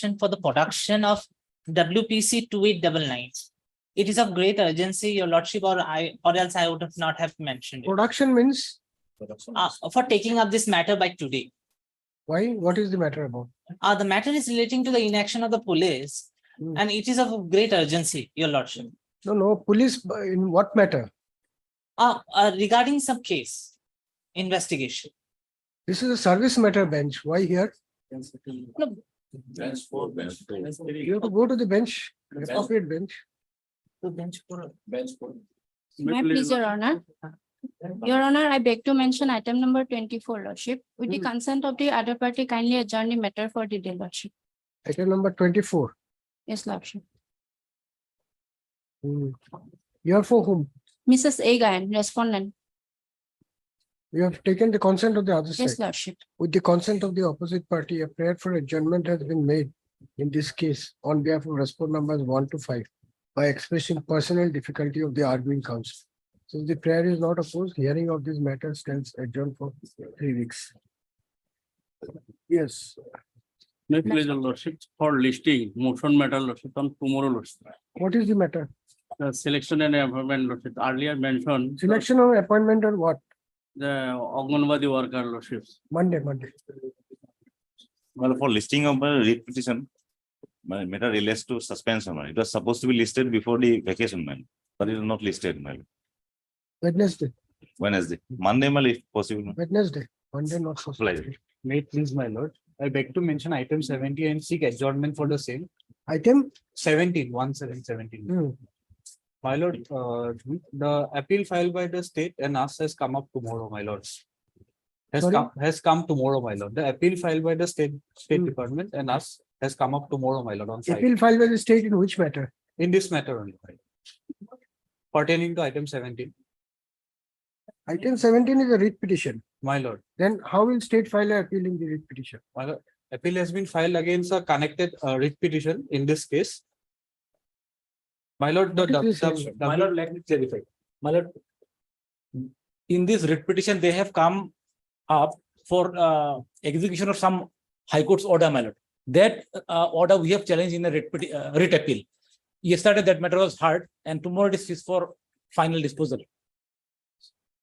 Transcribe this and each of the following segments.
action for the production of WPC 2899. It is of great urgency, your lordship, or else I would not have mentioned it. Production means For taking up this matter by today. why? What is the matter about? The matter is relating to the inaction of the police, Hmm. and it is of great urgency, your lordship. No, police in what matter? Regarding some case investigation. This is a service matter bench. Why here? No, You have to go to the bench, appropriate bench. the bench for- May I please, Your Honor? Your Honor, I beg to mention item number 24, Lordship. With the consent of the other party, kindly adjourn the matter for the day, Lordship. Item number 24. Yes, Lordship. You are for whom? Mrs. A. Gayan, respondent. You have taken the consent of the other Yes, side. Lordship. With the consent of the opposite party, a prayer for adjournment has been made in this case on behalf of respondent numbers 1 to 5 by expressing personal difficulty of the arguing counsel. Since the prayer is not opposed, hearing of this matter stands adjourned for 3 weeks. Yes, May please, your lordship, for listing motion matter lordship on tomorrow lordship. what is the matter? The selection and appointment lordship earlier mentioned. Selection of appointment or what? The Anganwadi worker lordships. Monday. Well, for listing of a writ petition, my matter relates to suspension. It was supposed to be listed before the vacation, man, but it is not listed, man. Wednesday, Wednesday, Monday, man, if possible. Wednesday, Monday not Pleasure. possible. May it please, my lord. I beg to mention item 70 and seek adjournment for the same. Item? 17, 1717. Hmm. My lord, the appeal filed by the state and us has come up tomorrow, my lord. Sorry? Has come tomorrow, my lord. The appeal filed by the state Hmm. department and us has come up tomorrow, my lord, on site. Appeal filed by the state in which matter? In this matter only, my lord. Pertaining to item 17, Item 17 is a writ petition. my lord. Then how will state file an appeal in the writ petition? My lord, appeal has been filed against a connected writ petition in this case. My lord, What is this saying? My lord, let me clarify. My lord, in this writ petition, they have come up for execution of some high court's order, my lord. That order we have challenged in the writ appeal. Yesterday, that matter was heard, and tomorrow it is fixed for final disposal.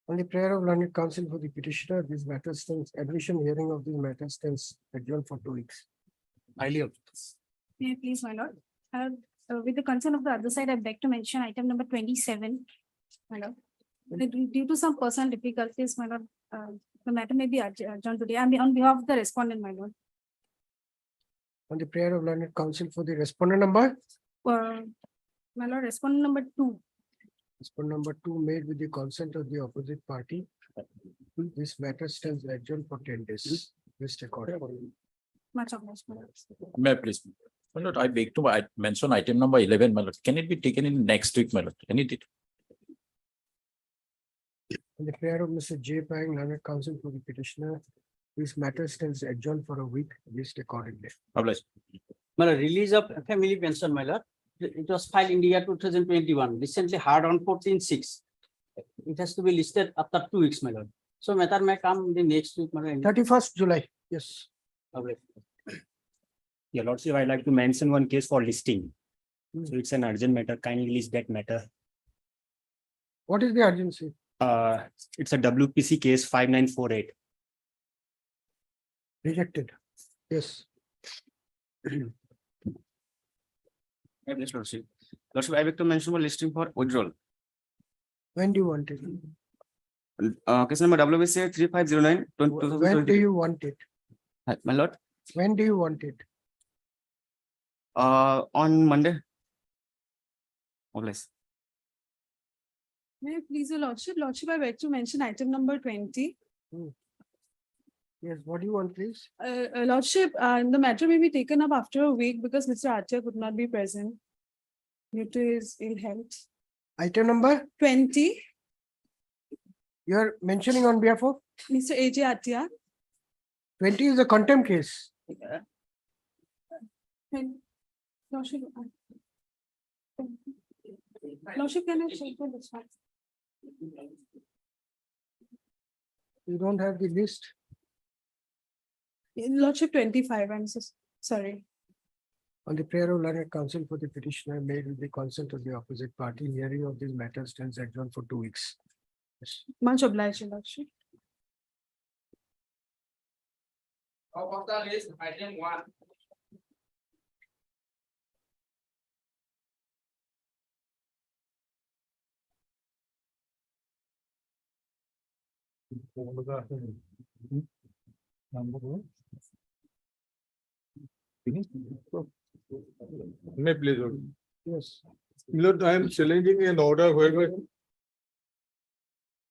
On the prayer of learned counsel for the petitioner, this matter stands, admission hearing of this matter stands adjourned for 2 weeks. highly object. May I please, my lord? With the consent of the other side, I beg to mention item number 27, my lord. Due to some personal difficulties, my lord, the matter may be adjourned today. On behalf of the respondent, my lord. On the prayer of learned counsel for the respondent number, My lord, respondent number 2. respondent number 2 made with the consent of the opposite party. This matter stands adjourned for 10 days. This record. Much obliged, my lord. May I please? My lord, I beg to mention item number 11, my lord. Can it be taken in next week, my lord? Can it? On the prayer of Mr. J. Pang, learned counsel for the petitioner, this matter stands adjourned for a week, list accordingly. Obliged. My lord, release of family pension, my lord. It was filed in the year 2021, recently heard on 14/6. It has to be listed after 2 weeks, my lord. So matter may come in the next week, my lord. 31st July, yes. Obliged. Your lordship, I'd like to mention one case for listing. So it's an urgent matter, kindly list that matter. What is the urgency? It's a WPC case 5948. Rejected. Yes. Yes, lordship. Lordship, I beg to mention one listing for withdrawal. When do you want it? Case number WBC 3509. When do you want it? My lord, When do you want it? on Monday. Obliged. May I please, your lordship? Lordship, I beg to mention item number 20. Yes, what do you want, please? Lordship, the matter may be taken up after a week because Mr. Archer could not be present due to his ill health. Item number 20, you're mentioning on behalf of Mr. A.J. Atia. 20 is a contempt case. Lordship, Lordship, can I check for this one? You don't have the list. Lordship 25, I'm so sorry. On the prayer of learned counsel for the petitioner made with the consent of the opposite party, hearing of this matter stands adjourned for 2 weeks. Yes. Much obliged, your lordship. Out of the list, item 1. May please. Yes. Lord, I am challenging an order whereby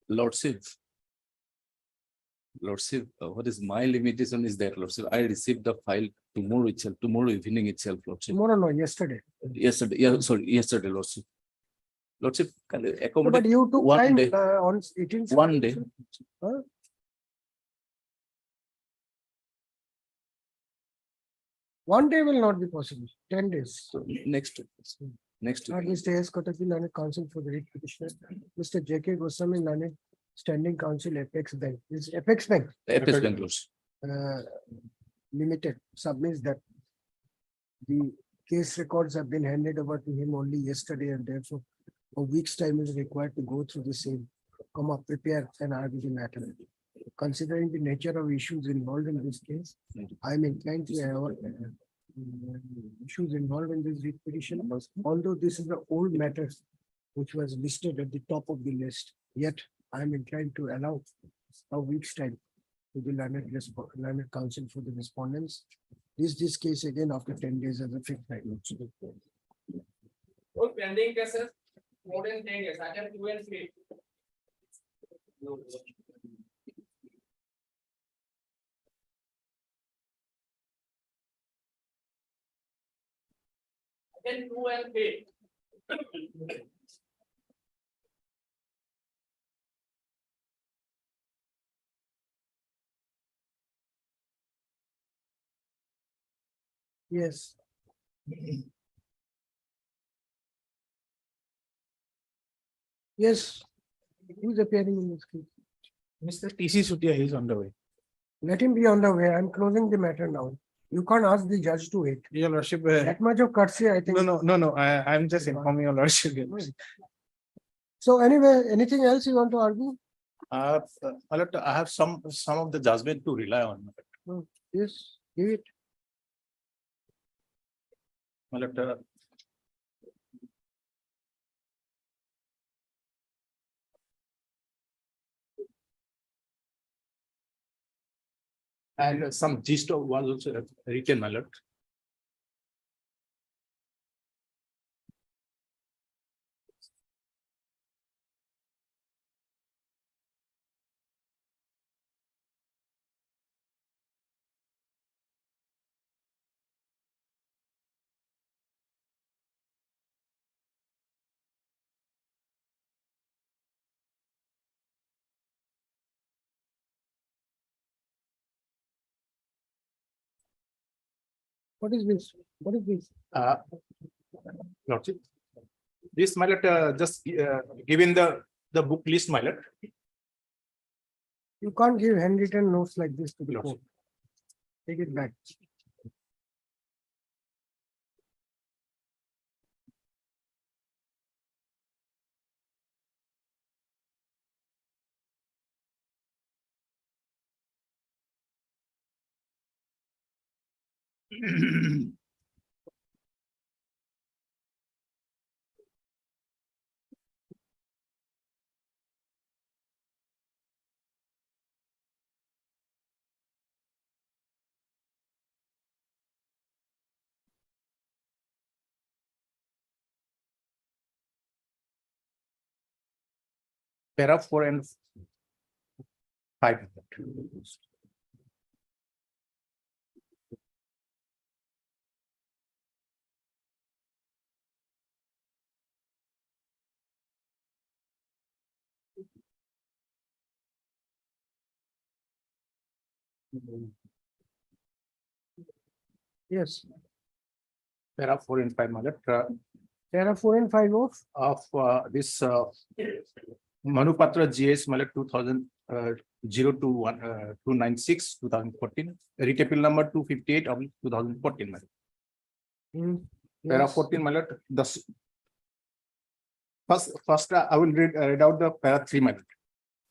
Lordship. Lordship, what is my limitation is that, Lordship, I received the file tomorrow itself, tomorrow evening itself, Lordship. Tomorrow, no, yesterday. Yesterday, yeah, sorry, yesterday, Lordship. Lordship, can I But accommodate you took one time day. on 18th. One day? Huh? One day will not be possible, 10 days. So next, next. Not Mr. S. Kotaki, learned counsel for the writ petitioner, Mr. J.K. Goswami, learned standing counsel Apex Bank, this Apex Bank Apex Bank, Lordship. Limited submits that the case records have been handed over to him only yesterday, and therefore a week's time is required to go through the same, come up, prepare and argue the matter. Considering the nature of issues involved in this case, I am inclined to have issues involved in this writ petition, although this is the old matter which was listed at the top of the list, yet I am inclined to allow a week's time to the learned counsel for the respondents. This case again after 10 days as a fixed time. All pending cases, more than 10 years, item 2 and 3. Item 2 and 3. Yes. Yes. Who is appearing in this case? Mr. T.C. Sutia is on the way. Let him be on the way. I'm closing the matter now. You can't ask the judge to wait. Your lordship. That much of courtesy, I think. No, I'm just informing your lordship. So anyway, anything else you want to argue? I have some of the judgment to rely on. Yes, give it. My lord, and some gist of was also written, my lord. What is this? What is this? Lordship. This, my lord, just given the book list, my lord. You can't give handwritten notes like this to the Lordship. court. Take it back. Para 4 and 5. Yes. Para 4 and 5, my lord. There are 4 and 5 of. Of this Manupatra GS, my lord, 2000-02-296, 2014, writ appeal number 258 of 2014, my lord. Para Yes. 14, my lord, first, I will read out the para 3, my lord.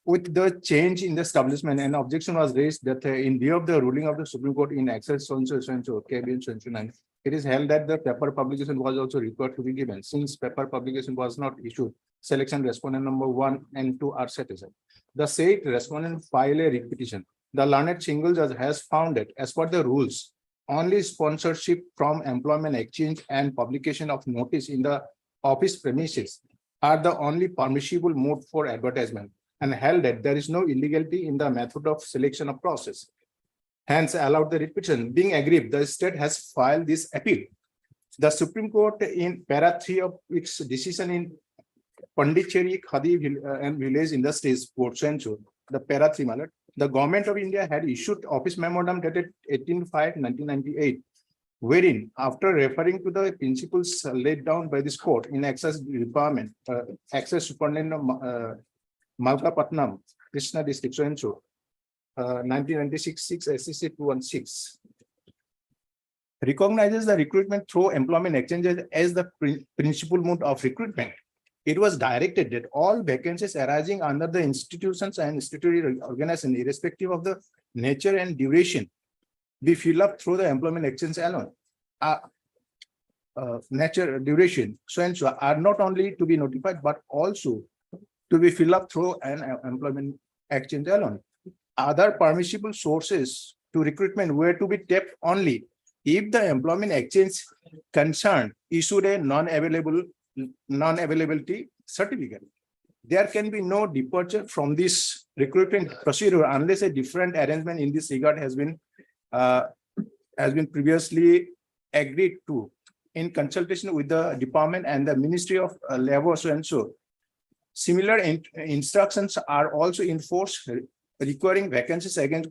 With the change in the establishment, an objection was raised that in view of the ruling of the Supreme Court in access so-and-so, KBN so-and-so 9, it is held that the paper publication was also required to be given. Since paper publication was not issued, selection respondent number 1 and 2 are satisfied. The said respondent file a repetition. The learned single judge has found that as per the rules, only sponsorship from employment exchange and publication of notice in the office premises are the only permissible mode for advertisement, and held that there is no illegality in the method of selection of process. Hence allowed the repetition. Being aggrieved, the state has filed this appeal. The Supreme Court in para 3 of its decision in Pondicherry Khadi and Village Industries Port Central, the para 3 mallet, the government of India had issued office memorandum dated 18/5/1998, wherein after referring to the principles laid down by this court in access department, access superintendent Malkapatnam, Krishna district, so 1996 SCC 216, recognizes the recruitment through employment exchanges as the principal mode of recruitment. It was directed that all vacancies arising under the institutions and statutory organizations, irrespective of the nature and duration, be filled up through the employment exchange alone. Nature, duration, so and so are not only to be notified, but also to be filled up through an employment exchange alone. Other permissible sources to recruitment were to be tapped only if the employment exchange concerned issued a non-availability certificate. There can be no departure from this recruitment procedure unless a different arrangement in this regard has been previously agreed to in consultation with the department and the Ministry of Labor, so and so. Similar instructions are also in force requiring vacancies against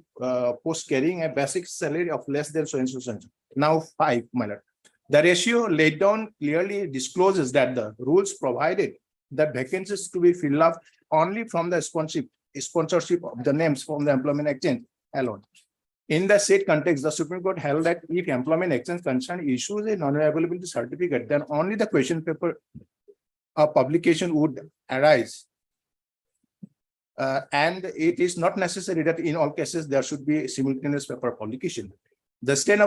post carrying a basic salary of less than so and so. Now 5, my lord. The ratio laid down clearly discloses that the rules provided that vacancies to be filled up only from the sponsorship of the names from the employment exchange alone. In the said context, the Supreme Court held that if employment exchange concern issues a non-availability certificate, then only the question paper publication would arise. And it is not necessary that in all cases there should be simultaneous paper publication. The state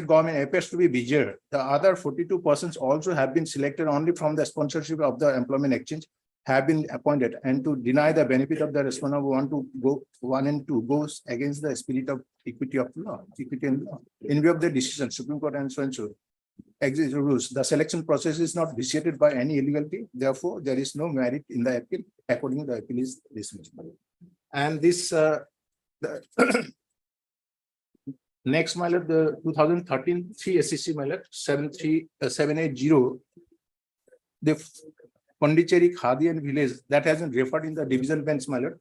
government appears to be busier. The other 42 persons also have been selected only from the sponsorship of the employment exchange, have been appointed, and to deny the benefit of the respondent 1 and 2 goes against the spirit of equity and law. In view of the decision, Supreme Court and so and so exit rules, the selection process is not vitiated by any illegality. Therefore, there is no merit in the appeal. According to the appeal is dismissed. And this next, my lord, the 2013 3 SEC, my lord, 780, the Pondicherry Khadi and Village, that has been referred in the division bench, my lord.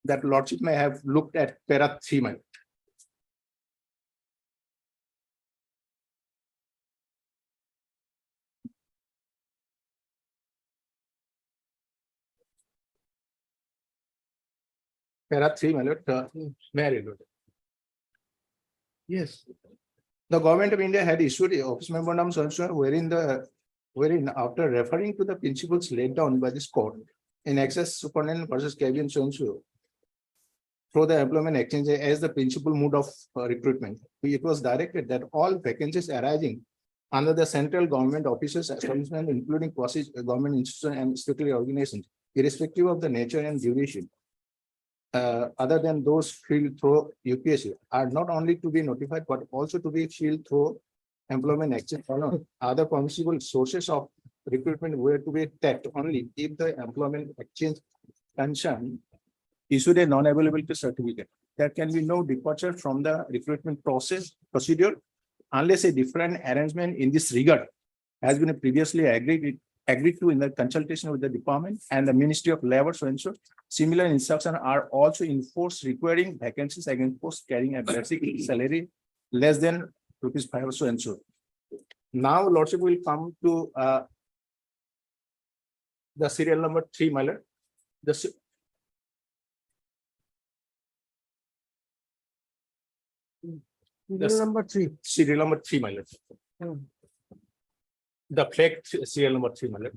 That lordship may have looked at para 3, my lord. Para 3, my lord, very good. Yes. The government of India had issued a office memorandum wherein after referring to the principles laid down by this court in access superintendent versus KBN so and so through the employment exchange as the principal mode of recruitment, it was directed that all vacancies arising under the central government offices establishment, including quasi-government institutions and statutory organizations, irrespective of the nature and duration, other than those filled through UPSC, are not only to be notified, but also to be filled through employment exchange alone. Other permissible sources of recruitment were to be tapped only if the employment exchange concerned issued a non-availability certificate. There can be no departure from the recruitment procedure unless a different arrangement in this regard has been previously agreed to in the consultation with the department and the Ministry of Labor, so and so. Similar instructions are also in force requiring vacancies against post carrying a basic salary less than ₹5 so and so. Now, lordship will come to the serial number 3, my lord. Serial number 3. Serial number 3, my lord. Hmm. The flag serial number 3, my lord.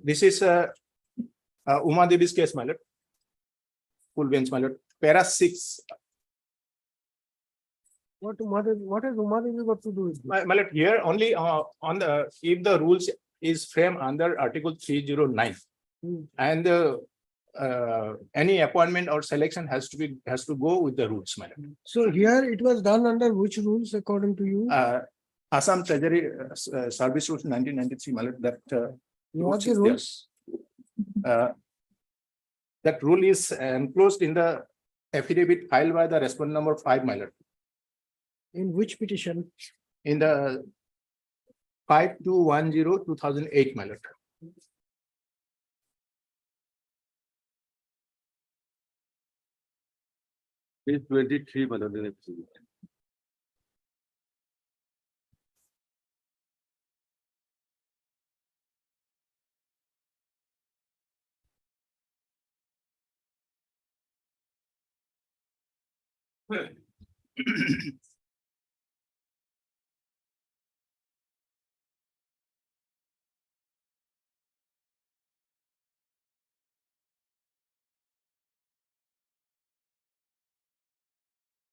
This is Uma Devi's case, my lord. Full bench, my lord. Para 6. What has Umadevi got to do with this? My lord, here only on the, if the rules is framed under Article 309. Hmm. And any appointment or selection has to go with the rules, my lord. So here it was done under which rules according to you? Assam Treasury Service Rules 1993, my lord, that What rules the is rules? there. That rule is enclosed in the affidavit filed by the respondent number 5, my lord, In which petition? in the 5210/2008, my lord. Page 23, my lord.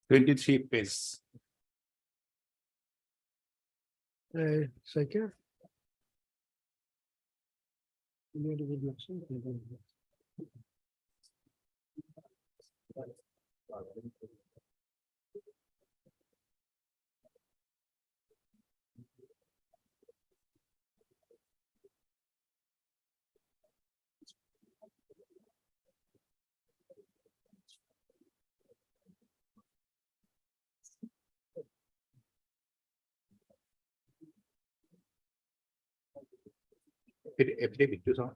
Twenty-three page. Second. Affidavit, you saw?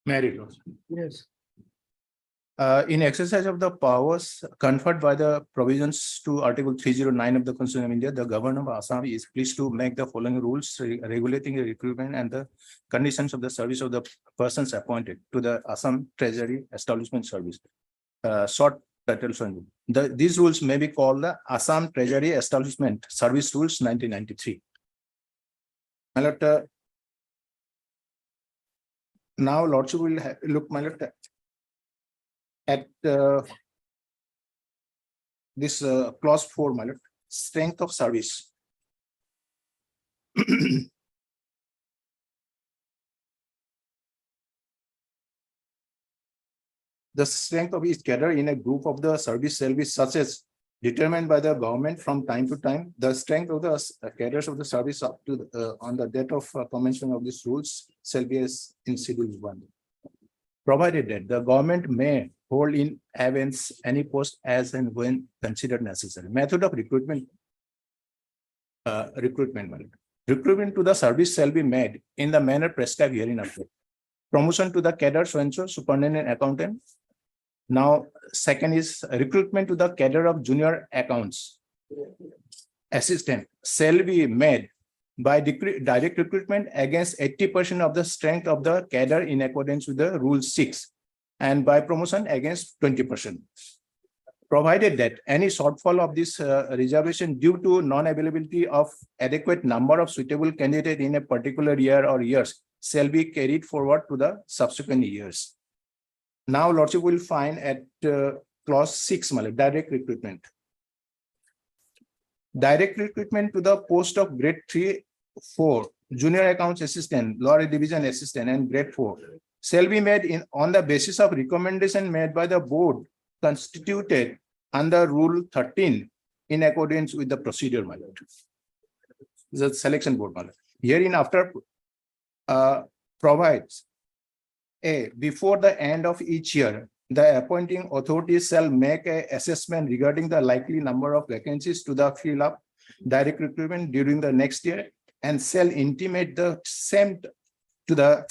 Married laws. Yes. In exercise of the powers conferred by the provisions to Article 309 of the Constitution of India, the Governor of Assam is pleased to make the following rules regulating the recruitment and the conditions of the service of the persons appointed to the Assam Treasury Establishment Service. Short title. These rules may be called the Assam Treasury Establishment Service Rules 1993. My lord, now Lordship will look, my lord, at this clause 4, my lord, strength of service. The strength of each cadre in a group of the service shall be such as determined by the government from time to time. The strength of the cadres of the service up to on the date of commencement of these rules shall be as in Schedule 1. Provided that the government may hold in abeyance any post as and when considered necessary. Method of recruitment. Recruitment to the service shall be made in the manner prescribed hereinafter. Promotion to the cadre so-and-so, superintendent accountant. Now, second is recruitment to the cadre of junior accounts assistant shall be made by direct recruitment against 80% of the strength of the cadre in accordance with the Rule 6, and by promotion against 20%. provided that any shortfall of this reservation due to non-availability of adequate number of suitable candidate in a particular year or years shall be carried forward to the subsequent years. Now, Lordship will find at clause 6, direct recruitment. Direct recruitment to the post of grade 3-4, junior accounts assistant, lower division assistant, and grade 4 shall be made on the basis of recommendation made by the board constituted under Rule 13 in accordance with the procedure, my lord. The selection board, my lord. Hereinafter provides before the end of each year, the appointing authorities shall make an assessment regarding the likely number of vacancies to the fill up direct recruitment during the next year and shall intimate the same to the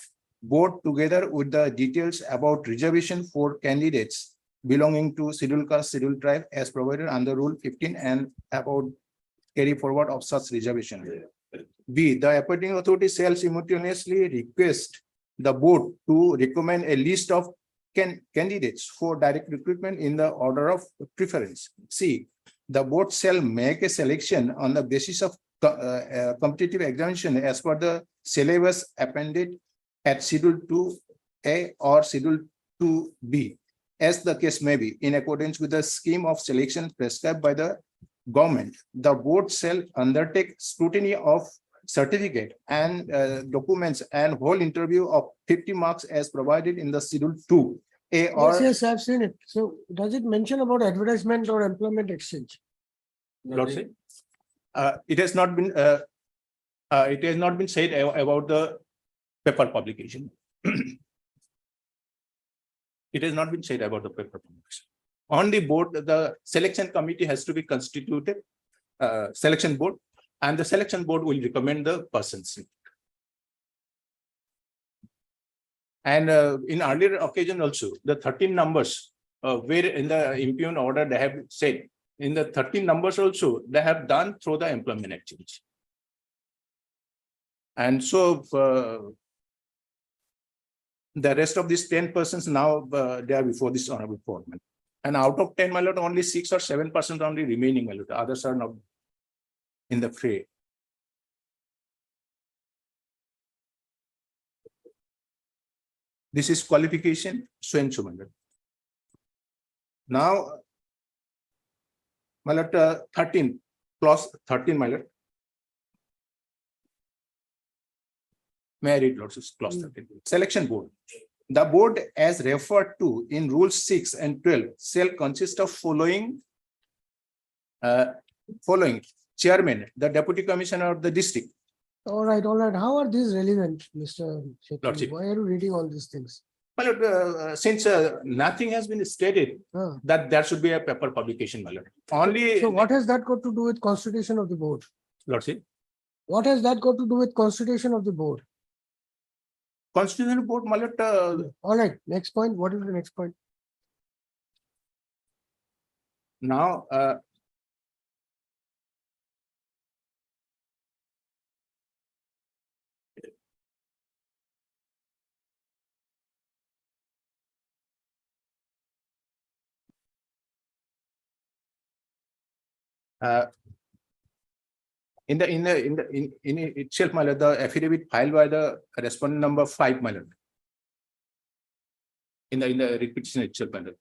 board together with the details about reservation for candidates belonging to scheduled caste, scheduled tribe as provided under Rule 15 and about carry forward of such reservation. B, the appointing authority shall simultaneously request the board to recommend a list of candidates for direct recruitment in the order of preference. C, the board shall make a selection on the basis of competitive examination as per the syllabus appended at Schedule 2A or Schedule 2B, as the case may be, in accordance with the scheme of selection prescribed by the government. The board shall undertake scrutiny of certificate and documents and whole interview of 50 marks as provided in the Schedule 2A or. Yes, I've seen it. So does it mention about advertisement or employment exchange? Lordship, it has not been said about the paper publication. It has not been said about the paper publication. On the board, the selection committee has to be constituted, selection board, and the selection board will recommend the persons. And in earlier occasion also, the 13 numbers where in the impugn order they have said, in the 13 numbers also, they have done through the employment exchange. And so the rest of these 10 persons now they are before this honorable court. And out of 10, my lord, only 6 or 7% only remaining, my lord. The others are not in the fray. This is qualification, so and so, my lord. Now, my lord, 13, clause 13, my lord. May I read, lord, clause 13. Selection board. The board as referred to in rules 6 and 12 shall consist of following chairman, the deputy commissioner of the district. All right. How are these relevant, Mr. Shetty? Lordship. Why are you reading all these things? My lord, since nothing has been stated that there should be a paper publication, my lord. Only. So what has that got to do with constitution of the board? Lordship. What has that got to do with constitution of the board? Constitutional board, my lord. All right, next point. What is the next point? Now, in itself, my lord, the affidavit filed by the respondent number 5, my lord. In the repetition itself, my lord.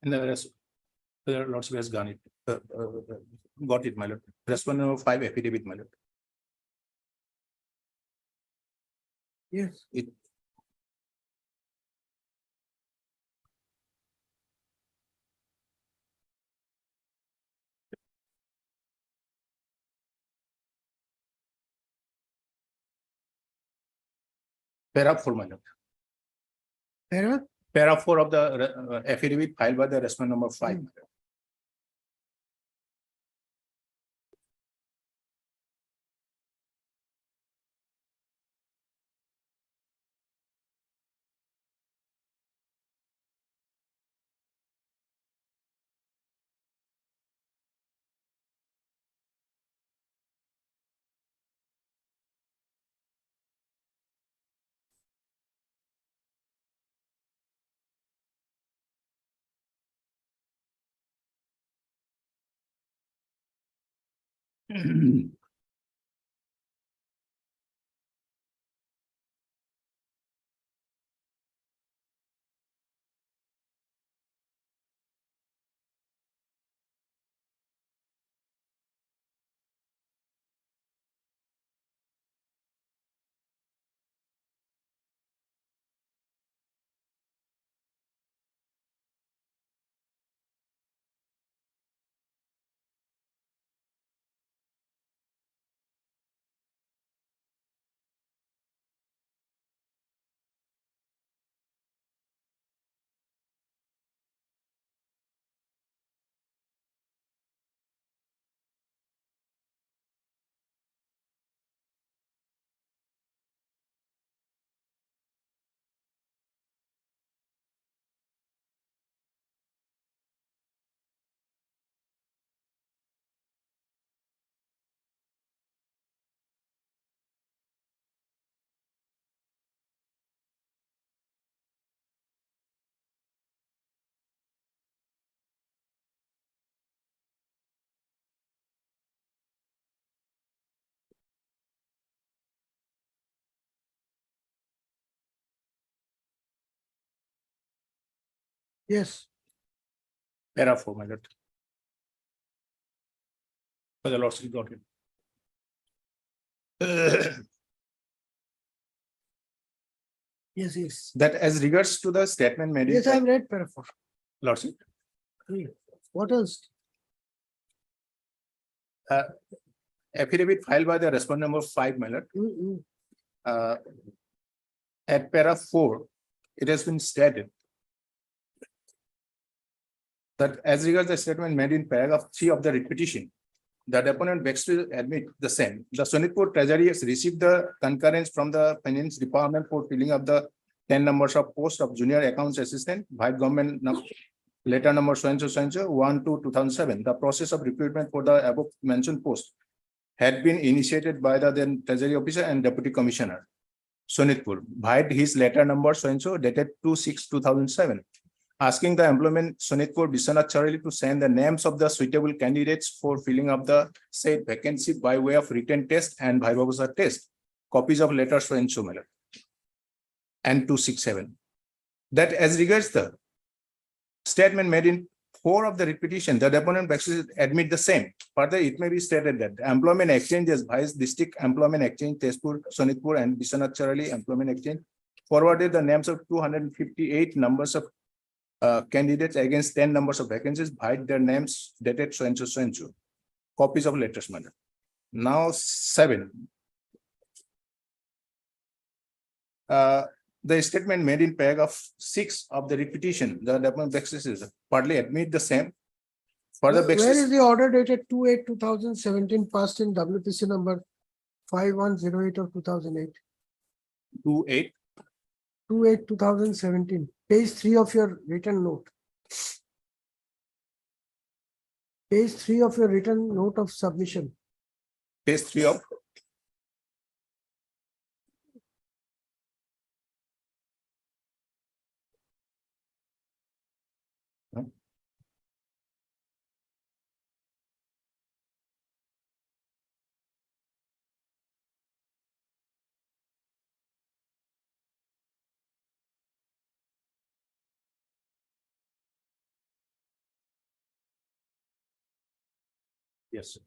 In the The Lordship has got it, got it, my lord. Respondent number 5 affidavit, my lord. Yes. It. Para 4, my lord. Para 4 of the affidavit filed by the respondent number 5. Yes. Para 4, my lord. For the Lordship got it. Yes, yes. That as regards to the statement made. in Yes, I've read para 4. Lordship. What else? Affidavit filed by the respondent number 5, my lord. At para 4, it has been stated that as regards the statement made in paragraph 3 of the repetition, the deponent begs to admit the same. The Sonitpur Treasury has received the concurrence from the Finance Department for filling up the 10 numbers of post of junior accounts assistant by government letter number so and so 1/2/2007. The process of recruitment for the above mentioned post had been initiated by the then Treasury officer and Deputy Commissioner Sonitpur by his letter number so and so dated 2/6/2007, asking the employment Sonitpur Biswanath Charali to send the names of the suitable candidates for filling up the said vacancy by way of written test and Viva test, copies of letters so and so and 267. That as regards the statement made in 4 of the repetition, the deponent begs to admit the same. Further, it may be stated that the employment exchanges Vice District Employment Exchange, Tezpur, Sonitpur and Biswanath Charali Employment Exchange forwarded the names of 258 numbers of candidates against 10 numbers of vacancies by their names dated so and so. Copies of letters, madam. Now 7. The statement made in paragraph 6 of the repetition, the deponent begs to partly admit the same. Further, Where is the order dated 2/8/2017 passed in WPC number 5108 of 2008? 2/8. 2/8/2017, page 3 of your written note. Page 3 of your written note of submission. Page 3 of Yes.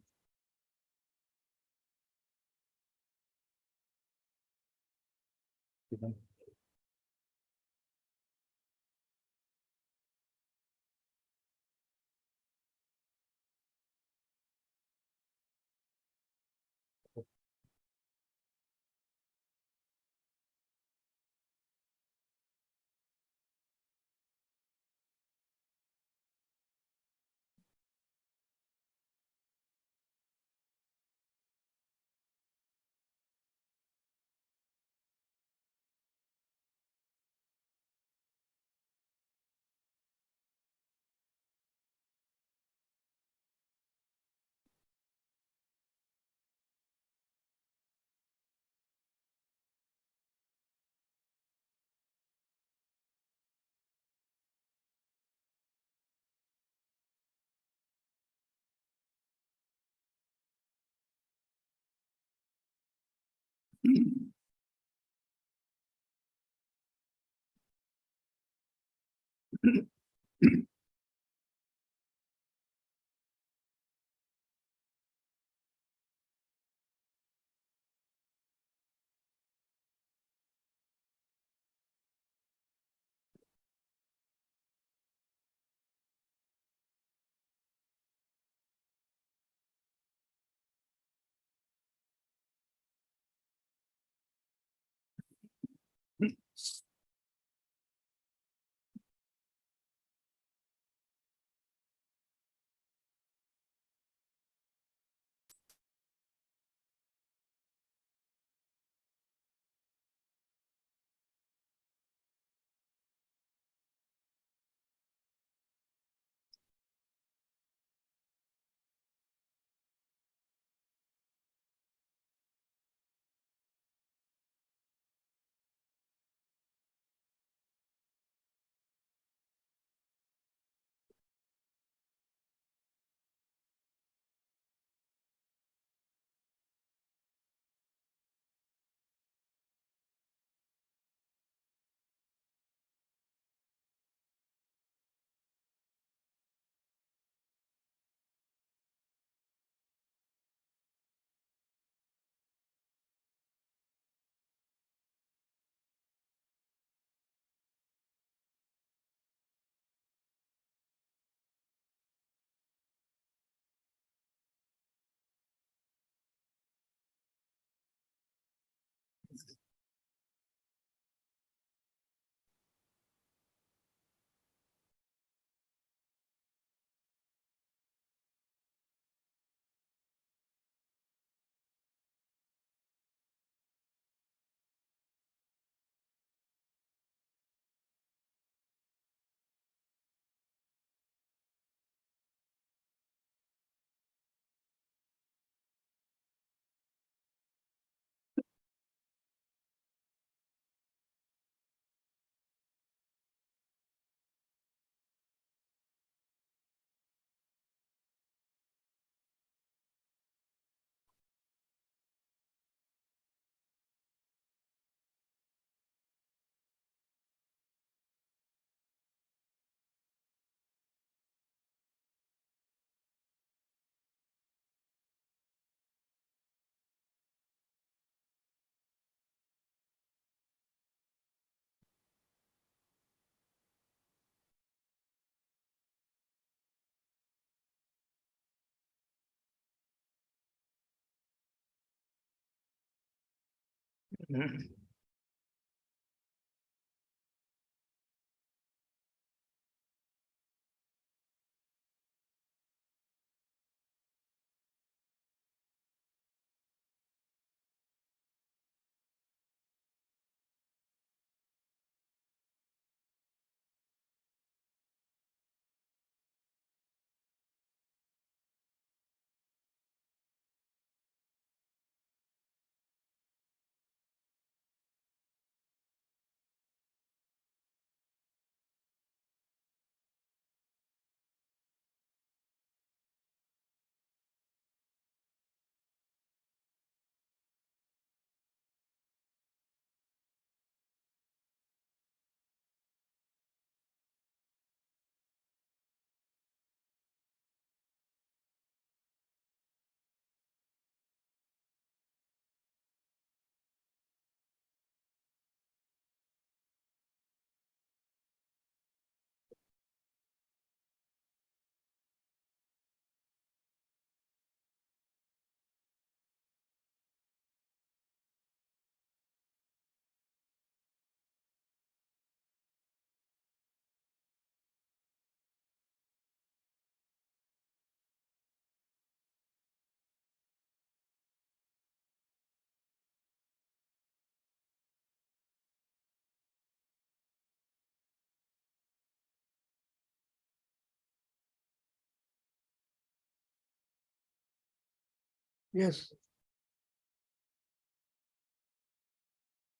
Yes.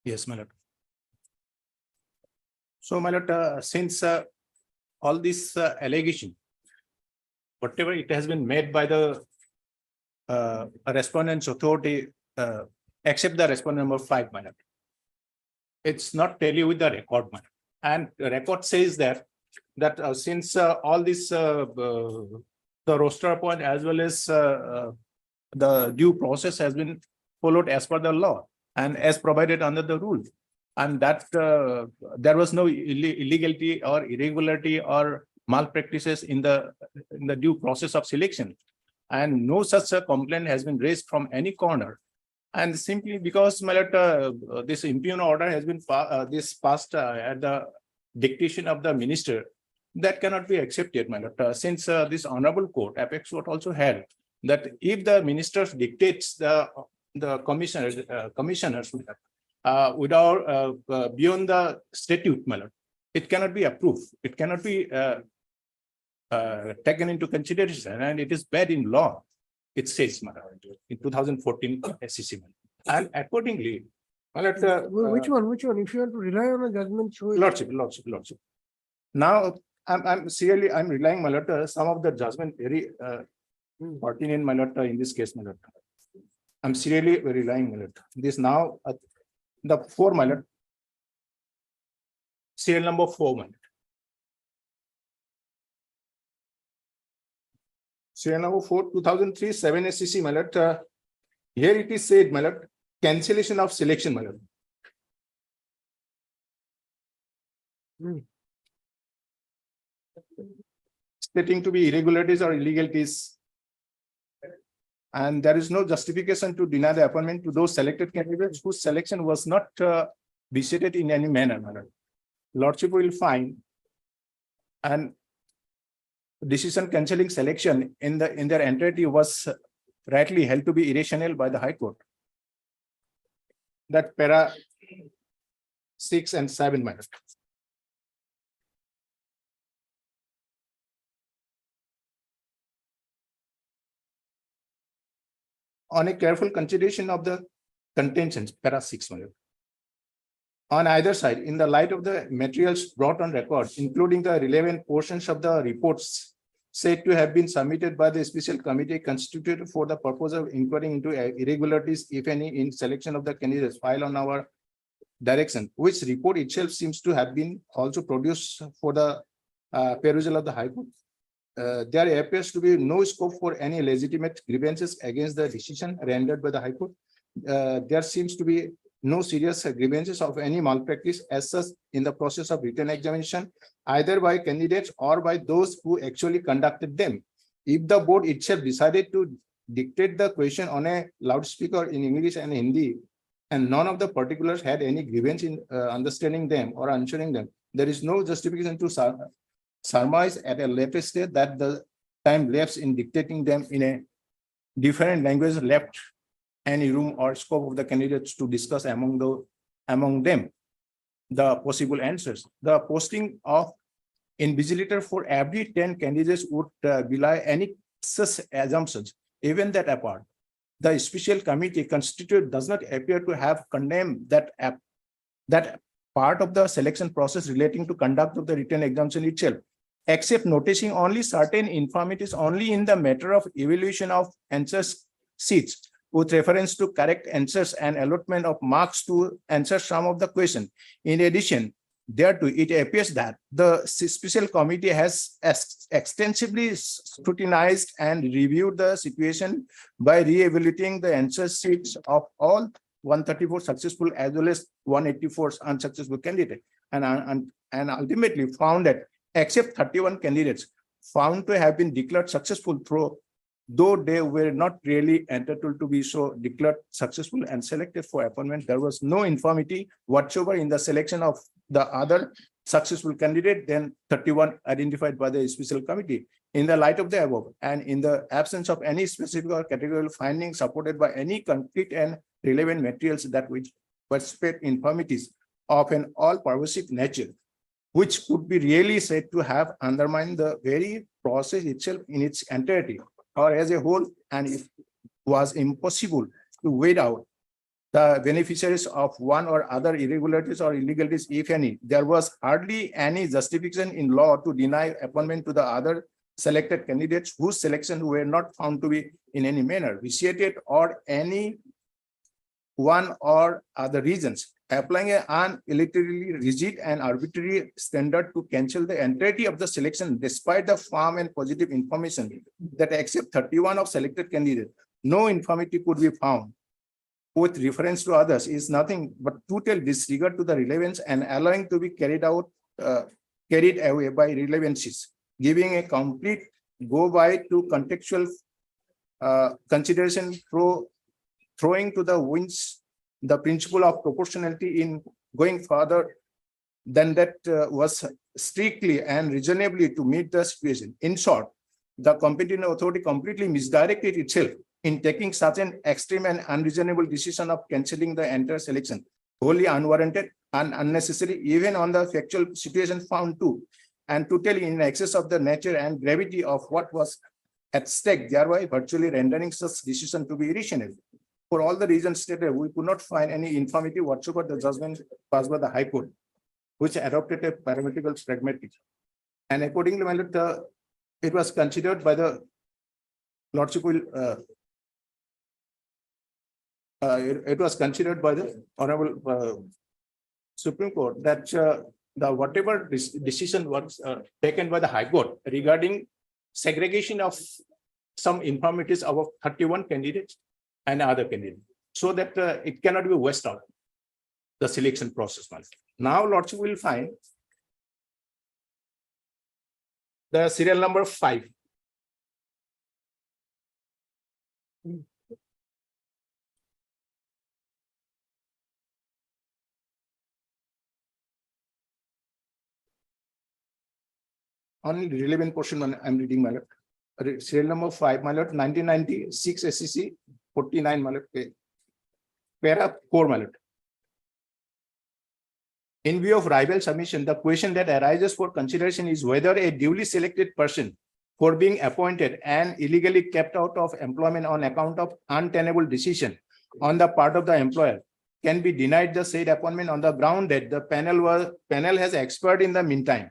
Yes, my lord. So, my lord, since all this allegation, whatever it has been made by the respondent's authority, except the respondent number 5, my lord, it's not tally with the record, my lord. And the record says that since all this the roster point as well as the due process has been followed as per the law and as provided under the rule, and that there was no illegality or irregularity or malpractices in the due process of selection, and no such a complaint has been raised from any corner. And simply because, my lord, this impugn order has been passed at the dictation of the minister, that cannot be accepted, my lord. Since this honorable court, apex court, also held that if the minister dictates the commissioners without beyond the statute, my lord, it cannot be approved. It cannot be taken into consideration, and it is bad in law. It says, my lord, in 2014 SCC. And accordingly, my lord, Which one? If you want to rely on a judgment, show it. Lordship. Now, I'm relying, my lord, some of the judgment very pertinent, my lord, in this case, my lord. I'm seriously relying, my lord. This now, the 4, my lord. Serial number 4, my lord. Serial number 4, 2003, 7 SCC, my lord. Here it is said, my lord, cancellation of selection, my lord. Stating to be irregularities or illegalities, and there is no justification to deny the appointment to those selected candidates whose selection was not vitiated in any manner, my lord. Lordship will find and decision cancelling selection in their entirety was rightly held to be irrational by the High Court. That para 6 and 7, my lord. On a careful consideration of the contentions, para 6, my lord. On either side, in the light of the materials brought on record, including the relevant portions of the reports said to have been submitted by the special committee constituted for the purpose of inquiring into irregularities, if any, in selection of the candidates filed on our direction, which report itself seems to have been also produced for the perusal of the High Court. There appears to be no scope for any legitimate grievances against the decision rendered by the High Court. There seems to be no serious grievances of any malpractice as such in the process of written examination, either by candidates or by those who actually conducted them. If the board itself decided to dictate the question on a loudspeaker in English and Hindi, and none of the particulars had any grievance in understanding them or answering them, there is no justification to surmise at a later stage that the time lapse in dictating them in a different language left any room or scope of the candidates to discuss among them the possible answers. The posting of invigilator for every 10 candidates would belie any such assumptions. Even that apart, the special committee constituted does not appear to have condemned that part of the selection process relating to conduct of the written examination itself, except noticing only certain infirmities only in the matter of evaluation of answers sheets with reference to correct answers and allotment of marks to answer some of the question. In addition, thereto, it appears that the special committee has extensively scrutinized and reviewed the situation by re-evaluating the answer sheets of all 134 successful as well as 184 unsuccessful candidates, and ultimately found that except 31 candidates found to have been declared successful though they were not really entitled to be so declared successful and selected for appointment, there was no infirmity whatsoever in the selection of the other successful candidate than 31 identified by the special committee. In the light of the above, and in the absence of any specific or categorical findings supported by any concrete and relevant materials that which participate infirmities of an all-pervasive nature, which could be really said to have undermined the very process itself in its entirety or as a whole, and if was impossible to weed out the beneficiaries of one or other irregularities or illegalities, if any. There was hardly any justification in law to deny appointment to the other selected candidates whose selection were not found to be in any manner vitiated or any one or other reasons. Applying an arbitrarily rigid and arbitrary standard to cancel the entirety of the selection despite the firm and positive information that except 31 of selected candidates, no infirmity could be found with reference to others is nothing but total disregard to the relevance and allowing to be carried away by relevancies, giving a complete go by to contextual consideration throwing to the winds the principle of proportionality in going further than that was strictly and reasonably to meet the situation. In short, the competent authority completely misdirected itself in taking such an extreme and unreasonable decision of cancelling the entire selection, wholly unwarranted and unnecessary, even on the factual situation found to, and totally in excess of the nature and gravity of what was at stake, thereby virtually rendering such decision to be irrational. For all the reasons stated, we could not find any infirmity whatsoever the judgment passed by the High Court, which adopted a paramedical pragmatic. And accordingly, my lord, it was considered by the Lordship will it was considered by the Honorable Supreme Court that the whatever decision was taken by the High Court regarding segregation of some infirmities of 31 candidates and other candidates, so that it cannot be wasted out the selection process. Now, Lordship will find the serial number 5. Only relevant portion I'm reading, my lord. Serial number 5, my lord, 1996 SCC 49, my lord. Para 4, my lord. In view of rival submission, the question that arises for consideration is whether a duly selected person for being appointed and illegally kept out of employment on account of untenable decision on the part of the employer can be denied the said appointment on the ground that the panel has expired in the meantime.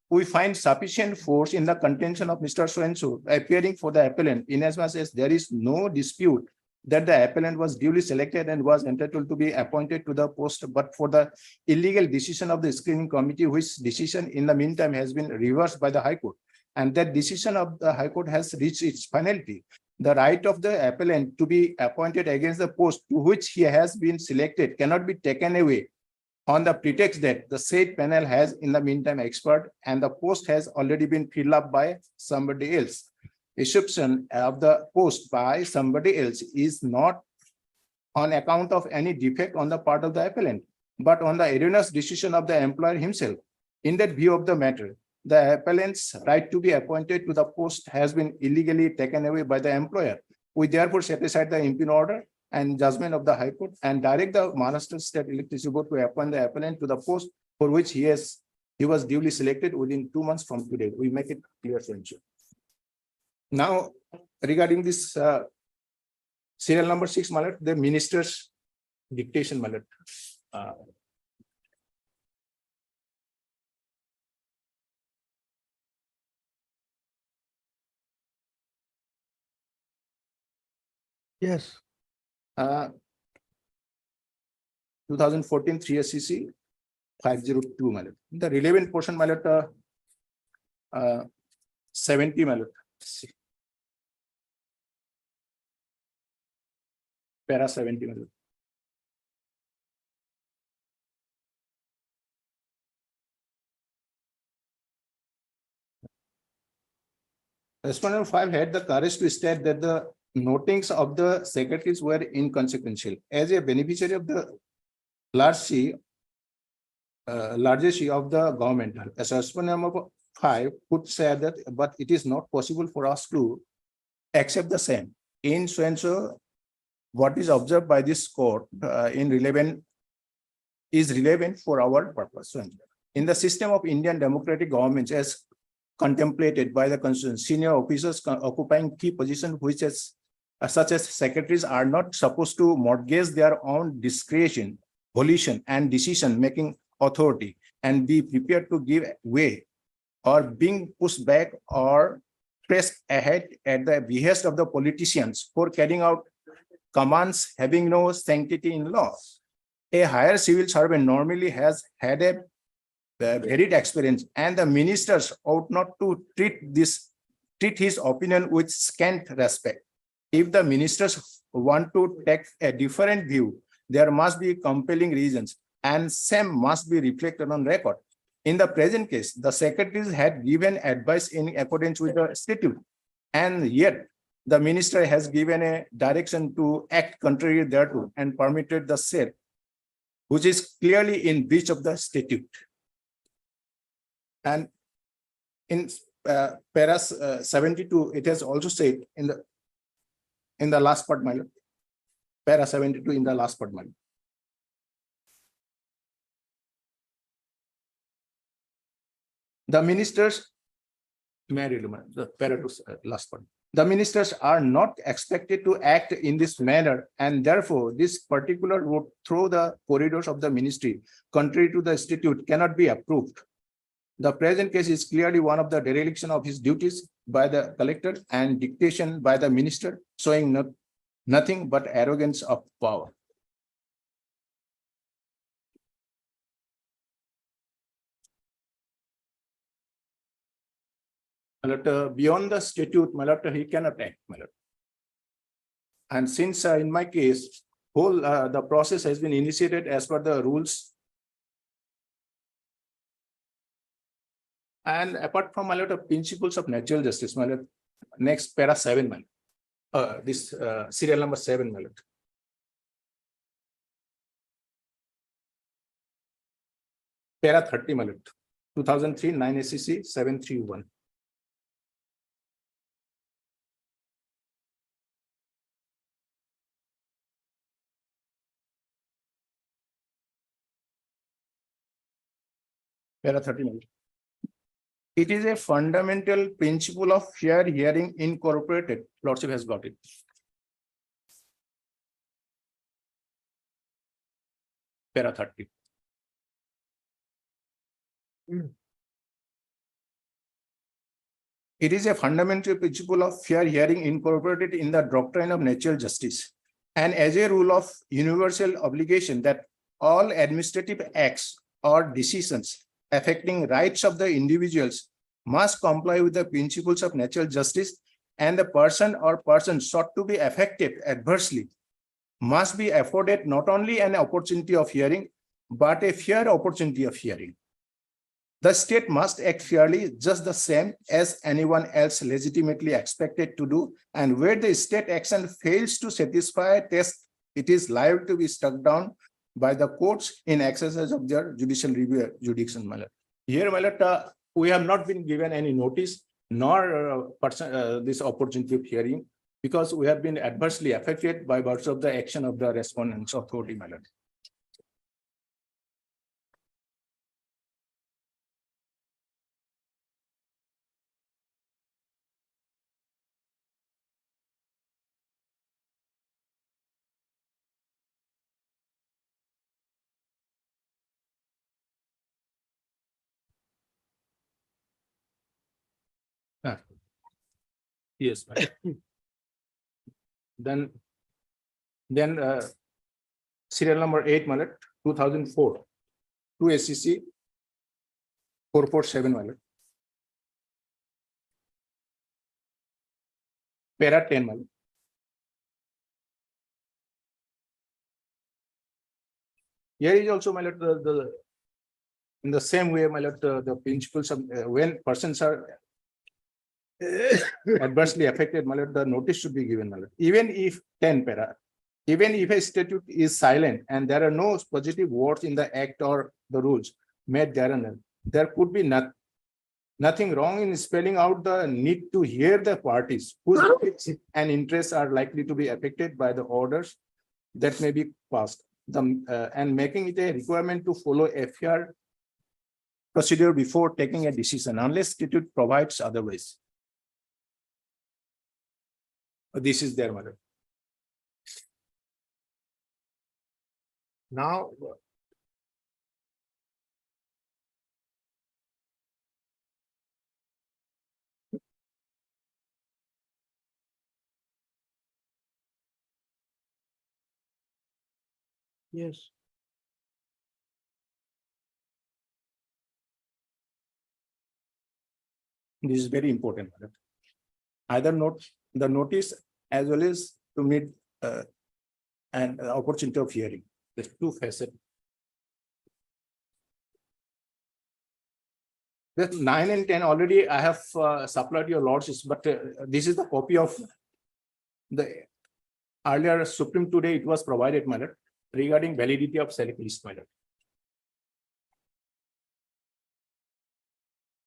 We find sufficient force in the contention of Mr. So-and-so appearing for the appellant, inasmuch as there is no dispute that the appellant was duly selected and was entitled to be appointed to the post, but for the illegal decision of the screening committee, which decision in the meantime has been reversed by the High Court, and that decision of the High Court has reached its finality. The right of the appellant to be appointed against the post to which he has been selected cannot be taken away on the pretext that the said panel has in the meantime expired and the post has already been filled up by somebody else. Assumption of the post by somebody else is not on account of any defect on the part of the appellant, but on the erroneous decision of the employer himself. In that view of the matter, the appellant's right to be appointed to the post has been illegally taken away by the employer. We therefore set aside the impugn order and judgment of the High Court and direct the Maharashtra State Electricity Board to appoint the appellant to the post for which he was duly selected within 2 months from today. We make it clear to ensure. Now, regarding this serial number 6, Malad, the minister's dictation, Malad. Yes. 2014 3 SCC 502, Malad. The relevant portion, Malad, 70, Malad. Para 70, Malad. Respondent 5 had the courage to state that the notings of the secretaries were inconsequential. As a beneficiary of the largest share of the government, as respondent number 5 could say that, but it is not possible for us to accept the same. In so and so, what is observed by this court is relevant for our purpose. In the system of Indian democratic governments, as contemplated by the Constitution, senior officers occupying key positions which has such as secretaries are not supposed to mortgage their own discretion, volition, and decision-making authority and be prepared to give way or being pushed back or pressed ahead at the behest of the politicians for carrying out commands having no sanctity in law. A higher civil servant normally has had a varied experience, and the ministers ought not to treat his opinion with scant respect. If the ministers want to take a different view, there must be compelling reasons, and same must be reflected on record. In the present case, the secretaries had given advice in accordance with the statute, and yet the minister has given a direction to act contrary thereto and permitted the said, which is clearly in breach of the statute. And in para 72, it has also said in the last part, my lord, para 72 in the last part, my lord. The ministers, may I read the para to last part. The ministers are not expected to act in this manner, and therefore this particular route through the corridors of the ministry, contrary to the statute, cannot be approved. The present case is clearly one of the dereliction of his duties by the collector and dictation by the minister, showing nothing but arrogance of power. Beyond the statute, my lord, he cannot act, my lord. And since in my case, whole the process has been initiated as per the rules. And apart from, my lord, the principles of natural justice, my lord, next para 7, my lord. This serial number 7, my lord. Para 30, my lord. 2003 9 SCC 731. Para 30, my lord. It is a fundamental principle of fair hearing incorporated. Lordship has got it. Para 30. It is a fundamental principle of fair hearing incorporated in the doctrine of natural justice, and as a rule of universal obligation that all administrative acts or decisions affecting rights of the individuals must comply with the principles of natural justice, and the person or persons sought to be affected adversely must be afforded not only an opportunity of hearing, but a fair opportunity of hearing. The state must act fairly, just the same as anyone else legitimately expected to do, and where the state action fails to satisfy a test, it is liable to be struck down by the courts in exercise of their judicial review jurisdiction. Here, my lord, we have not been given any notice nor this opportunity of hearing, because we have been adversely affected by virtue of the action of the respondent's authority, my lord. Yes. Then serial number 8, my lord, 2004, 2 SCC 447, my lord. Para 10, my lord. Here is also, my lord, in the same way, my lord, the principles of when persons are adversely affected, my lord, the notice should be given, my lord. Even if 10 para, even if a statute is silent and there are no positive words in the act or the rules made therein, there could be nothing wrong in spelling out the need to hear the parties whose rights and interests are likely to be affected by the orders that may be passed, and making it a requirement to follow a fair procedure before taking a decision, unless statute provides otherwise. This is there, madam. Now, Yes. this is very important. Either the notice as well as to meet an opportunity of hearing. There's two facets. The 9 and 10 already I have supplied your lordships, but this is the copy of the earlier Supreme today it was provided, my lord, regarding validity of select list, my lord.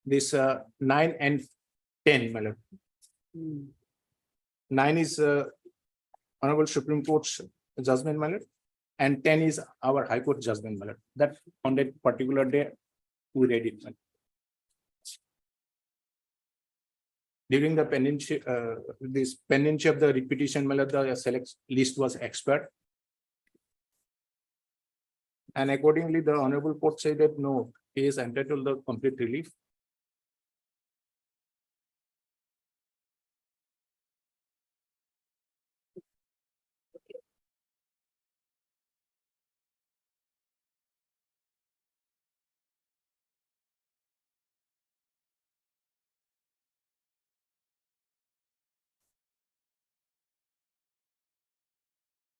This 9 and 10, my lord. 9 is Honorable Supreme Court's judgment, my lord, and 10 is our High Court judgment, my lord. That on that particular day we read it, my lord. During the pendency, this pendency of the repetition, my lord, the select list was expired. And accordingly, the Honorable Court said that no, he is entitled to the complete relief.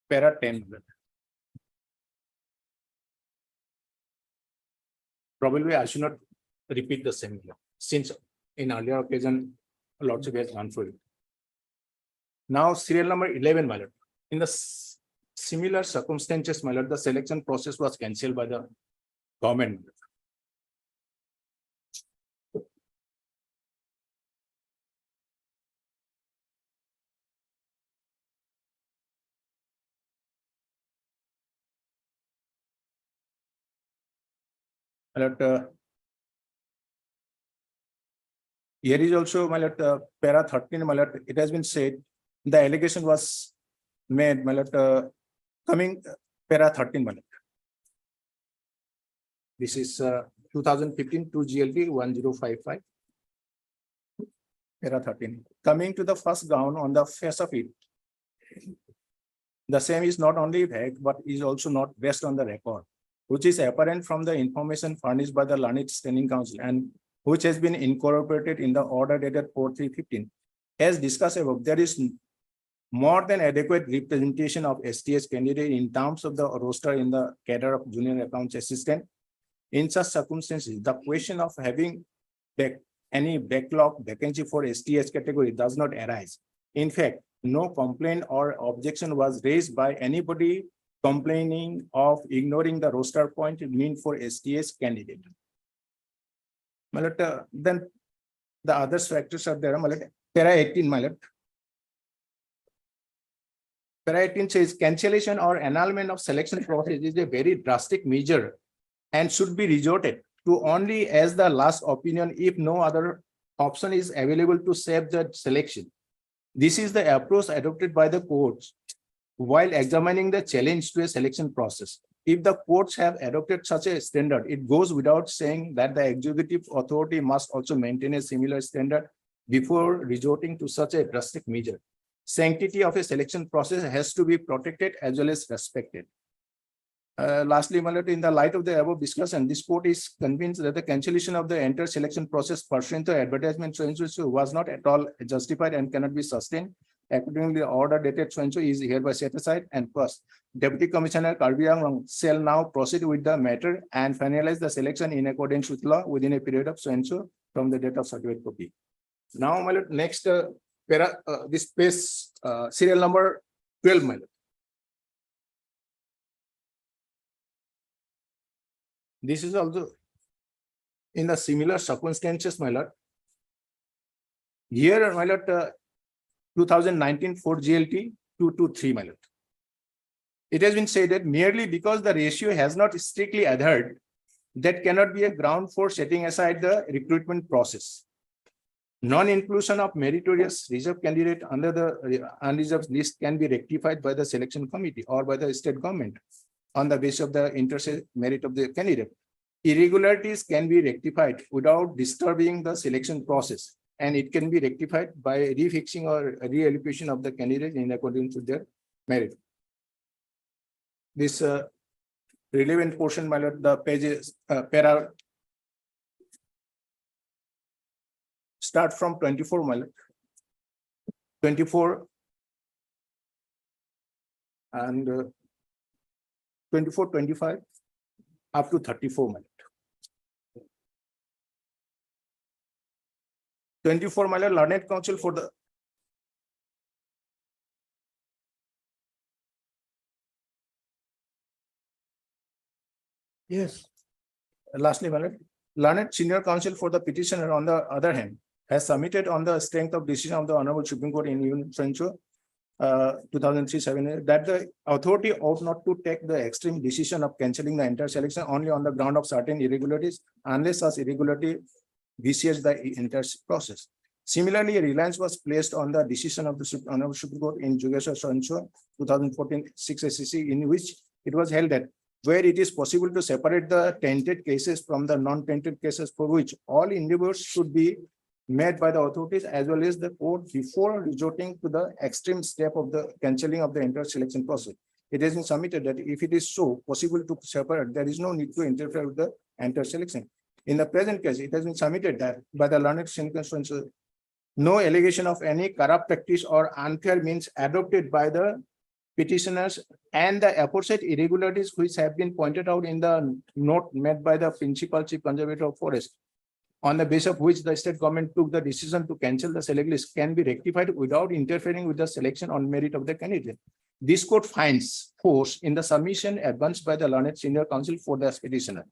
Para 10. Probably I should not repeat the same here, since in earlier occasion, lordship has gone through it. Now, serial number 11, my lord. In the similar circumstances, my lord, the selection process was cancelled by the government. My lord, here is also, my lord, para 13, my lord, it has been said, the allegation was made, my lord, coming para 13, my lord. This is 2015 to GLT 1055. Para 13. Coming to the first ground on the face of it, the same is not only vague, but is also not based on the record, which is apparent from the information furnished by the Learned Standing Council and which has been incorporated in the order dated 4/3/15. As discussed above, there is more than adequate representation of STS candidate in terms of the roster in the cadre of junior accounts assistant. In such circumstances, the question of having any backlog vacancy for STS category does not arise. In fact, no complaint or objection was raised by anybody complaining of ignoring the roster point meant for STS candidate. My lord, then the other factors are there. My lord, para 18, my lord. Para 18 says cancellation or annulment of selection process is a very drastic measure and should be resorted to only as the last opinion if no other option is available to save the selection. This is the approach adopted by the courts while examining the challenge to a selection process. If the courts have adopted such a standard, it goes without saying that the executive authority must also maintain a similar standard before resorting to such a drastic measure. Sanctity of a selection process has to be protected as well as respected. Lastly, my lord, in the light of the above discussion, this court is convinced that the cancellation of the entire selection process pursuant to advertisement so was not at all justified and cannot be sustained. Accordingly, the order dated so is hereby set aside. And first, Deputy Commissioner Karbi Anglong shall now proceed with the matter and finalize the selection in accordance with law within a period of so from the date of certificate copy. Now, my lord, next this page serial number 12, my lord. This is also in the similar circumstances, my lord. Here, my lord, 2019 4 GLT 223, my lord. It has been said that merely because the ratio has not strictly adhered, that cannot be a ground for setting aside the recruitment process. Non-inclusion of meritorious reserve candidate under the unreserved list can be rectified by the selection committee or by the state government on the basis of the inter merit of the candidate. Irregularities can be rectified without disturbing the selection process, and it can be rectified by refixing or reallocation of the candidate in accordance with their merit. This relevant portion, my lord, the pages, para start from 24, my lord. 24 and 24, 25 up to 34, my lord. 24, my lord, learned counsel for the Yes. lastly, my lord, learned senior counsel for the petitioner, on the other hand, has submitted on the strength of decision of the Honorable Supreme Court in Union Sancho 2003-7 that the authority ought not to take the extreme decision of cancelling the entire selection only on the ground of certain irregularities unless such irregularity vitiates the entire process. Similarly, reliance was placed on the decision of the Honorable Supreme Court in Jugeshwar Sancho 2014-6 SCC, in which it was held that where it is possible to separate the tainted cases from the non-tainted cases, for which all endeavors should be made by the authorities as well as the court before resorting to the extreme step of the cancelling of the entire selection process. It has been submitted that if it is so possible to separate, there is no need to interfere with the entire selection. In the present case, it has been submitted that by the learned circumstances, no allegation of any corrupt practice or unfair means adopted by the petitioners and the aforesaid irregularities which have been pointed out in the note made by the principal chief conservator of forest, on the basis of which the state government took the decision to cancel the select list, can be rectified without interfering with the selection on merit of the candidate. This court finds force in the submission advanced by the learned senior counsel for the petitioner.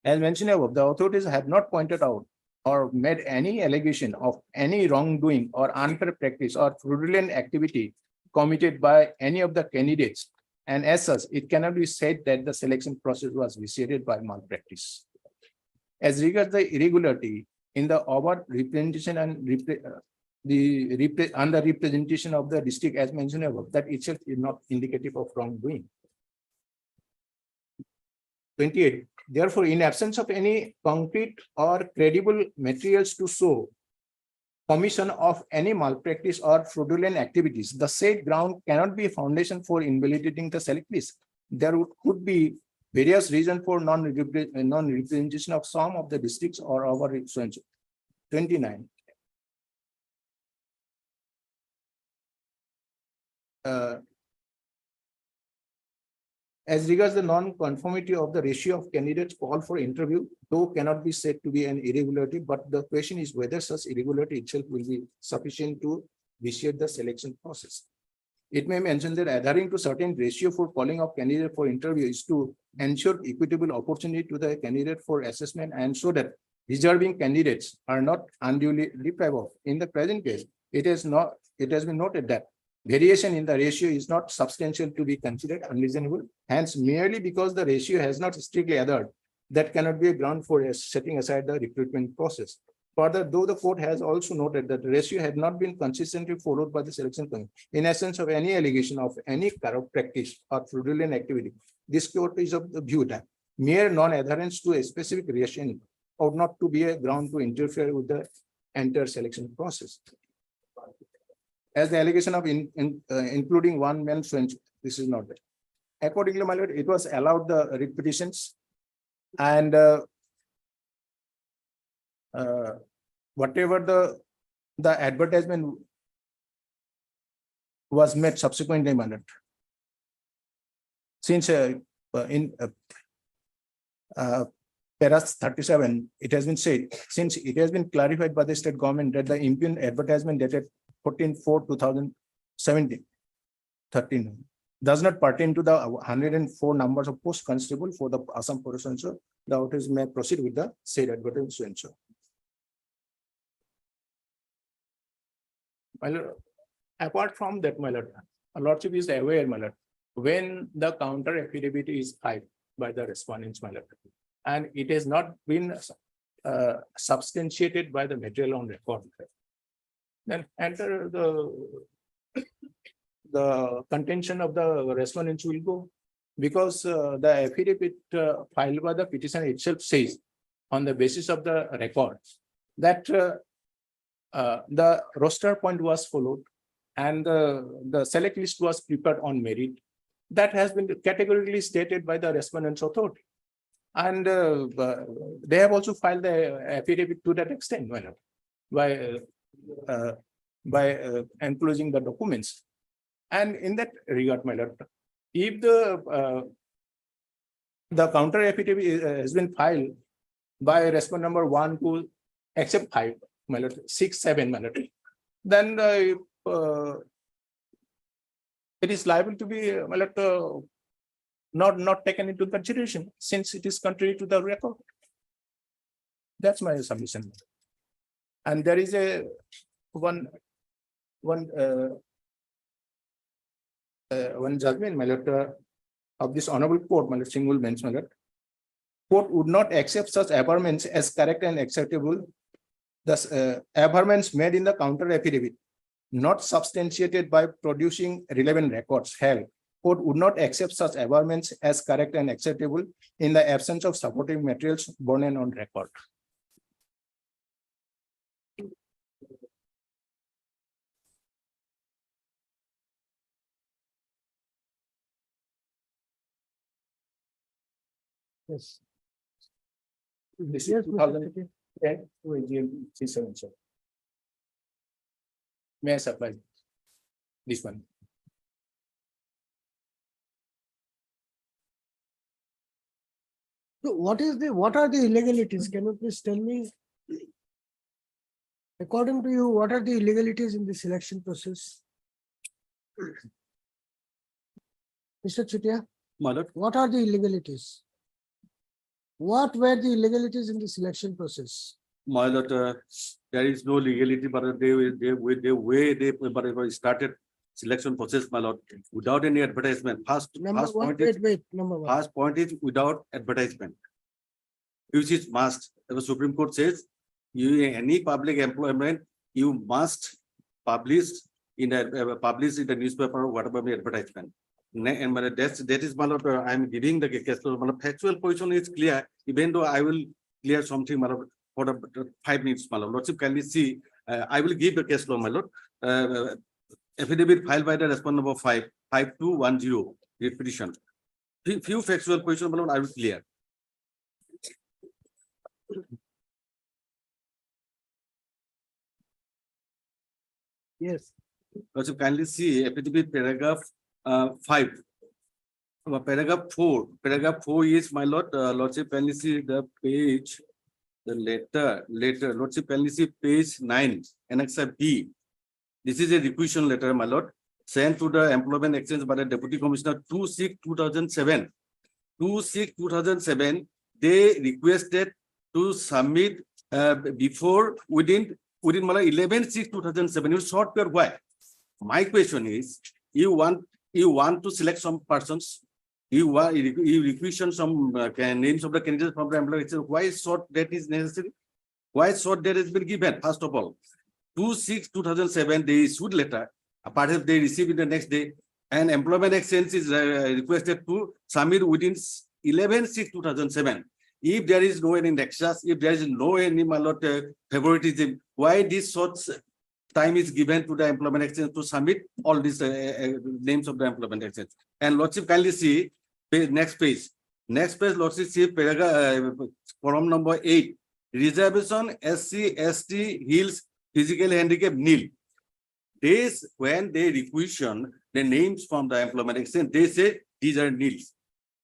As mentioned above, the authorities have not pointed out or made any allegation of any wrongdoing or unfair practice or fraudulent activity committed by any of the candidates, and as such, it cannot be said that the selection process was vitiated by malpractice. As regards the irregularity in the overt representation and the representation of the district, as mentioned above, that itself is not indicative of wrongdoing. 28. Therefore, in absence of any concrete or credible materials to show commission of any malpractice or fraudulent activities, the said ground cannot be a foundation for invalidating the select list. There could be various reasons for non-representation of some of the districts or over 29. As regards the non-conformity of the ratio of candidates called for interview, though cannot be said to be an irregularity, but the question is whether such irregularity itself will be sufficient to vitiate the selection process. It may mention that adhering to certain ratio for calling of candidate for interview is to ensure equitable opportunity to the candidate for assessment and so that deserving candidates are not unduly deprived of. In the present case, it has been noted that variation in the ratio is not substantial to be considered unreasonable. Hence, merely because the ratio has not strictly adhered, that cannot be a ground for setting aside the recruitment process. Further, though the court has also noted that the ratio had not been consistently followed by the selection committee, in essence of any allegation of any corrupt practice or fraudulent activity, this court is of the view that mere non-adherence to a specific ratio ought not to be a ground to interfere with the entire selection process. As the allegation of including one man, this is not there. Accordingly, my lord, it was allowed the writ petitions and whatever the advertisement was made subsequently, my lord. Since in para 37, it has been said, since it has been clarified by the state government that the impugned advertisement dated 14/4/2017, 13 does not pertain to the 104 numbers of post constable for the Assam Forest Censor, the authorities may proceed with the said advertisement. My lord, apart from that, my lord, lordship is aware, my lord, when the counter affidavit is filed by the respondents, my lord, and it has not been substantiated by the material on record, then enter the contention of the respondents will go because the affidavit filed by the petitioner itself says, on the basis of the records, that the roster point was followed and the select list was prepared on merit. That has been categorically stated by the respondents' authority. And they have also filed the affidavit to that extent, my lord, by enclosing the documents. And in that regard, my lord, if the counter affidavit has been filed by respondent number 1, 2, except 5, my lord, 6, 7, my lord, then it is liable to be, my lord, not taken into consideration, since it is contrary to the record. That's my submission. And there is a one judgment, my lord, of this honorable court, my lord, single bench, my lord. Court would not accept such aberrations as correct and acceptable. Thus, aberrations made in the counter affidavit, not substantiated by producing relevant records, held. Court would not accept such aberrations as correct and acceptable in the absence of supporting materials borne on record. Yes. This Yes, is Mr. 2010 Secretary. to AGM 377. May I supply this one? So what are the illegalities? Can you please tell me? According to you, what are the illegalities in the selection process? Mr. Chutia, My lord, what are the illegalities? What were the illegalities in the selection process? my lord, there is no legality, but the way they started selection process, my lord, without any advertisement. First point is, Number one. first point is without advertisement, which is must. The Supreme Court says, any public employment, you must publish in the newspaper, whatever the advertisement. And that is, my lord, I am giving the case. So, my lord, factual position is clear, even though I will clear something, my lord, for the 5 minutes, my lord. Lordship, can we see? I will give the case law, my lord. Affidavit filed by the respondent number 5210, the petition. Few factual positions, my lord, I will clear. Yes. Lordship, kindly see affidavit paragraph 5. Paragraph 4. Paragraph 4 is, my lord, Lordship, kindly see the page, the letter. Lordship, kindly see page 9, Annex B. This is a requisition letter, my lord, sent to the Employment Exchange by the Deputy Commissioner 2/6/2007. 2/6/2007, they requested to submit within 11/6/2007. You short period. Why? My question is, you want to select some persons, you requisition some names of the candidates from the Employment Exchange. Why short date is necessary? Why short date has been given? First of all, 2/6/2007, they issued letter. Perhaps they received it the next day, and Employment Exchange is requested to submit within 11/6/2007. If there is no any nexus, if there is no any, my lord, favoritism, why this short time is given to the Employment Exchange to submit all these names of the Employment Exchange? And Lordship, kindly see next page. Next page, Lordship, see paragraph column number 8. Reservation SC, ST, Hills, physical handicap, nil. This, when they requisition the names from the Employment Exchange, they say these are nils.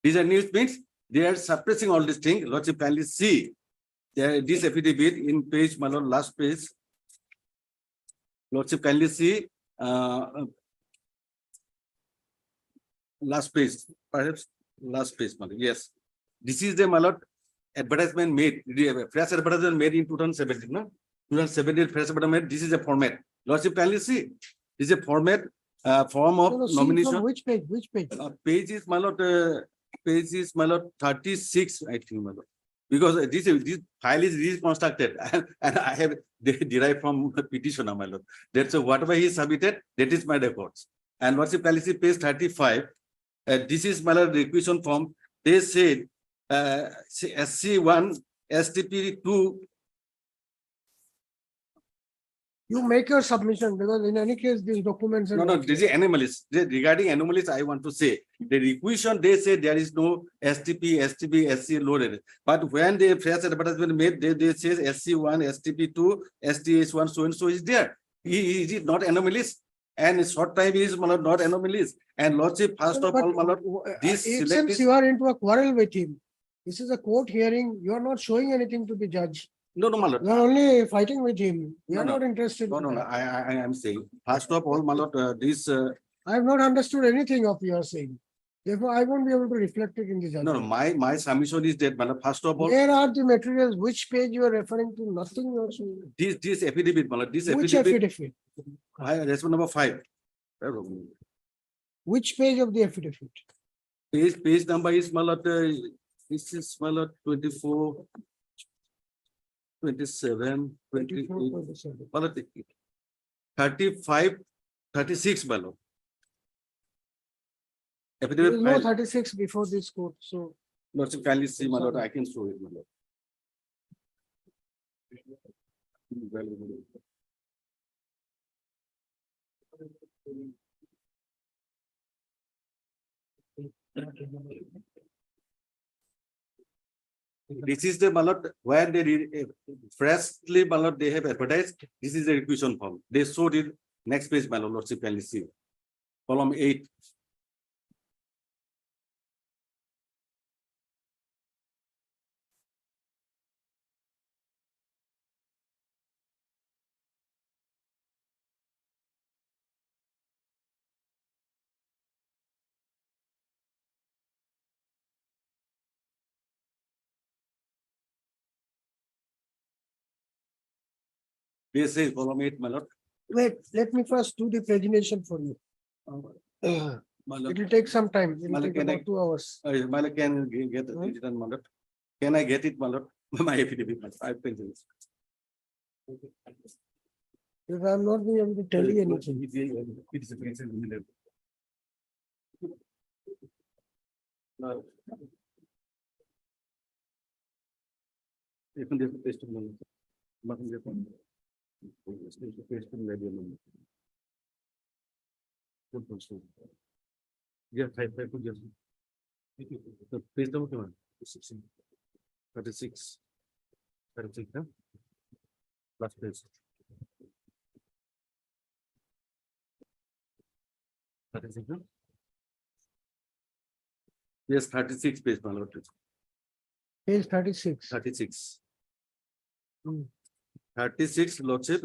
These are nils means they are suppressing all these things. Lordship, kindly see this affidavit in page, my lord, last page. Lordship, kindly see last page, perhaps last page, my lord. Yes, this is the, my lord, advertisement made, fresh advertisement made in 2017. No? 2017 fresh advertisement. This is a format. Lordship, kindly see. This is a format, form of nomination. From which page? Which page? Page is, my lord, 36, I think, my lord. Because this file is reconstructed and I have derived from petitioner, my lord. That's whatever he submitted, that is my records. And Lordship, kindly see page 35. this is my lord requisition form. They said, SC1, STP2. You make your submission because in any case, these documents. are No, not this is anomalies. Regarding anomalies, I want to say, the requisition, they say there is no STP, STP, SC loaded. But when the fresh advertisement made, they say SC1, STP2, STH1, so and so is there. Is it not anomalies? And short time is my lord, not anomalies. And lordship, first of all, my lord, this It select seems is- you are into a quarrel with him. This is a court hearing. You are not showing anything to the judge. no, my lord. You are only fighting with him. You No, are no. not interested. No, in no, no, that. I am saying, first of all, my lord, this, I have not understood anything of your saying. Therefore, I won't be able to reflect it in the no, judgment. my submission is that, my lord, first of all, Where are the materials? Which page you are referring to? Nothing you are showing. this affidavit, my lord, this Which affidavit, affidavit? response number 5. Which page of the affidavit? Page number is, my lord, this is, my lord, 24, 27, 28, 24, 27. my lord, 35, 36, my lord. There Affidavit is no file, 36 before this court, so. lordship, kindly see, my lord, I can show it, my lord. This is the ballot where they freshly ballot they have advertised. This is the requisition form. They showed it. Next page, my lordship, kindly see. Column 8. They say column 8, my lord. Wait, let me first do the pagination for you. My lord, It will take some time. It will Malak, take can I- about 2 hours. my lord, can I get it written, my lord? Can I get it, my lord? My affidavit, my lord, 5 pages. If I am not being able to tell you anything. It is a page in the middle. No. Even the paste of money. Nothing different. Paste of maybe a number. Good person. Yeah, 5, yes. The page number 1. 36. 36, huh? Last page. 36, huh? Yes, 36 page, my lord. Page 36. 36. Hmm. 36, lordship,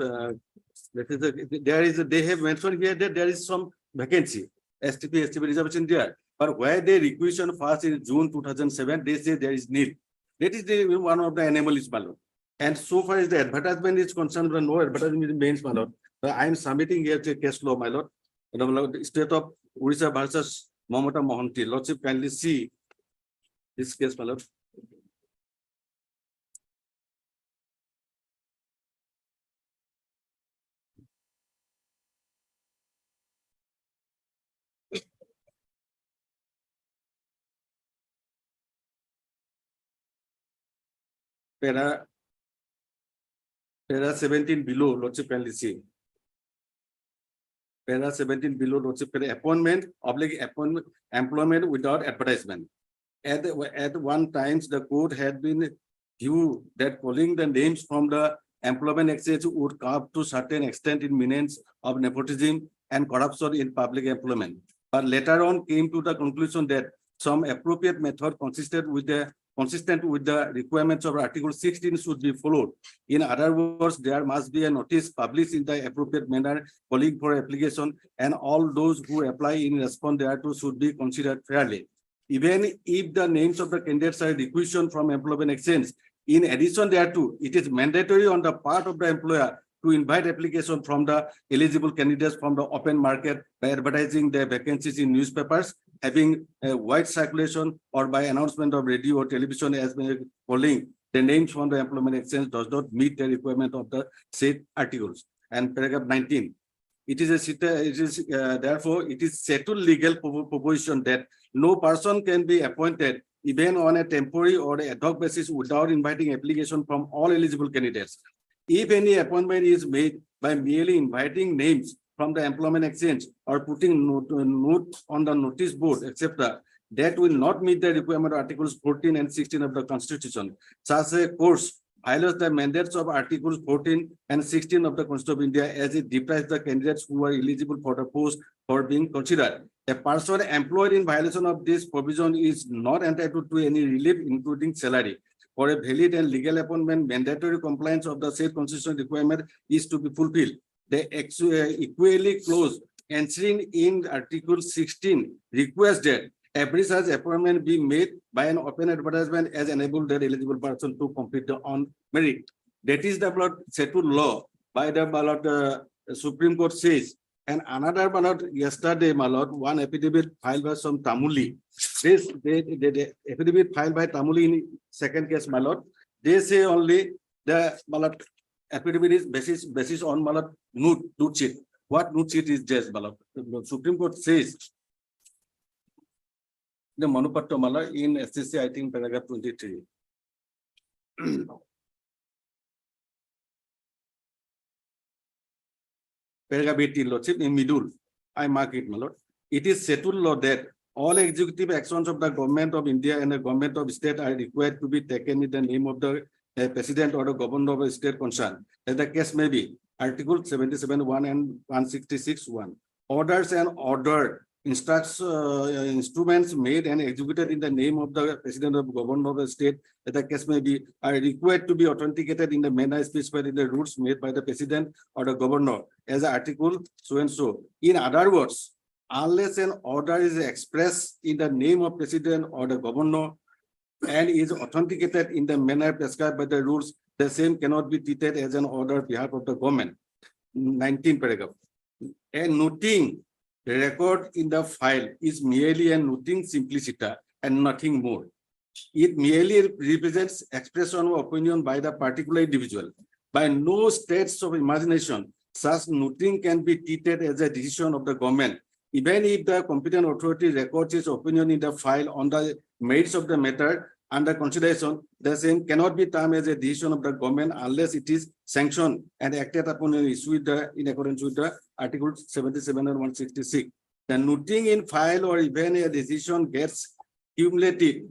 they have mentioned here that there is some vacancy, STP reservation there. But where they requisition first in June 2007, they say there is need. That is one of the anomalies, my lord. And so far as the advertisement is concerned, no advertisement means, my lord. I am submitting here to case law, my lord. The state of Odisha versus Mamata Mohanty. Lordship, kindly see this case, my lord. Para 17 below, lordship, kindly see. Para 17 below, lordship, appointment, employment without advertisement. At one times, the court had been view that calling the names from the employment exchange would come to certain extent in means of nepotism and corruption in public employment. But later on came to the conclusion that some appropriate method consistent with the requirements of Article 16 should be followed. In other words, there must be a notice published in the appropriate manner calling for application, and all those who apply in response thereto should be considered fairly. Even if the names of the candidates are requisitioned from employment exchange, in addition thereto, it is mandatory on the part of the employer to invite application from the eligible candidates from the open market by advertising their vacancies in newspapers, having a wide circulation, or by announcement of radio or television as calling the names from the employment exchange does not meet the requirement of the said articles. And paragraph 19. Therefore, it is settled legal proposition that no person can be appointed even on a temporary or ad hoc basis without inviting application from all eligible candidates. If any appointment is made by merely inviting names from the employment exchange or putting note on the notice board, etc., that will not meet the requirement of Articles 14 and 16 of the Constitution. Such a course violates the mandates of Articles 14 and 16 of the Constitution of India, as it deprives the candidates who are eligible for the post for being considered. A person employed in violation of this provision is not entitled to any relief, including salary. For a valid and legal appointment, mandatory compliance of the said constitutional requirement is to be fulfilled. The equally clause answering in Article 16 requests that every such appointment be made by an open advertisement as enable the eligible person to complete the on merit. That is the settled law by the Supreme Court says. And another ballot yesterday, my lord, one affidavit filed by some Tamuli. The affidavit filed by Tamuli in second case, my lord. They say only the ballot affidavit is basis on my lord note sheet. What note sheet is this, ballot? The Supreme Court says the Manupatto Mala in SCC, I think paragraph 23. Paragraph 18, Lordship, in middle, I mark it, my lord. It is settled law that all executive actions of the government of India and the government of state are required to be taken in the name of the president or the governor of a state concerned, as the case may be. Article 77(1) and 166(1). Orders and order instruments made and executed in the name of the president or governor of the state, as the case may be, are required to be authenticated in the manner specified in the rules made by the president or the governor, as article so and so. In other words, unless an order is expressed in the name of president or the governor and is authenticated in the manner prescribed by the rules, the same cannot be treated as an order on behalf of the government. 19 paragraph. A noting record in the file is merely a noting simpliciter and nothing more. It merely represents expression of opinion by the particular individual. By no states of imagination, such noting can be treated as a decision of the government. Even if the competent authority records its opinion in the file on the merits of the matter under consideration, the same cannot be termed as a decision of the government unless it is sanctioned and acted upon in accordance with the Article 77 and 166. The noting in file or even a decision gets culminated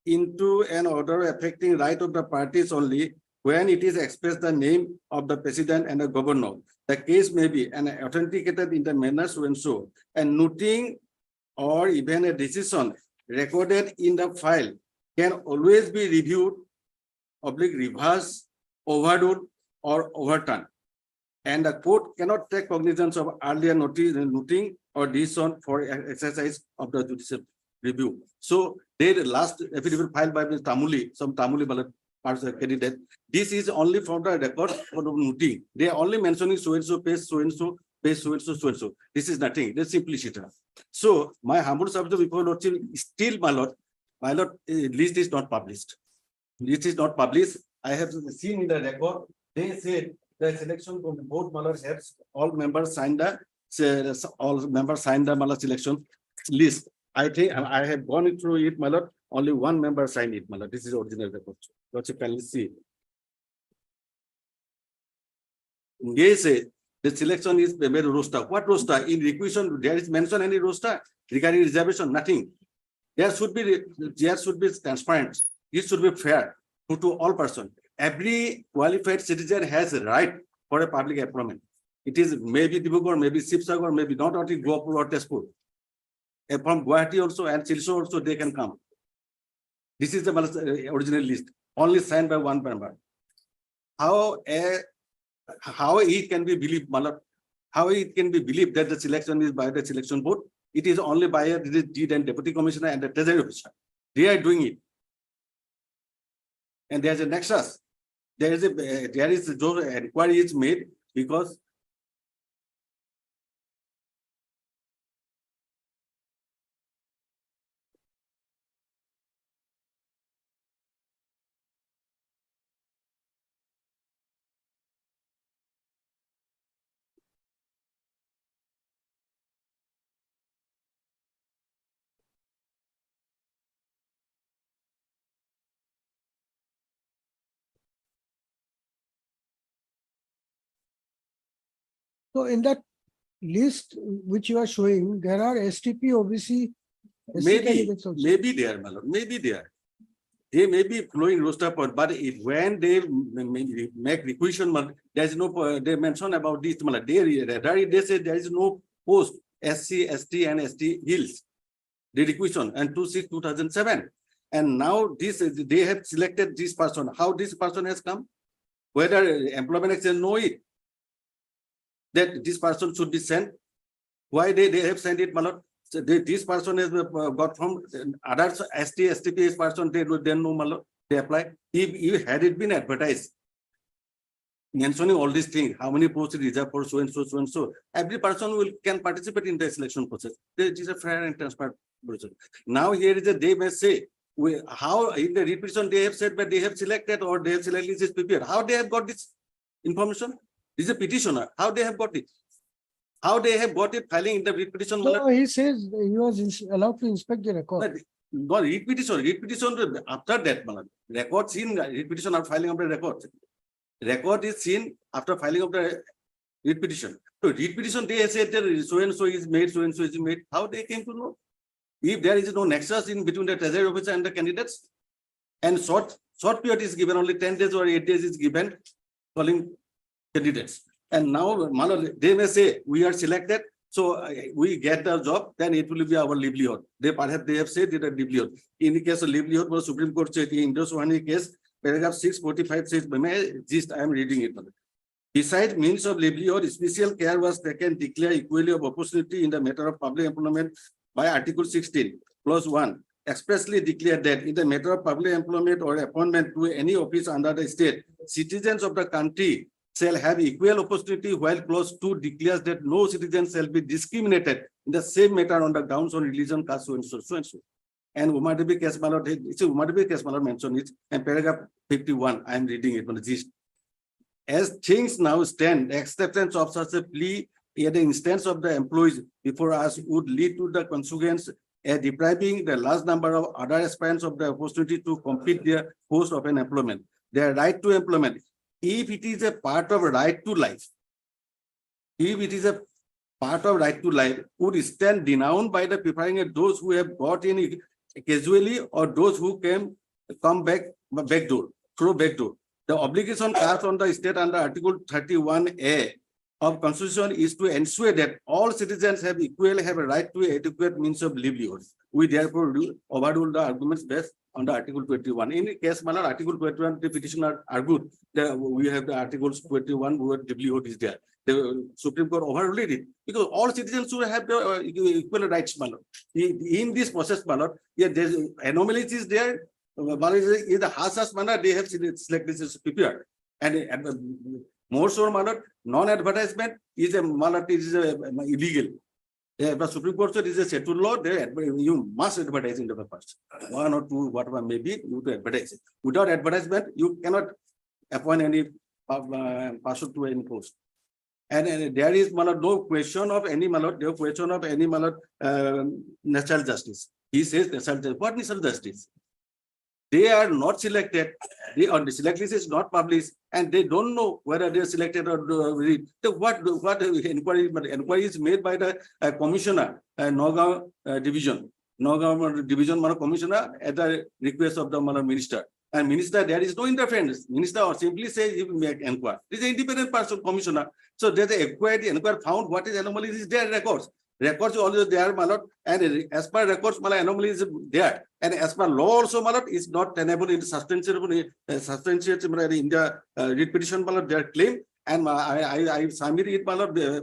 into an order affecting right of the parties only when it is expressed the name of the president and the governor. The case may be authenticated in the manner so and so. And noting or even a decision recorded in the file can always be reviewed, reversed, overruled, or overturned. And the court cannot take cognizance of earlier noting or decision for exercise of the judicial review. So, the last affidavit filed by Mr. Tamuli, some Tamuli ballot candidate, this is only for the record for the noting. They are only mentioning so and so, page so and so, page so and so, so and so. This is nothing. This is simply shita. So, my humble subject before Lordship, still my lord, list is not published. List is not published. I have seen in the record, they said the selection from both Malad heads, all members signed the Malad selection list. I think I have gone through it, Malad. Only one member signed it, Malad. This is original record. What you can see. They say the selection is made roster. What roster? In requisition, there is mentioned any roster regarding reservation, nothing. There should be transparent. It should be fair to all persons. Every qualified citizen has a right for a public employment. It is maybe Dibrugarh, maybe Sibsagar, maybe not only Gopur or Tezpur. From Guwahati also and Silchar also they can come. This is the original list, only signed by one member. How it can be believed, how it can be believed that the selection is by the selection board? It is only by a deed and deputy commissioner and the treasury officer. They are doing it. And there's a nexus. There is those inquiry is made because So in that list which you are showing, there are STP, OBC. SC Maybe, candidates also. maybe there, my lord, maybe there. They may be flowing roster point, but when they make requisition, there is no, they mention about this, they say there is no post SC, ST and ST hills. The requisition and 26/2007. And now this is, they have selected this person. How this person has come? Whether employment exchange know it, that this person should be sent. Why they have sent it, my lord? So this person has got from others, ST, STP person, they then know, my lord, they apply. If had it been advertised, mentioning all these things, how many posts reserved for so and so, so and so, every person can participate in the selection process. It is a fair and transparent process. Now here is a, they may say, how in the repetition they have said that they have selected or they have selected this prepared. How they have got this information? This is a petitioner. How they have got it? How they have got it filing in the repetition? No, he says he was allowed to inspect the record. Not repetition after that, records in repetition or filing of the record. Record is seen after filing of the repetition. So repetition, they said that so and so is made, so and so is made. How they came to know? If there is no nexus in between the treasury officer and the candidates, and short period is given, only 10 days or 8 days is given calling candidates. And now they may say we are selected, so we get the job, then it will be our livelihood. They perhaps they have said it a livelihood. In the case of livelihood, was Supreme Court said in this one case, paragraph 645 says, I am reading it. Besides means of livelihood, special care was taken declare equality of opportunity in the matter of public employment by Article 16, clause 1, expressly declared that in the matter of public employment or appointment to any office under the state, citizens of the country shall have equal opportunity, while clause 2 declares that no citizen shall be discriminated in the same matter on the grounds of religion, caste, so and so, so and so. And Umar Devi case, it's a Umar Devi case, mentioned it, and paragraph 51, I am reading it on the gist. As things now stand, the acceptance of such a plea at the instance of the employees before us would lead to the consequence depriving the large number of other aspirants of the opportunity to complete their post of an employment, their right to employment. If it is a part of right to life, would stand denounced by the preparing those who have got in casually or those who come back backdoor, through backdoor. The obligation cast on the state under Article 31A of Constitution is to ensure that all citizens have a right to adequate means of livelihood. We therefore overrule the arguments based on the Article 21. In the case, Article 21, the petitioner argued that we have the Articles 21 where livelihood is there. The Supreme Court overruled it because all citizens should have the equal rights. In this process, there's anomalies is there. In the harshest manner, they have selected this prepared. And more so, non-advertisement is illegal. The Supreme Court said is a settled law. You must advertise in the papers. 1 or 2, whatever may be, you to advertise it. Without advertisement, you cannot appoint any person to any post. And there is no question of any natural justice. He says natural justice. What natural justice? They are not selected. The select list is not published, and they don't know whether they are selected or what inquiry is made by the commissioner, Nagaon division. Nagaon division commissioner at the request of the minister. And minister, there is no interference. Minister or simply says he will make inquiry. This is an independent person, commissioner. So there's an inquiry found what is anomalies is there records. Records always there, and as per records, anomaly is there. And as per law also, is not tenable in substantiable in the writ petition, their claim. And I submit it,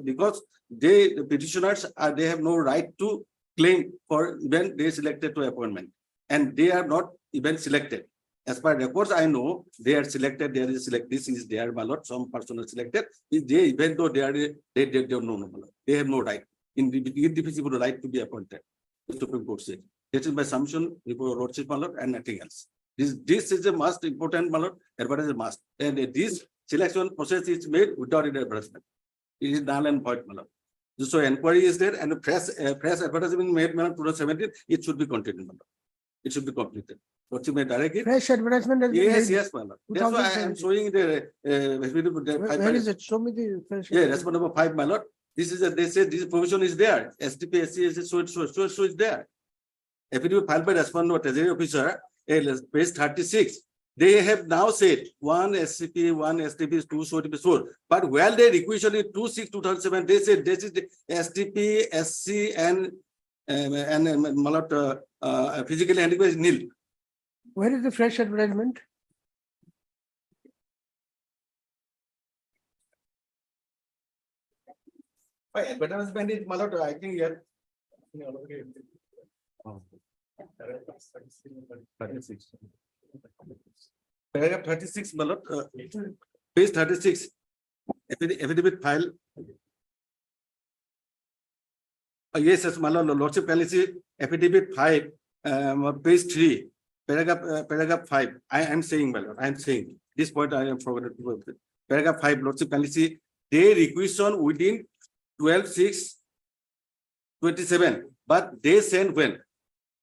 because the petitioners they have no right to claim for when they selected to appointment, and they are not even selected. As per records, I know they are selected. There is select. This is their some person is selected. They even though they don't know, they have no right. Indefeasible right to be appointed. The Supreme Court said. This is my assumption before Lordship and nothing else. This is the most important advertisement must. And this selection process is made without any advertisement. It is null and void. So inquiry is there and press advertisement made 2017. It should be continued. It should be completed. Lordship may direct it. Fresh advertisement has been Yes, made. yes, my lord. That's why I am 2017. showing the, Where is it? Show me the fresh. Yeah, response number 5, my lord. This is, they say this provision is there. SDP, SC, so it's there. Affidavit filed by respondent or treasury officer, page 36. They have now said one SCP, one STP, two so to so. But while they requisition in 26/2007, they said this is the STP, SC, and my lord, physically handicapped is nil. Where is the fresh advertisement? Advertisement is, my lord, I think here. 36. Paragraph 36, my lord, page 36, affidavit file. Yes, my lord, lordship policy, affidavit 5, page 3, paragraph 5. I am saying, my lord, I am saying this point I am forwarded to paragraph 5, lordship policy, they requisition within 12/6/27, but they send when?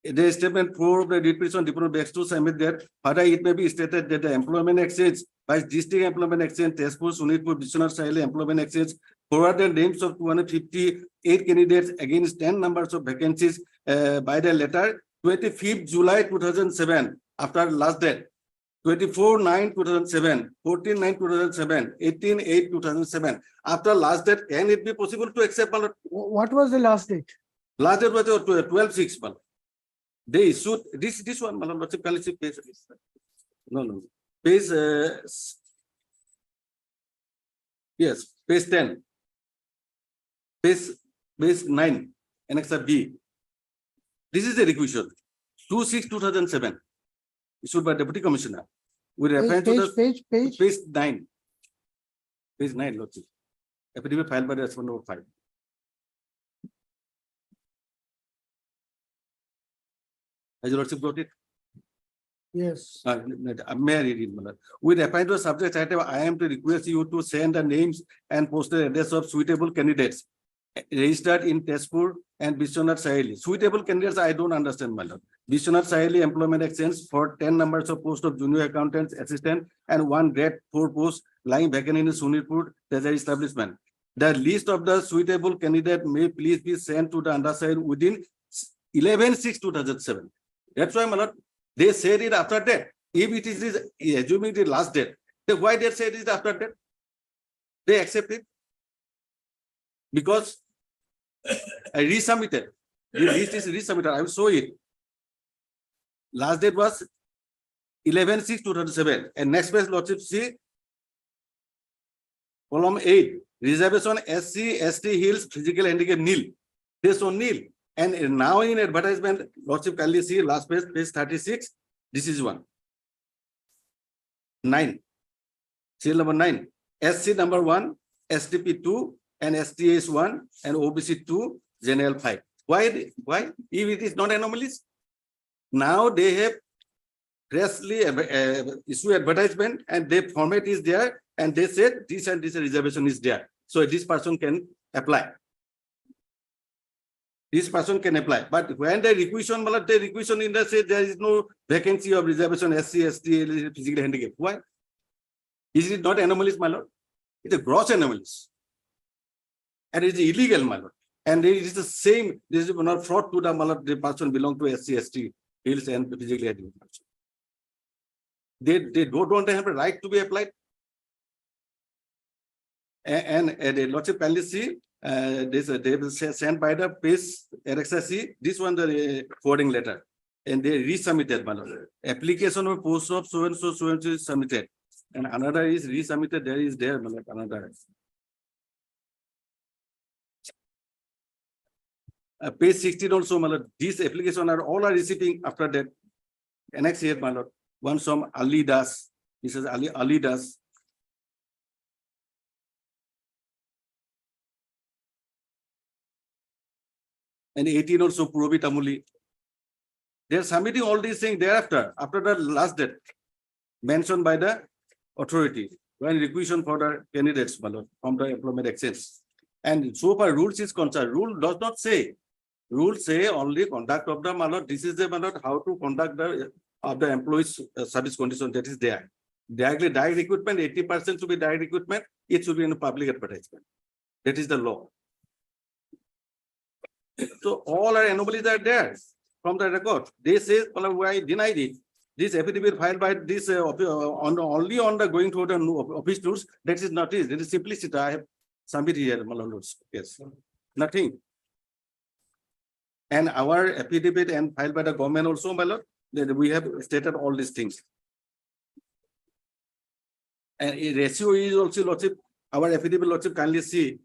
The statement for the requisition department backs to submit that further it may be stated that the employment exchange by district employment exchange, Tezpur, Sunitpur, Bishwanath Saheli employment exchange forwarded names of 258 candidates against 10 numbers of vacancies by the letter 25th July 2007 after last date. 24/9/2007, 14/9/2007, 18/8/2007. After last date, can it be possible to accept? What was the last date? Last date was 12/6. They issued this one, Madam Lordship, page. No. Page yes, page 10. Page 9, Annex B. This is the requisition. 26/2007. Issued by Deputy Commissioner. We refer to the Page. page 9. Page 9, Lordship. Affidavit filed by the respondent number 5. Has your Lordship got it? Yes. May I read it, Madam? With reference to the subject item, I am to request you to send the names and postal address of suitable candidates registered in Tezpur and Bishwanath Saheli. Suitable candidates, I don't understand, Madam. Bishwanath Saheli employment exchange for 10 numbers of post of junior accountants, assistant, and 1 grade 4 post lying vacant in Sunitpur treasury establishment. The list of the suitable candidate may please be sent to the undersigned within 11/6/2007. That's why, my lord, they said it after that. If it is assuming the last date, then why they said it after that? They accept it because I resubmitted. The list is resubmitted. I will show it. Last date was 11/6/2007. And next page, Lordship, see column 8. Reservation SC, ST Hills, physical handicap nil. They show nil. And now in advertisement, Lordship, kindly see last page, page 36. This is one. 9. Serial number 9. SC number 1, STP 2, and STS 1, and OBC 2, General 5. Why? If it is not anomalous, now they have freshly issue advertisement and their format is there, and they said this and this reservation is there. So this person can apply. This person can apply. But when the requisition in the say there is no vacancy of reservation SC, ST, physical handicap. Why? Is it not anomalous, my lord? It's a gross anomalous. And it is illegal, my lord. And it is the same, this is not fraud to the, my lord, the person belong to SC, ST, hills and physically handicap. They don't have a right to be applied. And the Lordship kindly see, they will send by the page RXC, this one the forwarding letter, and they resubmitted, my lord. Application of post of so and so is submitted, and another is resubmitted. There is there, my lord, another. Page 16 also, my lord. These applications are all receiving after that. Annex here, my lord. One from Ali Das. This is Ali Das. And 18 also Purabhi Tamuli. They are submitting all these things thereafter, after the last date mentioned by the authority when requisition for the candidates from the employment exchange. And so far rules is concerned, rule does not say. Rules say only conduct of the malot. This is the malot how to conduct the of the employees' service condition that is there. Directly direct recruitment, 80% should be direct recruitment, it should be in a public advertisement. That is the law. So all our anomalies are there from the record. They say, well, why denied it? This affidavit filed by this only on the going to the office tours. That is not it. It is simplicity. I have submitted here, Malonus. Yes, nothing. And our affidavit and filed by the government also, my lord, that we have stated all these things. And a ratio is also, lordship, our affidavit, lordship, kindly see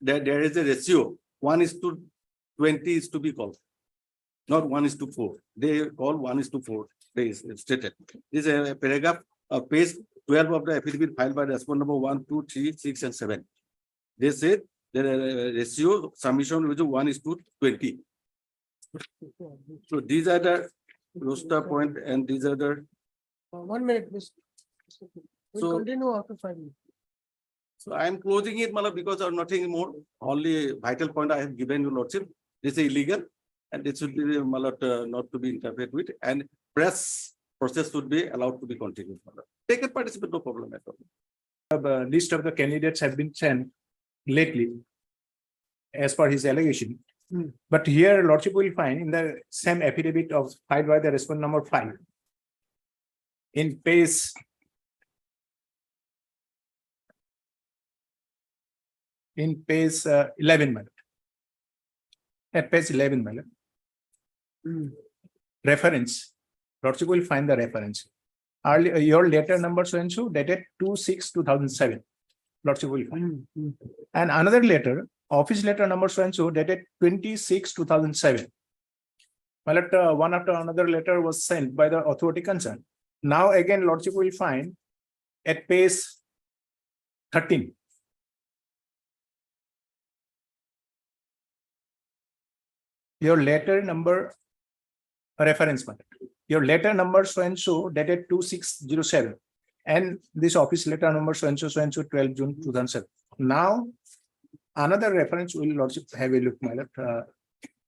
that there is a ratio. 1:20 is to be called, not 1:4. They call 1:4. They stated. This is a paragraph of page 12 of the affidavit filed by respondent number 1, 2, 3, 6, and 7. They said the ratio submission was 1:20. So these are the roster point, and these are the. 1 minute, Mr. We'll So- continue after 5 minutes. So I am closing it, Malab, because of nothing more. Only vital point I have given you, lordship. This is illegal, and this should be Malab, not to be interfered with, and press process should be allowed to be continued. Malab. Take a participate, no problem at all. The list of the candidates have been sent lately as per his allegation. But here lordship will find in the same affidavit of filed by the respondent number 5. In page 11, madam. At page 11, madam. Reference. Lordship will find the reference. Earlier, your letter number so and so dated 2/6/2007. Lordship will find. And another letter, office letter number so and so dated 26/2007. Well, one after another letter was sent by the authority concerned. Now again, lordship will find at page 13. Your letter number reference, madam. Your letter number so and so dated 26/07, and this office letter number so and so 12 June 2007. Now another reference will lordship have a look, my lord.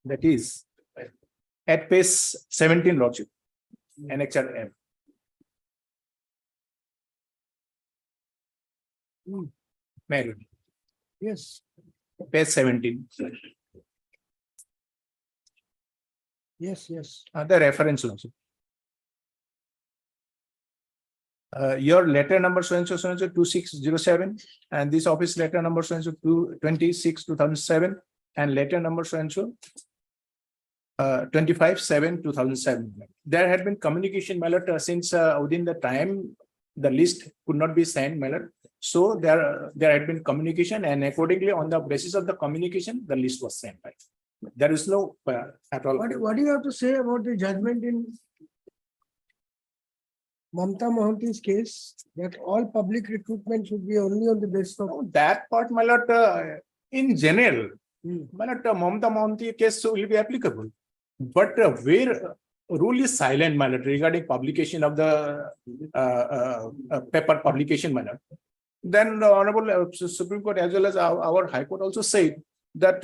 That is at page 17, lordship, annexure M. Married. Yes, Page 17. yes, yes. The reference lordship. Your letter number so and so 2607, and this office letter number so and so 26/2007, and letter number so and so 25/7/2007. There had been communication, my lord, since within the time the list could not be sent, my lord. So there had been communication, and accordingly on the basis of the communication, the list was sent. Right? There is no at all. What do you have to say about the judgment in Mamta Mohanty's case, that all public recruitment should be only on the basis of. That part, my lord, in general, my lord, Mamta Mohanty case will be applicable. But where rule is silent, my lord, regarding publication of the paper publication, my lord, then the Honorable Supreme Court as well as our High Court also said that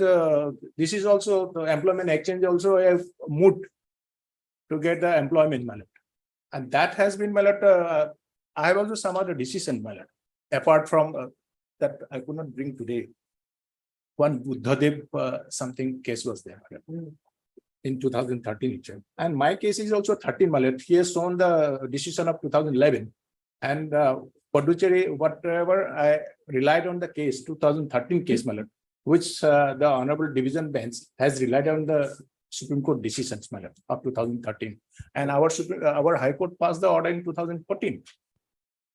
this is also the employment exchange also a moot to get the employment, my lord. And that has been, my lord, I have also some other decision, my lord, apart from that I could not bring today. One Buddhadev something case was there, my lord, in 2013 itself. And my case is also 13, my lord. He has shown the decision of 2011. And Puducherry, whatever I relied on the case, 2013 case, my lord, which the Honorable Division Bench has relied on the Supreme Court decisions, my lord, of 2013. And our High Court passed the order in 2014.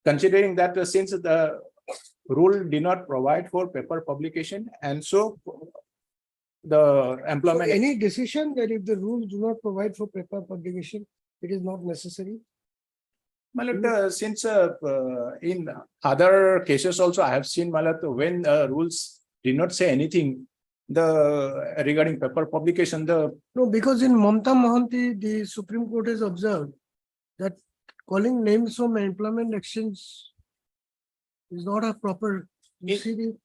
Considering that since the rule did not provide for paper publication, and so the employment. Any decision that if the rules do not provide for paper publication, it is not necessary? My lord, since in other cases also I have seen, my lord, when rules did not say anything regarding paper publication, No, because in Mamta Mohanty, the Supreme Court has observed that calling names from employment exchange is not a proper. You see the.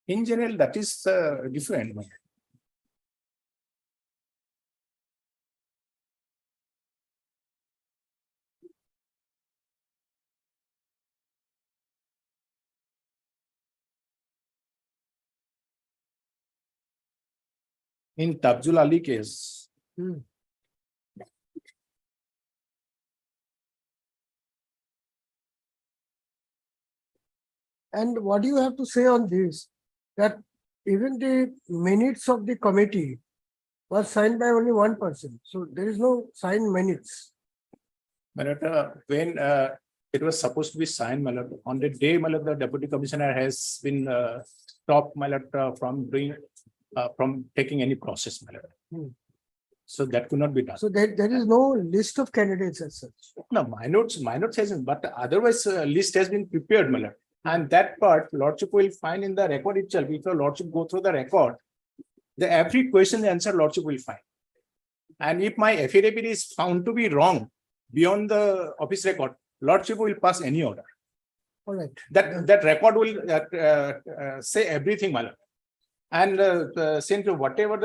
in general, that is different. My lord. In Tabzul Ali case, And what do you have to say on this? That even the minutes of the committee was signed by only one person. So there is no signed minutes. but when it was supposed to be signed, my lord, on the day, my lord, the deputy commissioner has been stopped, my lord, from doing, from taking any process, my lord. So that could not be done. So there is no list of candidates as such. No, my notes hasn't, but otherwise list has been prepared, my lord. And that part, lordship will find in the record itself. If your lordship go through the record, the every question answer lordship will find. And if my affidavit is found to be wrong beyond the office record, lordship will pass any order. All right. That record will say everything, my lord. And since whatever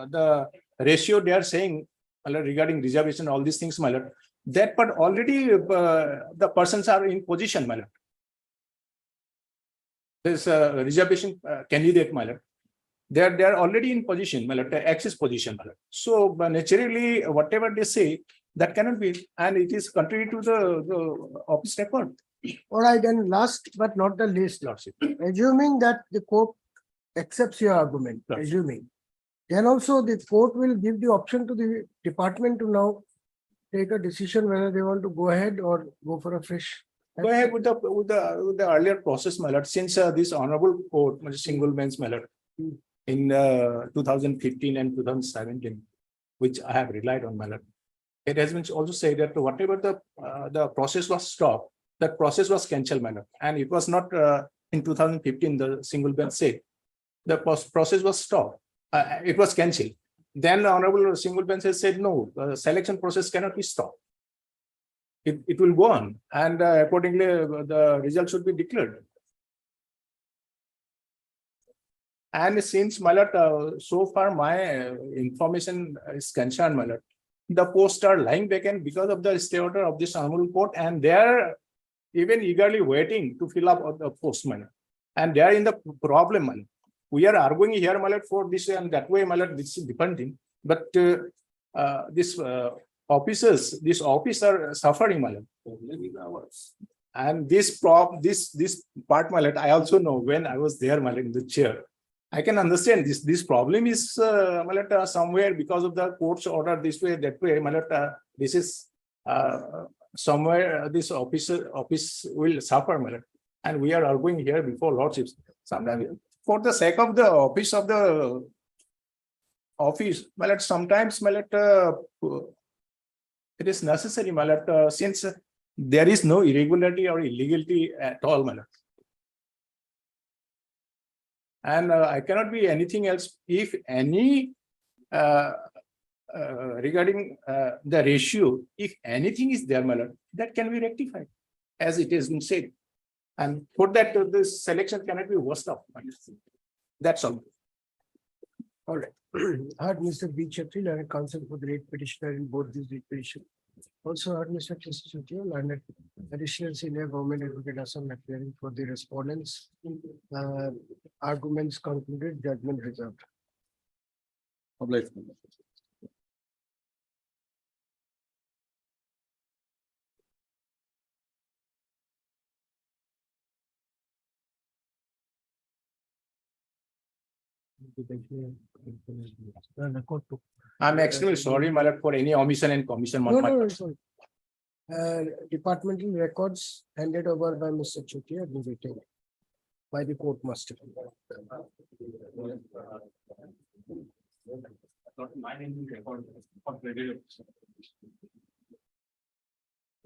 the ratio they are saying, my lord, regarding reservation, all these things, my lord, that part already the persons are in position, my lord. This reservation candidate, my lord, they are already in position, my lord, access position, my lord. So naturally, whatever they say, that cannot be, and it is contrary to the office record. All right, and last but not the least, Lordship. assuming that the court accepts your argument, Right. assuming, then also the court will give the option to the department to now take a decision whether they want to go ahead or go for a fresh. Go ahead with the earlier process, my lord, since this honorable court, single bench, my lord, in 2015 and 2017, which I have relied on, my lord. It has been also said that whatever the process was stopped, that process was cancelled, my lord. And it was not in 2015, the single bench said, the process was stopped, it was cancelled. Then the honorable single bench has said, no, the selection process cannot be stopped. It will go on, and accordingly, the result should be declared. And since, my lord, so far my information is concerned, my lord, the posts are lying vacant because of the stay order of this honorable court, and they are even eagerly waiting to fill up the post, my lord. And they are in the problem, my lord. We are arguing here, my lord, for this and that way, my lord, this is depending. But this officers, this office are suffering, my lord. And this part, my lord, I also know when I was there, my lord, in the chair. I can understand this problem is, my lord, somewhere because of the court's order this way, that way, my lord, this is somewhere this office will suffer, my lord. And we are arguing here before lordships. Sometimes for the sake of the office, my lord, sometimes, my lord, it is necessary, my lord, since there is no irregularity or illegality at all, my lord. And I cannot be anything else. If any regarding the ratio, if anything is there, my lord, that can be rectified, as it has been said. And for that, this selection cannot be worst of. That's all. All right. Heard Mr. B. Chatri, and counsel for the rate petitioner in both these rate petitions. Also heard Mr. Chatri, learned additional senior government advocate Assam appearing for the respondents. Arguments concluded, judgment reserved. I'm extremely sorry, my lord, for any omission and commission. on my part. Sorry. Departmental records handed over by Mr. Chutia have been retained by the court master.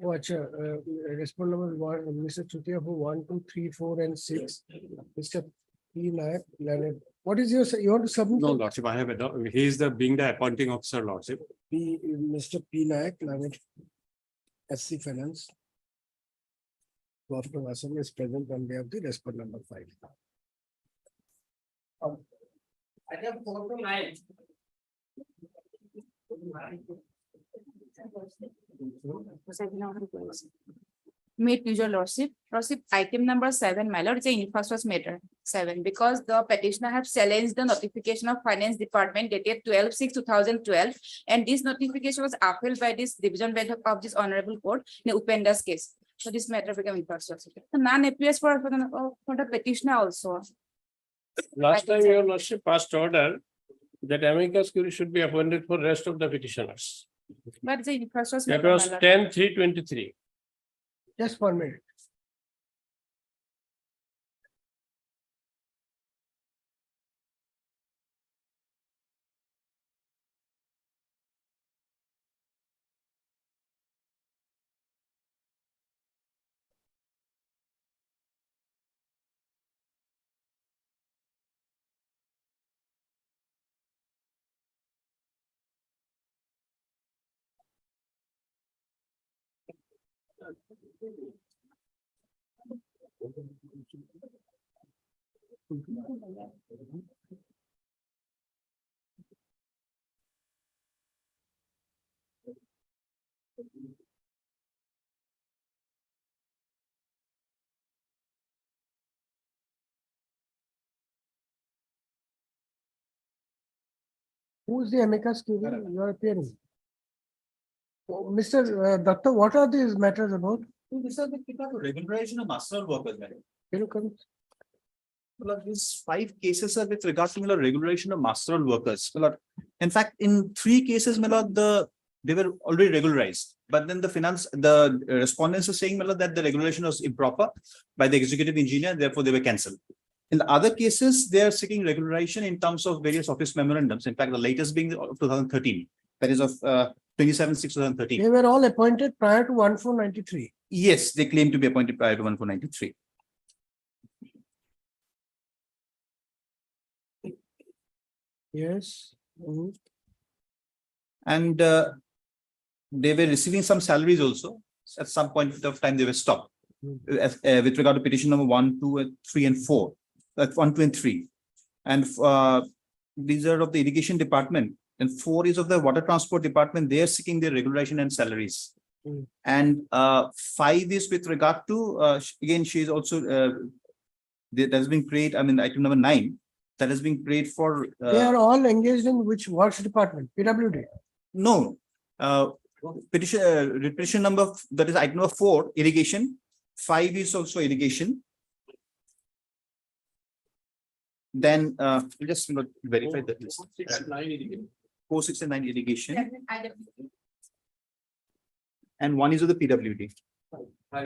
Oh, acha, respond number one, Mr. Chutia, who 1, 2, 3, 4, and 6. Mr. P. Nayak, Leonard. What is your, you want to submit? No, Lordship, I have, he is being the appointing officer, Lordship. Mr. P. Nayak, Leonard, SC Finance. Dr. Assam is present on behalf of the respond number 5. Item 4 to 9. May it please your lordship. Lordship, item number 7, my lord, is a infrastructure matter. 7, because the petitioner have challenged the notification of Finance Department dated 12/6/2012, and this notification was upheld by this division bench of this honorable court in Upenda's case. So this matter became infrastructure. The man appears for the petitioner also. Last time your lordship passed order that amicus curiae should be appointed for rest of the petitioners. But the infrastructure. That matter, was my lord. 10/3/23. Just 1 minute. Who is the amicus curiae you are appearing? Oh, Mr. Datta, what are these matters about? These are the regularization of master workers. Can you come? Well, these 5 cases are with regard to regularization of master workers. Well, in fact, in 3 cases, they were already regularized, but then the respondents are saying that the regulation was improper by the executive engineer, therefore they were cancelled. In the other cases, they are seeking regularization in terms of various office memorandums. In fact, the latest being of 2013, that is of 27/6/2013. They were all appointed prior to 1493. Yes, they claim to be appointed prior to 1493. Yes. And they were receiving some salaries also. At some point of time, they were stopped. With regard to petition number 1, 2, 3, and 4. That's 1, 2, and 3. And these are of the irrigation department. And 4 is of the water transport department. They are seeking their regularization and salaries. And 5 is with regard to, again, she is also, that has been created, item number 9, that has been created for. They are all engaged in which works department? PWD? No. Petition number, that is item number 4, irrigation. 5 is also irrigation. Then we'll just verify that list. 4, 6, and 9 irrigation. And 1 is of the PWD.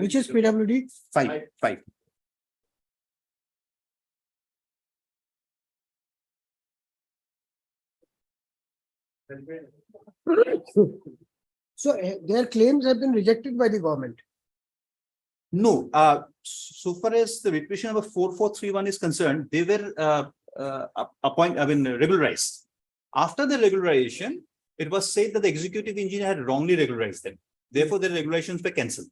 Which is PWD? 5. So their claims have been rejected by the government. No, so far as the petition number 4431 is concerned, they were regularized. After the regularization, it was said that the executive engineer had wrongly regularized them. Therefore, the regulations were cancelled.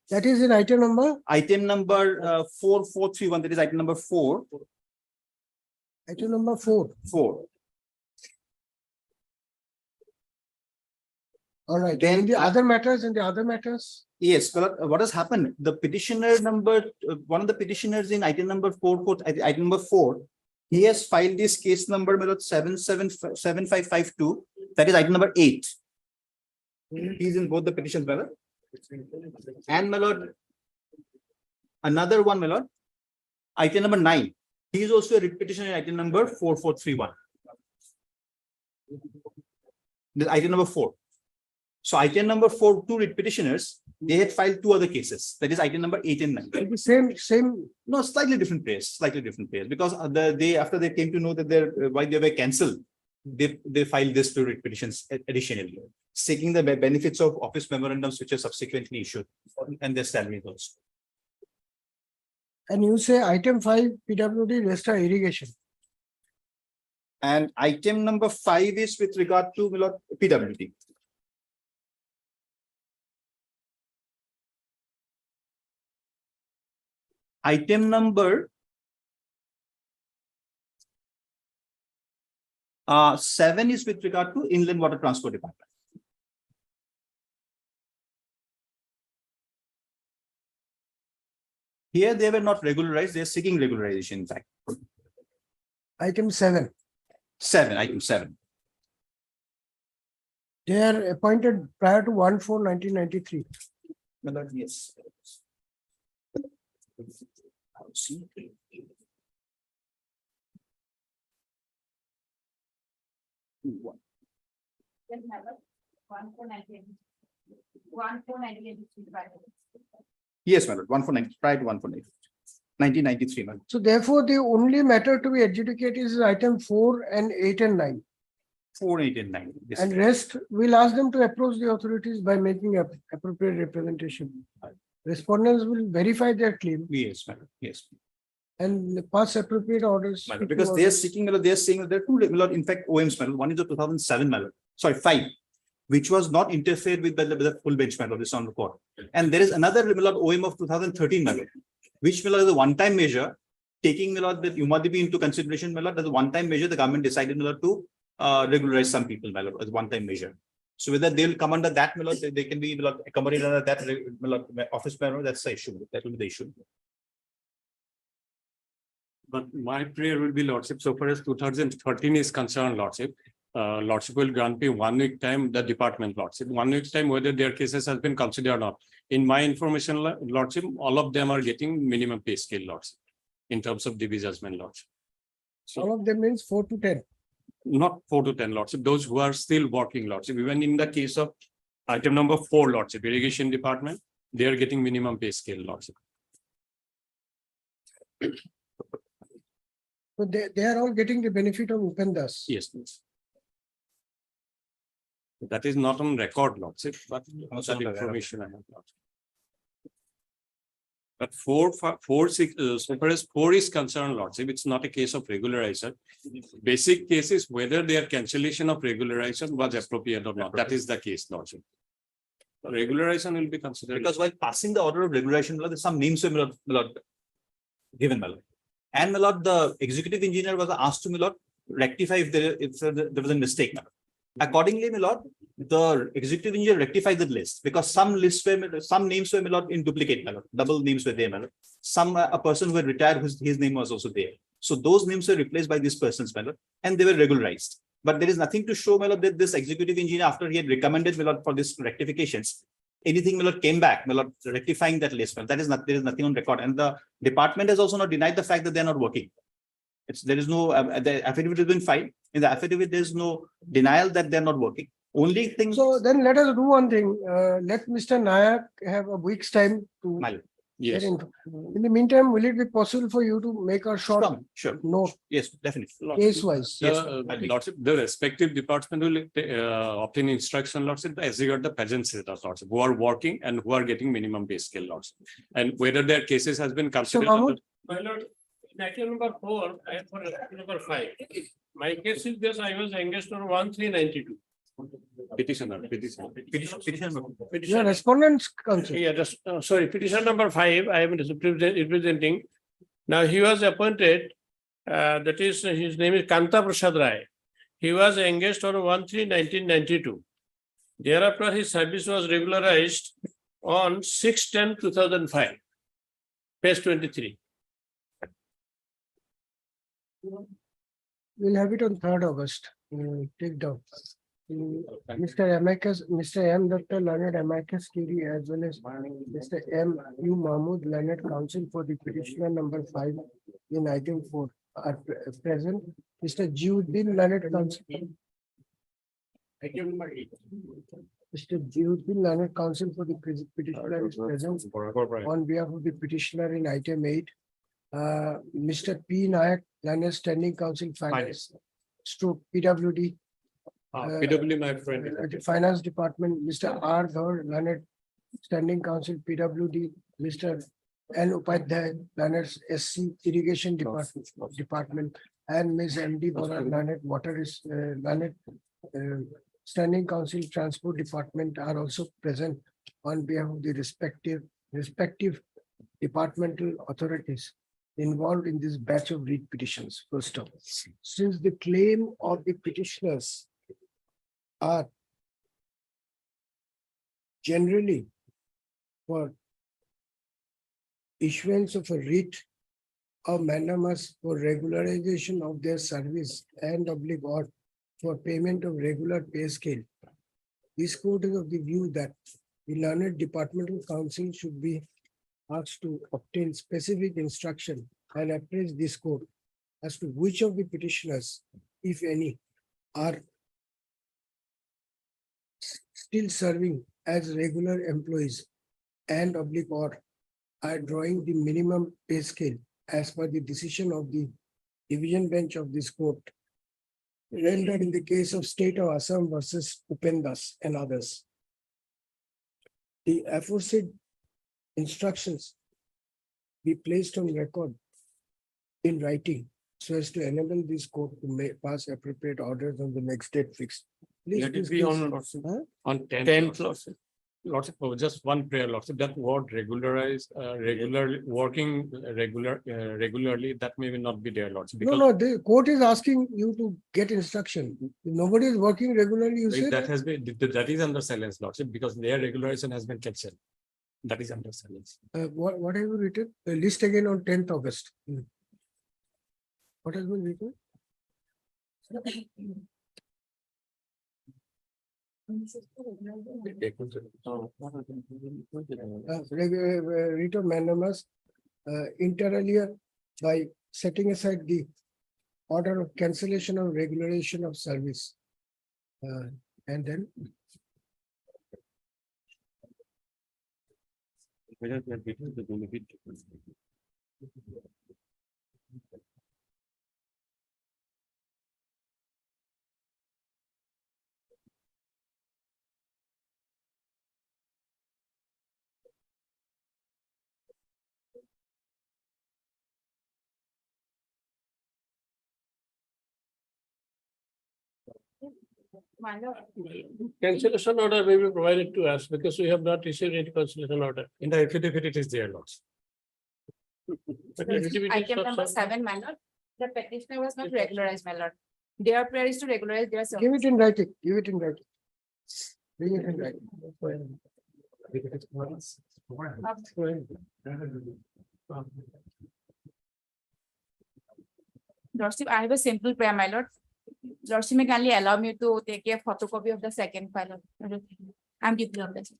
That is in item number? Item number 4431. That is item number 4. Item number 4. 4. All right. Then in the other matters? Yes, well, what has happened? The petitioner number, one of the petitioners in item number item number 4, he has filed this case number 777552. That is item number 8. He's in both the petitions, brother. And my lord, another one, my lord, item number 9. He is also a writ petitioner in item number 4431. This item number 4. So item number 4, 2 writ petitioners, they had filed 2 other cases. That is item number 8 and 9. The same. No, slightly different place, because after they came to know that why they were cancelled, they filed this 2 writ petitions additionally, seeking the benefits of office memorandums which are subsequently issued and their salaries also. And you say item 5 PWD rest are irrigation. And item number 5 is with regard to PWD. Item number 7 is with regard to Inland Water Transport Department. Here, they were not regularized, they're seeking regularization, in fact. Item 7, Item 7. they are appointed prior to 1/4/1993. My lord, yes. Yes, my lord, 149, prior to 149, 1993, my lord. So therefore, the only matter to be adjudicated is item 4 and 8 and 9. 4, 8, and 9. Yes. And rest, we'll ask them to approach the authorities by making appropriate representation. Respondents will verify their claim Yes, my lord, yes. and pass appropriate orders. My lord, because they are seeking, my lord, they are saying that there are two, my lord, in fact, OMs, my lord. One is the 2007, my lord, sorry, 5, which was not interfered with by the full bench, my lord, this on record. And there is another, my lord, OM of 2013, my lord, which, my lord, is a one-time measure, taking, my lord, the Umadibi into consideration, my lord, as a one-time measure, the government decided, my lord, to regularize some people, my lord, as one-time measure. So whether they'll come under that, my lord, they can be, my lord, accommodated under that, my lord, office, my lord, that's the issue. That will be the issue. But my prayer will be, Lordship, so far as 2013 is concerned, Lordship, Lordship will grant me 1 week time, the department, Lordship, 1 week's time, whether their cases has been considered or not. In my information, Lordship, all of them are getting minimum pay scale, Lordship, in terms of divi judgment, Lordship. All of them means 4 to 10. Not 4 to 10, Lordship, those who are still working, Lordship, even in the case of item number 4, Lordship, irrigation department, they are getting minimum pay scale, Lordship. So they are all getting the benefit of Upendas. Yes, please. That is not on record, Lordship, but that information I have. Lordship. But 4, 6, so far as 4 is concerned, Lordship, it's not a case of regularizer. Basic case is whether their cancellation of regularization was appropriate or not. That is the case, Lordship. Regularization will be considered. Because while passing the order of regulation, my lord, there's some names, my lord, given, my lord. And, my lord, the executive engineer was asked to, my lord, rectify if there was a mistake, my lord. Accordingly, my lord, the executive engineer rectified the list because some lists were, some names were, my lord, in duplicate, my lord. Double names were there, my lord. Some, a person who had retired, his name was also there. So those names were replaced by these persons, my lord, and they were regularized. But there is nothing to show, my lord, that this executive engineer, after he had recommended, my lord, for this rectifications, anything, my lord, came back, my lord, rectifying that list. Well, that is not, there is nothing on record. And the department has also not denied the fact that they're not working. There is no, the affidavit has been filed. In the affidavit, there's no denial that they're not working. Only thing. So then let us do one thing. Let Mr. Nayak have a week's time to. Yes. In the meantime, will it be possible for you to make a short Sure. note? Yes, definitely. Case wise. Lordship, the respective department will obtain instruction, Lordship, as regard the peasant status, Lordship, who are working and who are getting minimum pay scale, Lordship. And whether their cases has been considered. My lord, in item number 4, I have for item number 5. My case is this, I was engaged on 1/3/92. Petitioner. Your respondents counsel. Yeah, just, sorry, petition number 5, I am representing. Now, he was appointed, that is, his name is Kanta Prasad Rai. He was engaged on 1/3/1992. Thereafter, his service was regularized on 6/10/2005. Page 23. We'll have it on 3rd August. Take down. Mr. Amicus, Mr. M. Dr. Leonard Amicus Kiri, as well as Mr. M. U. Mahmood, Leonard Counsel for the petitioner number 5 in item 4 are present. Mr. Jiuddin, Leonard Counsel. Item number 8. Mr. Jiuddin, Leonard Counsel for the petitioner is present on behalf of the petitioner in item 8. Mr. P. Nayak, Leonard Standing Counsel Finance, stroke PWD. PW, my friend. Finance Department, Mr. R. Dhar, Leonard Standing Counsel PWD, Mr. N. Upadhyay, Leonard SC Irrigation Department, and Ms. M.D. Bora, Leonard Water is Leonard Standing Counsel Transport Department are also present on behalf of the respective departmental authorities involved in this batch of read petitions. First of all, since the claim of the petitioners are generally for issuance of a writ of mandamus for regularization of their service and oblique or for payment of regular pay scale. This court is of the view that the learned departmental counsel should be asked to obtain specific instruction and appraise this court as to which of the petitioners, if any, are still serving as regular employees and oblique or are drawing the minimum pay scale as per the decision of the division bench of this court rendered in the case of State of Assam versus Upendas and others. The aforesaid instructions be placed on record in writing so as to enable this court to pass appropriate orders on the next date fixed. Please, Let it please, be please. on Lordship. Huh? On tenth, Lordship. Lordship, just one prayer, Lordship, that word regularize, working regularly, that may not be there, Lordship. No, no, the court is asking you to get instruction. If nobody is working regularly, you say That that. has been, that is under silence, Lordship, because their regularization has been captured. That is under silence. What have you written? The list again on 10th August. What has been written? Writ of mandamus inter alia by setting aside the order of cancellation of regularization of service. And then Cancellation order may be provided to us because we have not received any cancellation order. In the affidavit, it is there, Lordship. But affidavit is Item not number signed. 7, my lord. The petitioner was not regularized, my lord. Their prayer is to regularize their service. give it in writing, give it in writing. Bring it in writing. Lordship, I have a simple prayer, my lord. Lordship may kindly allow me to take a photocopy of the second file. I'm deeply obliged.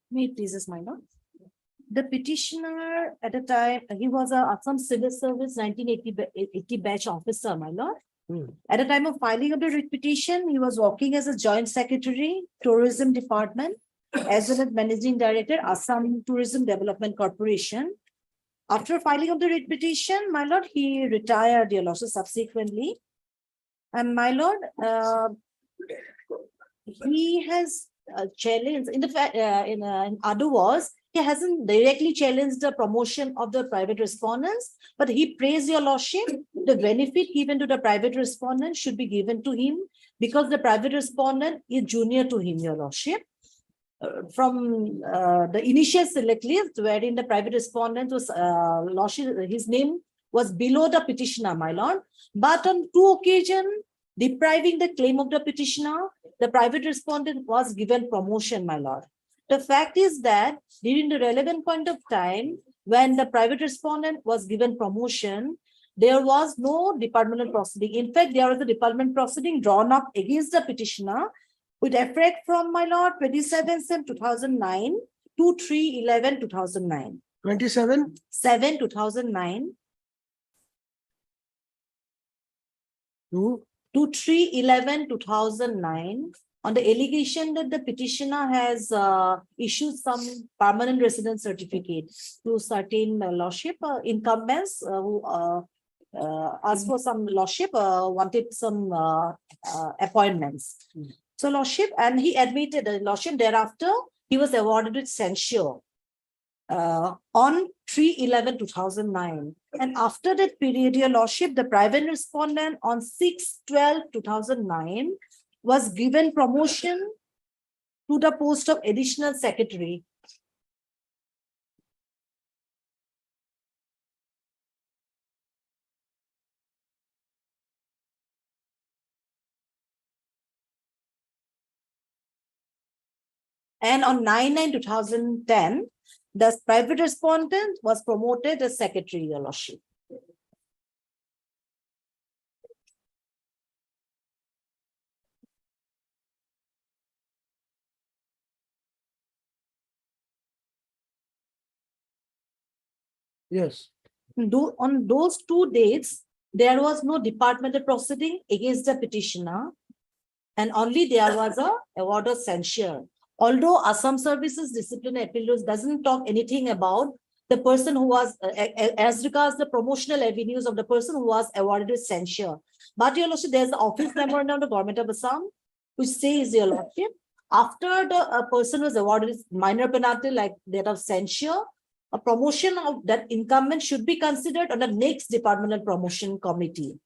May it pleases my lord. The petitioner at the time, he was a Assam Civil Service 1980 batch officer, my lord. At the time of filing of the writ petition, he was working as a joint secretary, tourism department, as well as managing director, Assam Tourism Development Corporation. After filing of the writ petition, my lord, he retired, your lordship, subsequently. And my lord, he has challenged, in the fact, in other words, he hasn't directly challenged the promotion of the private respondents, but he praised your lordship, the benefit given to the private respondent should be given to him because the private respondent is junior to him, your lordship. From the initial select list wherein the private respondent was, lordship, his name was below the petitioner, my lord. But on 2 occasions, depriving the claim of the petitioner, the private respondent was given promotion, my lord. The fact is that during the relevant point of time, when the private respondent was given promotion, there was no departmental proceeding. In fact, there was a department proceeding drawn up against the petitioner with effect from, my lord, 27 September 2009 to 3/11/2009. 27? 7 2009 to 3/11/2009 on the allegation that the petitioner has issued some permanent residence certificate to certain lordship incumbents who asked for some lordship, wanted some appointments. So lordship, and he admitted the lordship thereafter, he was awarded with censure on 3/11/2009. And after that period, your lordship, the private respondent on 6/12/2009 was given promotion to the post of additional secretary. And on 9/9/2010, the private respondent was promoted as secretary, Your Lordship. Yes. On those 2 dates, there was no departmental proceeding against the petitioner, and only there was a award of censure. Although Assam Services Disciplinary Appeal Rules doesn't talk anything about the person who was, as regards the promotional avenues of the person who was awarded with censure. But Your Lordship, there's the office memorandum of the Government of Assam, which says, Your Lordship, after the person was awarded with minor penalty like that of censure, a promotion of that incumbent should be considered on the next departmental promotion committee.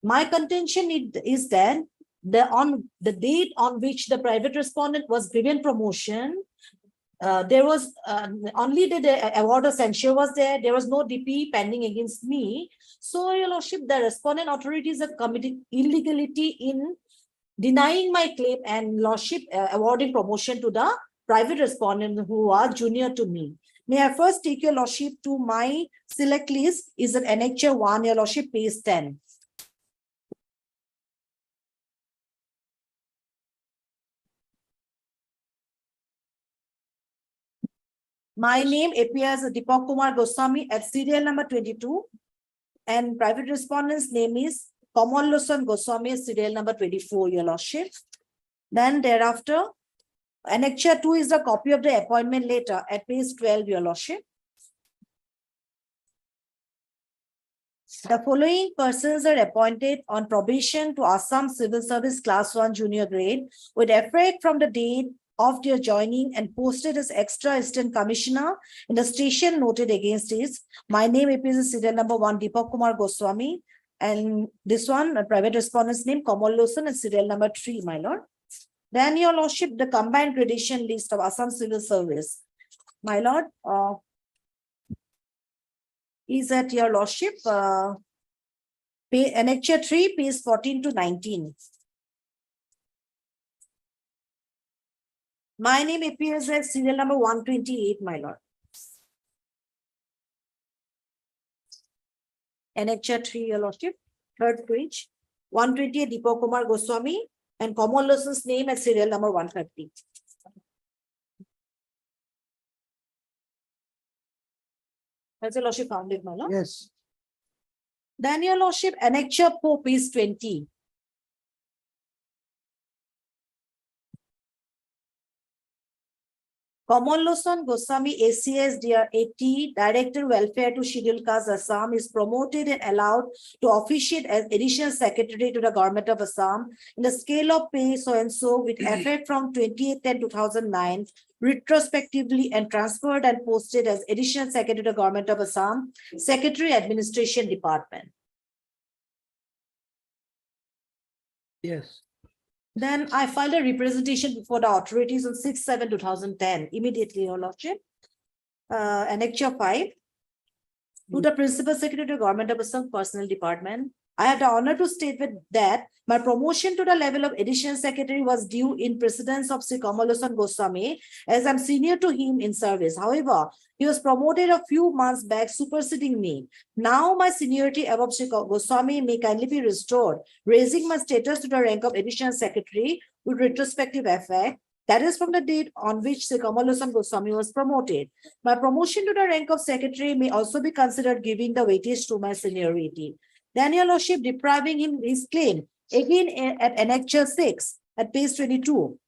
My contention is that on the date on which the private respondent was given promotion, there was only the award of censure was there. There was no DP pending against me. So, Your Lordship, the respondent authorities have committed illegality in denying my claim and Lordship awarding promotion to the private respondent who are junior to me. May I first take Your Lordship to my select list is an Annexure 1, Your Lordship, page 10. My name appears as Deepak Kumar Goswami at serial number 22, and private respondent's name is Kamal Losan Goswami, serial number 24, Your Lordship. Then thereafter, Annexure 2 is the copy of the appointment letter at page 12, Your Lordship. The following persons are appointed on probation to Assam Civil Service Class 1 Junior Grade with effect from the date of their joining and posted as Extra Assistant Commissioner in the station noted against is. My name appears as serial number 1, Deepak Kumar Goswami, and this one, a private respondent's name, Kamal Losan, and serial number 3, my lord. Then, Your Lordship, the combined gradation list of Assam Civil Service, my lord, is at Your Lordship, Annexure 3, page 14 to 19. My name appears as serial number 128, my lord. Annexure 3, Your Lordship, third page, 128, Deepak Kumar Goswami, and Kamal Losan's name at serial number 130. Has Your Lordship found it, my lord? Yes. Then, Your Lordship, Annexure 4, page 20. Kamal Losan Goswami, ACS Dr. 80, Director Welfare to Scheduled Caste Assam, is promoted and allowed to officiate as Additional Secretary to the Government of Assam in the scale of pay so and so with effect from 28/10/2009, retrospectively, and transferred and posted as Additional Secretary to the Government of Assam, Secretary Administration Department. Yes. Then I filed a representation before the authorities on 6/7/2010, immediately, Your Lordship. Annexure 5. To the Principal Secretary to Government of Assam Personnel Department, I have the honor to state that my promotion to the level of Additional Secretary was due in precedence of Sri Kamal Losan Goswami, as I'm senior to him in service. However, he was promoted a few months back, superseding me. Now my seniority above Sri Goswami may kindly be restored, raising my status to the rank of Additional Secretary with retrospective effect. That is from the date on which Sri Kamal Losan Goswami was promoted. My promotion to the rank of Secretary may also be considered giving the weightage to my seniority. Then, Your Lordship, depriving him his claim, again at Annexure 6, at page 22.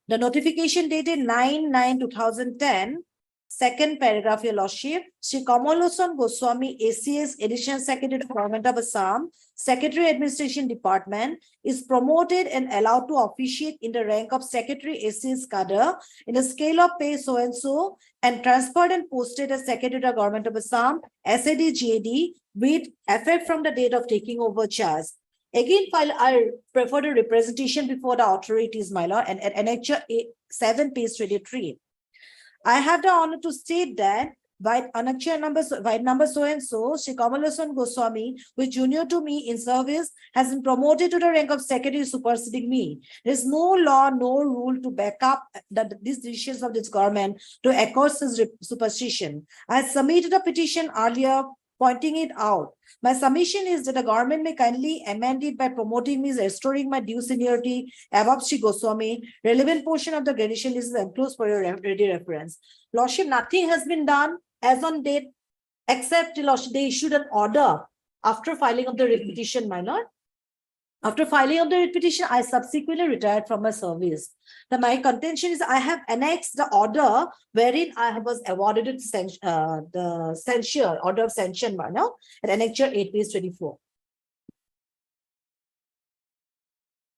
The notification dated 9/9/2010, second paragraph, Your Lordship, Sri Kamal Losan Goswami, ACS Additional Secretary to Government of Assam, Secretary Administration Department, is promoted and allowed to officiate in the rank of Secretary ACS Cadre in a scale of pay so and so, and transferred and posted as Secretary to the Government of Assam, SAD-GAD, with effect from the date of taking over charge. Again, I prefer a representation before the authorities, my lord, and at Annexure 7, page 23. I have the honor to state that By annexure number so and so, Shri Kamalasan Goswami, who is junior to me in service, has been promoted to the rank of secretary superseding me. There is no law, no rule to back up these decisions of this government to accord his superstition. I submitted a petition earlier pointing it out. My submission is that the government may kindly amend it by promoting me, restoring my due seniority above Shri Goswami. Relevant portion of the gradation list is enclosed for your ready reference. Lordship, nothing has been done as on date, except Lordship, they issued an order after filing of the writ petition, my lord. After filing of the writ petition, I subsequently retired from my service. My contention is I have annexed the order wherein I was awarded the censure, order of sanction, my lord, at annexure 8 page 24.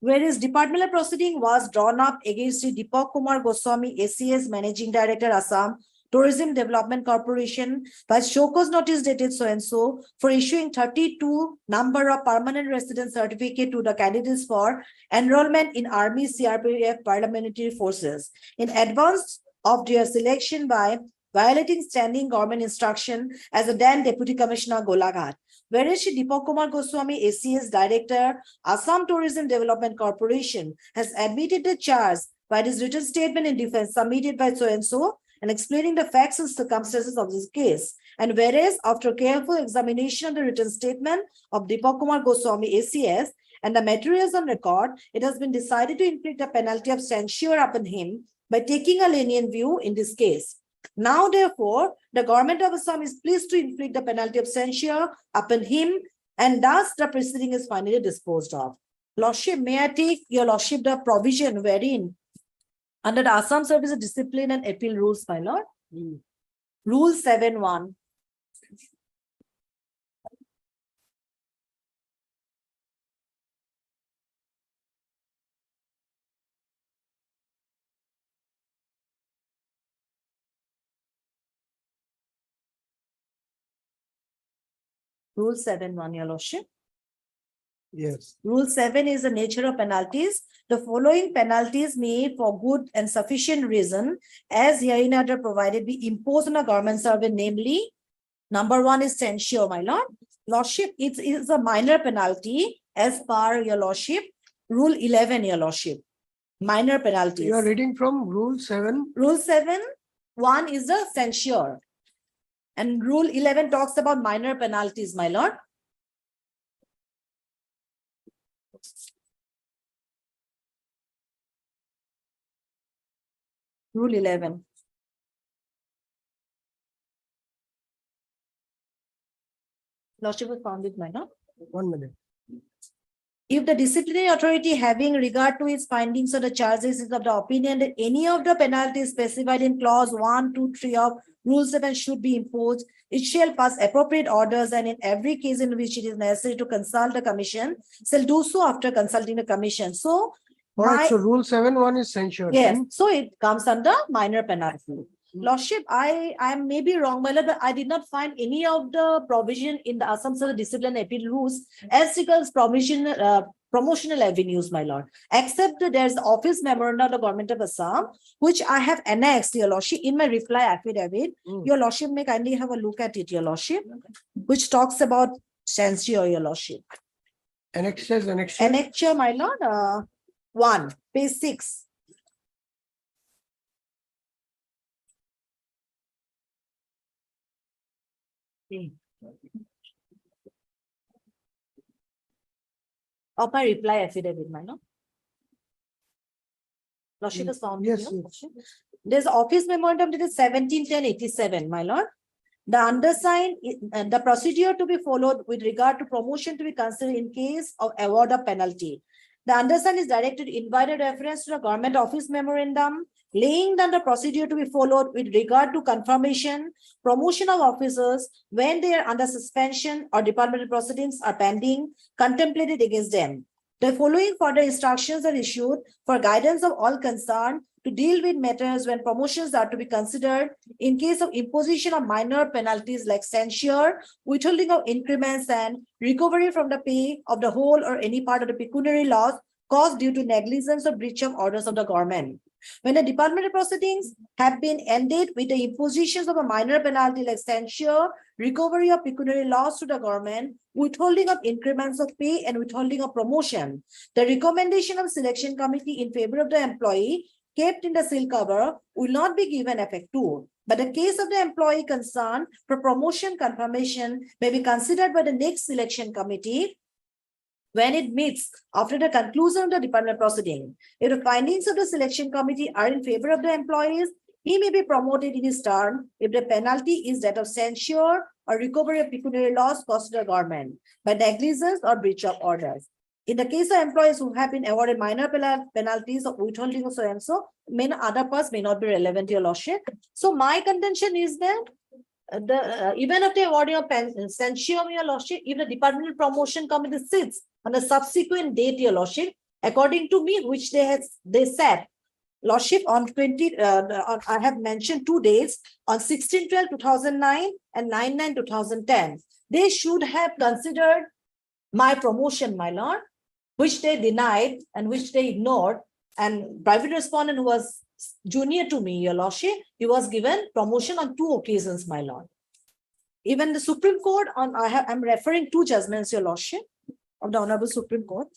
Whereas departmental proceeding was drawn up against the Deepak Kumar Goswami, ACS Managing Director, Assam Tourism Development Corporation, by show cause notice dated so and so for issuing 32 number of permanent resident certificate to the candidates for enrollment in Army CRPF paramilitary forces in advance of their selection by violating standing government instruction as a then Deputy Commissioner Golaghat. Whereas Shri Deepak Kumar Goswami, ACS Director, Assam Tourism Development Corporation, has admitted the charge by this written statement in defense submitted by so and so and explaining the facts and circumstances of this case. And whereas after careful examination of the written statement of Deepak Kumar Goswami, ACS, and the materials on record, it has been decided to inflict a penalty of censure upon him by taking a lenient view in this case. Now, therefore, the government of Assam is pleased to inflict the penalty of censure upon him, and thus the proceeding is finally disposed of. Lordship, may I take your lordship the provision wherein under the Assam Service Discipline and Appeal Rules, my lord? Rule 7.1. Rule 7.1, your lordship. Yes. Rule 7 is the nature of penalties. The following penalties may, for good and sufficient reason, as hereinafter provided, be imposed on a government servant, namely, number 1 is censure, my lord. Lordship, it is a minor penalty as per your lordship. Rule 11, your lordship. Minor penalties. You are reading from Rule 7. Rule 7, 1 is the censure. And Rule 11 talks about minor penalties, my lord. Rule 11. Lordship has found it, my lord. 1 minute. If the disciplinary authority, having regard to its findings or the charges, is of the opinion that any of the penalties specified in clause 1, 2, 3 of Rule 7 should be imposed, it shall pass appropriate orders, and in every case in which it is necessary to consult the commission, shall do so after consulting the commission. So, All right, so Rule 7.1 is censure. yes, so it comes under minor penalty. Lordship, I may be wrong, my lord, but I did not find any of the provision in the Assam Service Discipline Appeal Rules as regards promotional avenues, my lord, except that there's the office memorandum of the government of Assam, which I have annexed, your lordship, in my reply affidavit. Your lordship may kindly have a look at it, your lordship, which talks about censure, your lordship. Annexures, annexure. Annexure, my lord, 1, page 6. Of my reply affidavit, my lord. Lordship has found it, Yes, your yes. lordship. There's office memorandum dated 17/10/87, my lord. The undersigned, the procedure to be followed with regard to promotion to be considered in case of award of penalty. The undersigned is directed to invite a reference to the government office memorandum, laying down the procedure to be followed with regard to confirmation, promotion of officers when they are under suspension or departmental proceedings are pending, contemplated against them. The following further instructions are issued for guidance of all concerned to deal with matters when promotions are to be considered in case of imposition of minor penalties like censure, withholding of increments, and recovery from the pay of the whole or any part of the pecuniary loss caused due to negligence or breach of orders of the government. When the departmental proceedings have been ended with the impositions of a minor penalty like censure, recovery of pecuniary loss to the government, withholding of increments of pay and withholding of promotion, the recommendation of selection committee in favor of the employee kept in the seal cover will not be given effect to. But the case of the employee concerned for promotion confirmation may be considered by the next selection committee when it meets after the conclusion of the department proceeding. If the findings of the selection committee are in favor of the employees, he may be promoted in his turn if the penalty is that of censure or recovery of pecuniary loss caused to the government by negligence or breach of orders. In the case of employees who have been awarded minor penalties of withholding of so and so, many other parts may not be relevant to your lordship. So my contention is that even if the awarding of censure, your lordship, if the departmental promotion committee sits on a subsequent date, your lordship, according to me, which they said, lordship on 20, I have mentioned 2 dates on 16/12/2009 and 9/9/2010. They should have considered my promotion, my lord, which they denied and which they ignored. And private respondent who was junior to me, your lordship, he was given promotion on 2 occasions, my lord. Even the Supreme Court I'm referring to judgments, your lordship, of the Honorable Supreme Court.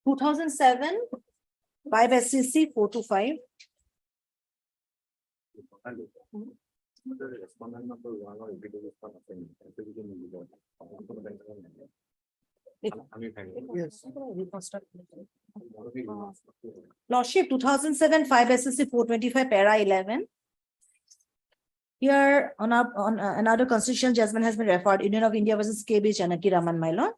2007, 5 SCC 425. Yes. Lordship 2007 5 SSC 425 para 11. Here on another constitutional judgment has been referred, Union of India versus KB Janaki Raman, my lord.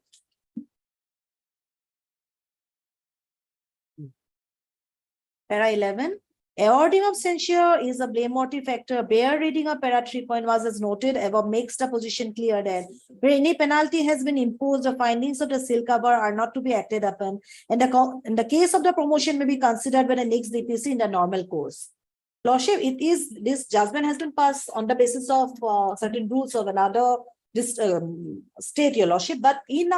Para 11. Awarding of censure is a blameworthy factor. Bare reading of para 3.1 as noted above makes the position clear that where any penalty has been imposed, the findings of the seal cover are not to be acted upon. And in the case of the promotion may be considered by the next DPC in the normal course. Lordship, this judgment has been passed on the basis of certain rules of another state, your lordship. But in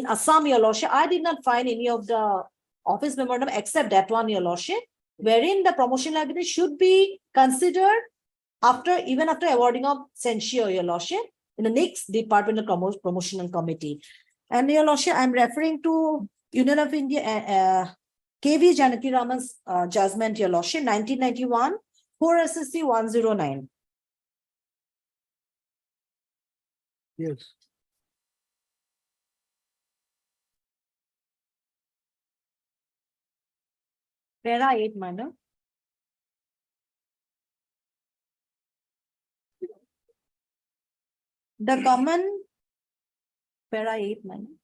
Assam, your lordship, I did not find any of the office memorandum except that one, your lordship, wherein the promotion liability should be considered even after awarding of censure, your lordship, in the next departmental promotional committee. And your lordship, I'm referring to Union of India, KV Janaki Raman's judgment, your lordship, 1991, 4 SSC 109. Yes. Para 8, madam. The common para 8, madam.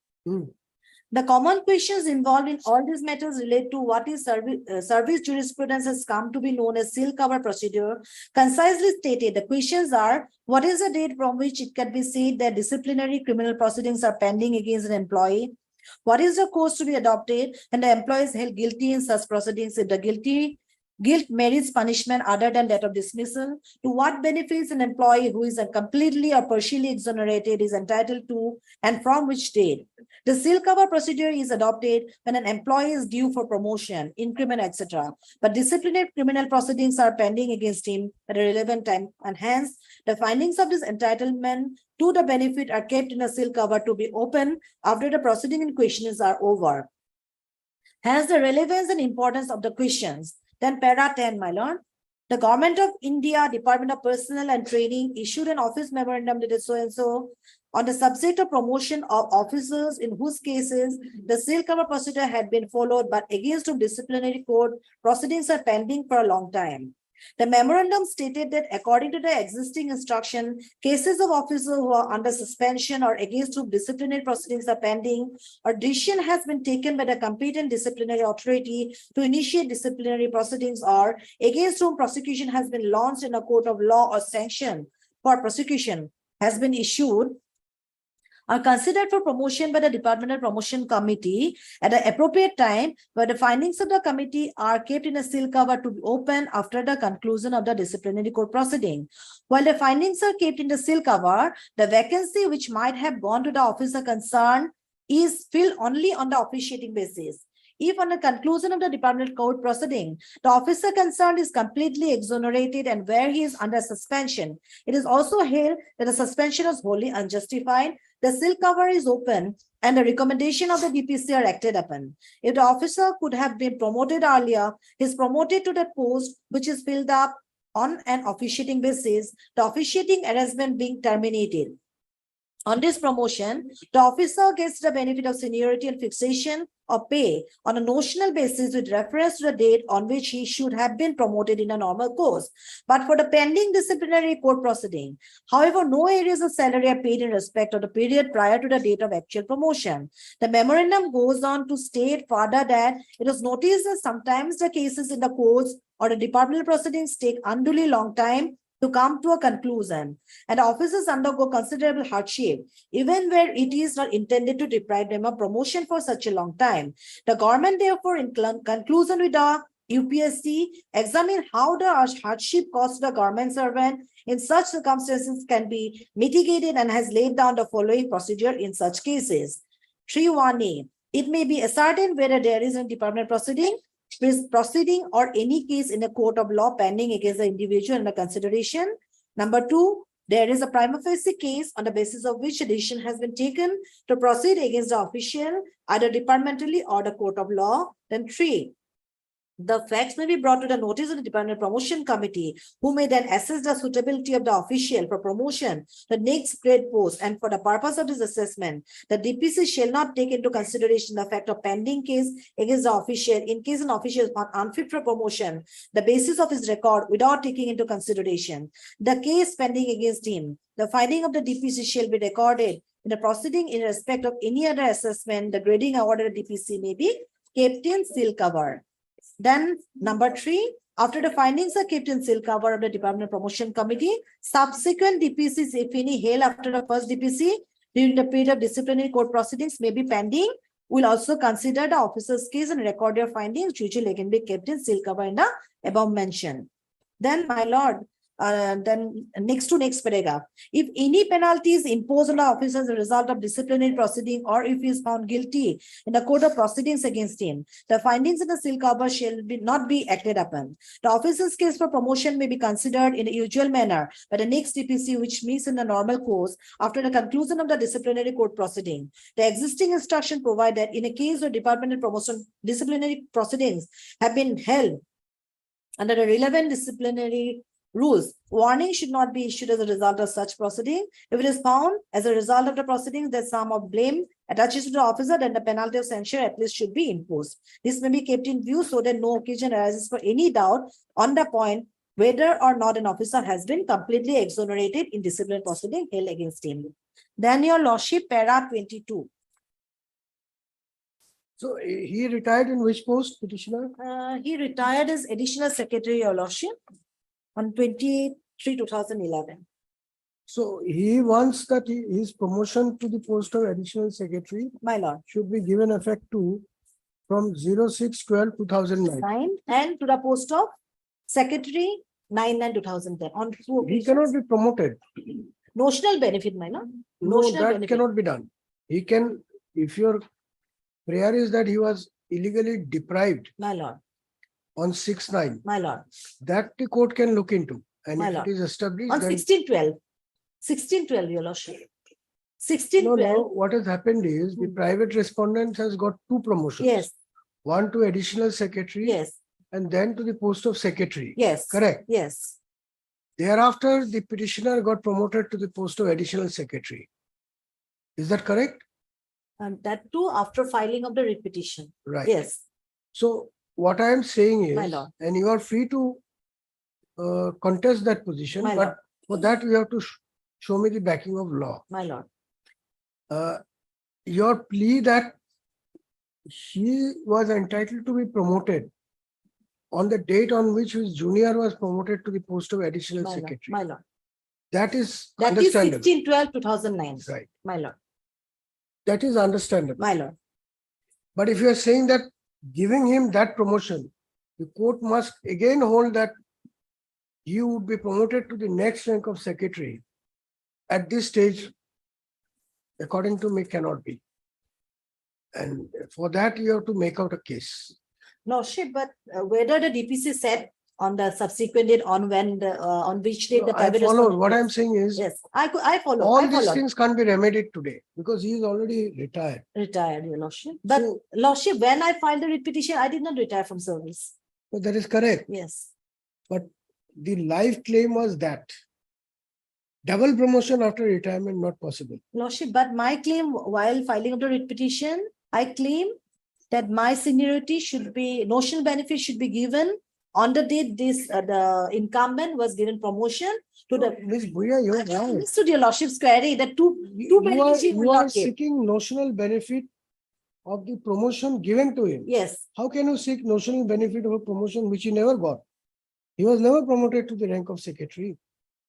The common questions involved in all these matters relate to what is service jurisprudence has come to be known as seal cover procedure. Concisely stated, the questions are: what is the date from which it can be said that disciplinary criminal proceedings are pending against an employee? What is the course to be adopted and the employee is held guilty in such proceedings if the guilt merits punishment other than that of dismissal? To what benefits an employee who is completely or partially exonerated is entitled to and from which date? The seal cover procedure is adopted when an employee is due for promotion, increment, etc. But disciplinary criminal proceedings are pending against him at a relevant time, and hence the findings of this entitlement to the benefit are kept in a seal cover to be open after the proceeding in questions are over. Hence the relevance and importance of the questions. Then para 10, my lord. The Government of India, Department of Personnel and Training issued an office memorandum that is so and so on the subject of promotion of officers in whose cases the seal cover procedure had been followed, but against whom disciplinary court proceedings are pending for a long time. The memorandum stated that according to the existing instruction, cases of officers who are under suspension or against whom disciplinary proceedings are pending, or decision has been taken by the competent disciplinary authority to initiate disciplinary proceedings, or against whom prosecution has been launched in a court of law or sanction for prosecution has been issued, are considered for promotion by the Departmental Promotion Committee at the appropriate time, where the findings of the committee are kept in a seal cover to be open after the conclusion of the disciplinary court proceeding. While the findings are kept in the seal cover, the vacancy which might have gone to the officer concerned is filled only on the officiating basis. If on the conclusion of the department court proceeding, the officer concerned is completely exonerated and where he is under suspension, it is also held that the suspension is wholly unjustified, the seal cover is open, and the recommendation of the DPC are acted upon. If the officer could have been promoted earlier, he is promoted to the post which is filled up on an officiating basis, the officiating arrangement being terminated. On this promotion, the officer gets the benefit of seniority and fixation of pay on a notional basis with reference to the date on which he should have been promoted in a normal course. But for the pending disciplinary court proceeding, however, no areas of salary are paid in respect of the period prior to the date of actual promotion. The memorandum goes on to state further that it was noticed that sometimes the cases in the courts or the departmental proceedings take unduly long time to come to a conclusion, and officers undergo considerable hardship, even where it is not intended to deprive them of promotion for such a long time. The government, therefore, in conclusion with the UPSC, examine how the hardship caused to the government servant in such circumstances can be mitigated and has laid down the following procedure in such cases. 3(1)(a). It may be ascertained whether there is a department proceeding or any case in a court of law pending against the individual under consideration. Number 2, there is a prima facie case on the basis of which a decision has been taken to proceed against the official, either departmentally or the court of law. Then 3, the facts may be brought to the notice of the Department Promotion Committee, who may then assess the suitability of the official for promotion, the next grade post, and for the purpose of this assessment, the DPC shall not take into consideration the fact of pending case against the official in case an official is unfit for promotion, the basis of his record without taking into consideration the case pending against him. The finding of the DPC shall be recorded in the proceeding in respect of any other assessment. The grading awarded to DPC may be kept in seal cover. Then number 3, after the findings are kept in seal cover of the Department Promotion Committee, subsequent DPCs, if any, held after the first DPC during the period of disciplinary court proceedings may be pending, will also consider the officer's case and record their findings, which will again be kept in seal cover in the above mentioned. Then, my lord, then next paragraph. If any penalty is imposed on the officer as a result of disciplinary proceeding, or if he is found guilty in the court of proceedings against him, the findings in the seal cover shall not be acted upon. The officer's case for promotion may be considered in the usual manner by the next DPC, which meets in the normal course after the conclusion of the disciplinary court proceeding. The existing instruction provide that in a case where departmental promotion disciplinary proceedings have been held under the relevant disciplinary rules, warning should not be issued as a result of such proceeding. If it is found as a result of the proceedings that some of blame attaches to the officer, then the penalty of censure at least should be imposed. This may be kept in view so that no occasion arises for any doubt on the point whether or not an officer has been completely exonerated in disciplinary proceeding held against him. Then, your lordship, para 22. So he retired in which post, petitioner? He retired as additional secretary, your lordship, on 23/2011. So he wants that his promotion to the post of additional secretary, my lord, should be given effect to from 06/12/2009. And to the post of secretary 9/9/2010 on 2 He cannot be promoted. notional benefit, my lord. No, Notional that benefit. cannot be done. He can, if your prayer is that he was illegally deprived My lord, on 6/9, my lord, that the court can look into. And My if lord. it is established, on then 16/12, your lordship. 16/12. no, what has happened is the private respondent has got 2 promotions. Yes, One to additional secretary. yes, And then to the post of secretary. yes. Correct. Yes, Thereafter, the petitioner got promoted to the post of additional secretary. Is that correct? and that too after filing of the repetition. Right. Yes, So what I am saying My is, lord. and you are free to contest that position, My but lord. for that you have to show me the backing of law. my lord. Your plea that he was entitled to be promoted on the date on which his junior was promoted to the post of additional My lord, secretary. my lord. That is That is understandable. 16/12/2009. Right. My lord, That is understandable. my lord. But if you are saying that giving him that promotion, the court must again hold that he would be promoted to the next rank of secretary. At this stage, according to me, cannot be. And for that, you have to make out a case. Lordship, but whether the DPC said on the subsequent date on when the, on which date No, the I private. follow. respondent- What I'm Yes, saying is, Yes, I follow. all I these follow. things can't be remedied today because he is already retired. Retired, your lordship. But So- lordship, when I filed the writ petition, I did not retire from service. So that is correct. Yes. But the life claim was that double promotion after retirement not possible. Lordship, but my claim while filing of the writ petition, I claim that my seniority should be, notional benefit should be given on the date this, the incumbent was given promotion to the. Ms. Bhuya, you're I right. understood your lordship's query that two You are, benefits he will you are not give. seeking notional benefit of the promotion given to him. Yes, How can you seek notional benefit of a promotion which he never got? He was never promoted to the rank of secretary.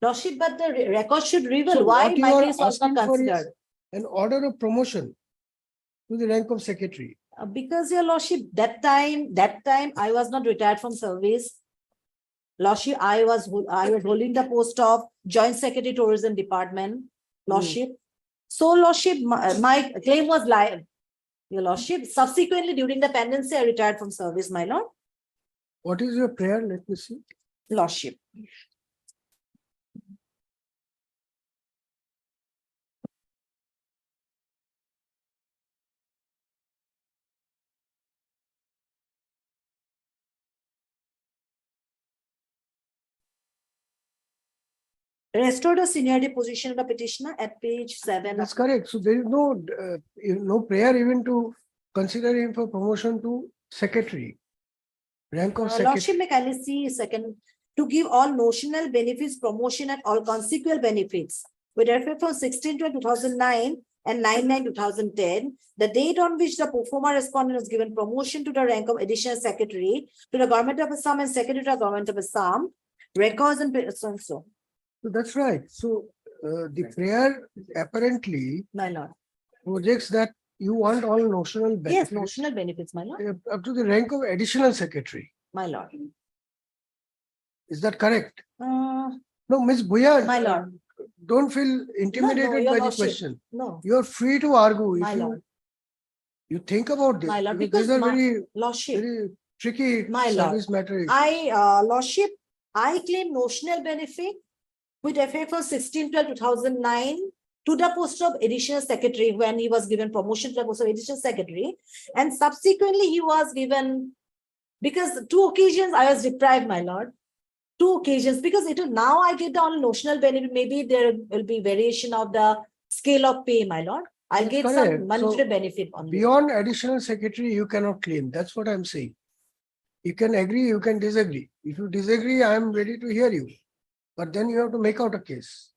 lordship, but the record should reveal So why what you my are case was not asking for is considered. an order of promotion to the rank of secretary. Because your lordship, that time I was not retired from service. Lordship, I was holding the post of Joint Secretary Tourism Department, lordship. So lordship, my claim was live. Your lordship, subsequently during the pendency, I retired from service, my lord. What is your prayer? Let me see. Lordship. Restore the seniority position of the petitioner at page 7. That's correct. So there is no prayer even to consider him for promotion to secretary. Rank of secretary. Lordship, may kindly see second, to give all notional benefits, promotion and all consequent benefits with effect from 16/12/2009 and 9/9/2010, the date on which the performer respondent was given promotion to the rank of additional secretary to the government of Assam and secretary to the government of Assam, records and so and so. So that's right. So the prayer apparently My lord. projects that you want all notional Yes, benefits notional benefits, my lord. up to the rank of additional secretary. My lord. Is that correct? Uh, No, Ms. Bhuya. My lord. Don't feel intimidated your by the lordship. question. No, You are free to argue. My If lord. you think about this. My lord, These because are my very, lordship, very tricky My lord. service matter. lordship, I claim notional benefit with effect from 16/12/2009 to the post of additional secretary when he was given promotion to the post of additional secretary. And subsequently, he was given, because 2 occasions I was deprived, my lord. 2 occasions, because it now I get the only notional benefit, maybe there will be variation of the scale of pay, my lord. I'll That's get correct. some monetary So, benefit on this. Beyond additional secretary, you cannot claim. That's what I'm saying. You can agree, you can disagree. If you disagree, I am ready to hear you. But then you have to make out a case.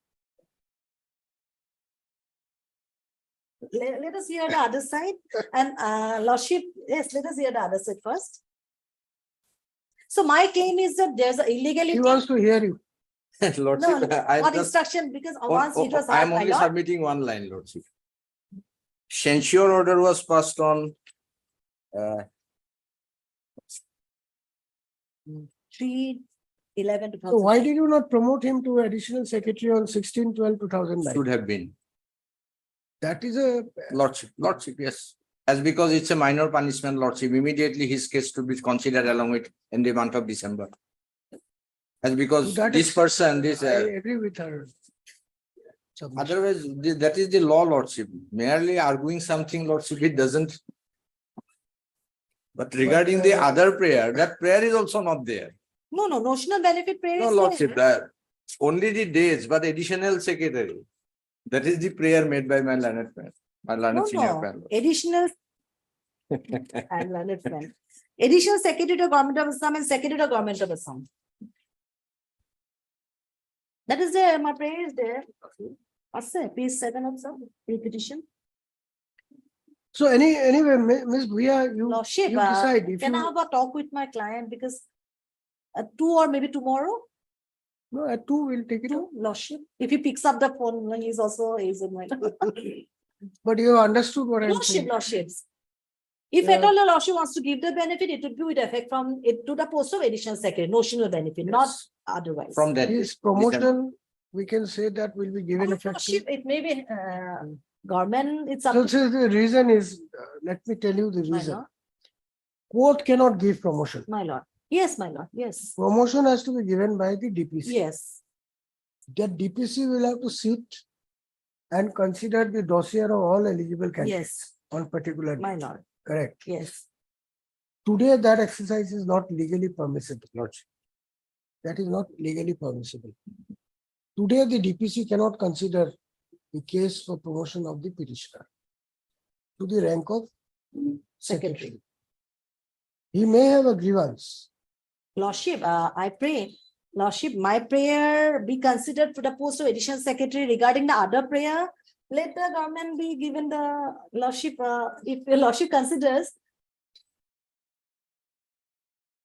Let us hear the other side and lordship, yes, let us hear the other side first. So my claim is that there's a illegality. He wants to hear you. Lordship, No, I on just, instruction, because once it was. I am asked, my only lord. submitting one line, Lordship. Censure order was passed on 3/11/2009. So why did you not promote him to additional secretary on 16/12/2009? should have been. That is a, Lordship, yes. As because it's a minor punishment, Lordship, immediately his case to be considered along with in the month of December. As because That this is- person, this, I agree with her. submission. otherwise, that is the law, Lordship. Merely arguing something, Lordship, it doesn't. But regarding the other prayer, that prayer is also not there. No, notional benefit prayer. No, is Lordship, there. only the days, but additional secretary. That is the prayer made by my learned friend, my learned senior friend. Additional. And learned friend. Additional secretary to government of Assam and secretary to government of Assam. That is there, my prayer is there. Page 7 of some petition. So anyway, Ms. Bhuya, you Lordship, decide. If can I you, have a talk with my client because 2 or maybe tomorrow? no, at 2, we'll take it up. 2, Lordship. If he picks up the phone, he's also in my. But you have understood what I'm Lordship, saying. Lordships. If at all the Lordship wants to give the benefit, it would be with effect from it to the post of additional secretary, notional benefit, not otherwise. From that. His promotion, we can say that will be given effect. Lordship, it may be Government, it's up So to. the reason is, let me tell you the My reason. lord, Court cannot give promotion. my lord. Yes, my lord, yes, Promotion has to be given by the DPC. yes, That DPC will have to sit and consider the dossier of all eligible candidates yes, on particular. my day. lord, Correct. yes. Today, that exercise is not legally permissible, Lordship. That is not legally permissible. Today, the DPC cannot consider the case for promotion of the petitioner to the rank of secretary. He may have a grievance. Lordship, I pray, Lordship, my prayer be considered for the post of additional secretary regarding the other prayer. Let the government be given the Lordship, if the Lordship considers.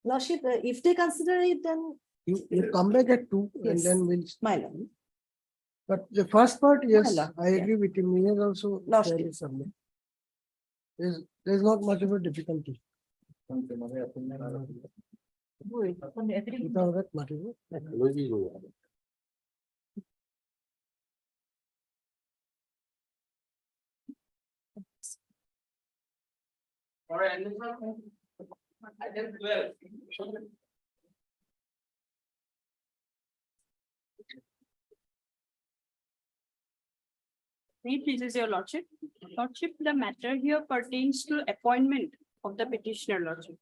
Lordship, if they consider it, then You come back at 2 and Yes. then we'll. my lord. But the first part, yes, lord, I agree with him. He has also Lordship. fairly submit. There's not much of a difficulty. Without that much of a- May it pleases your lordship. Lordship, the matter here pertains to appointment of the petitioner, lordship.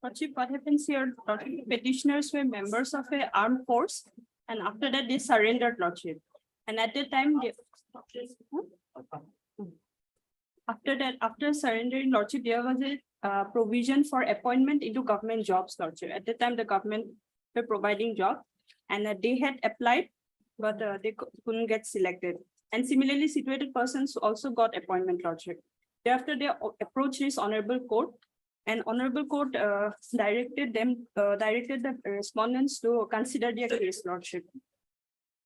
Lordship, what happens here, lordship, petitioners were members of a armed force and after that they surrendered, lordship. And at the time they. After that, after surrendering, lordship, there was a provision for appointment into government jobs, lordship. At the time, the government were providing job and they had applied, but they couldn't get selected. And similarly situated persons also got appointment, lordship. Thereafter, they approached this honorable court and honorable court directed the respondents to consider their case, lordship.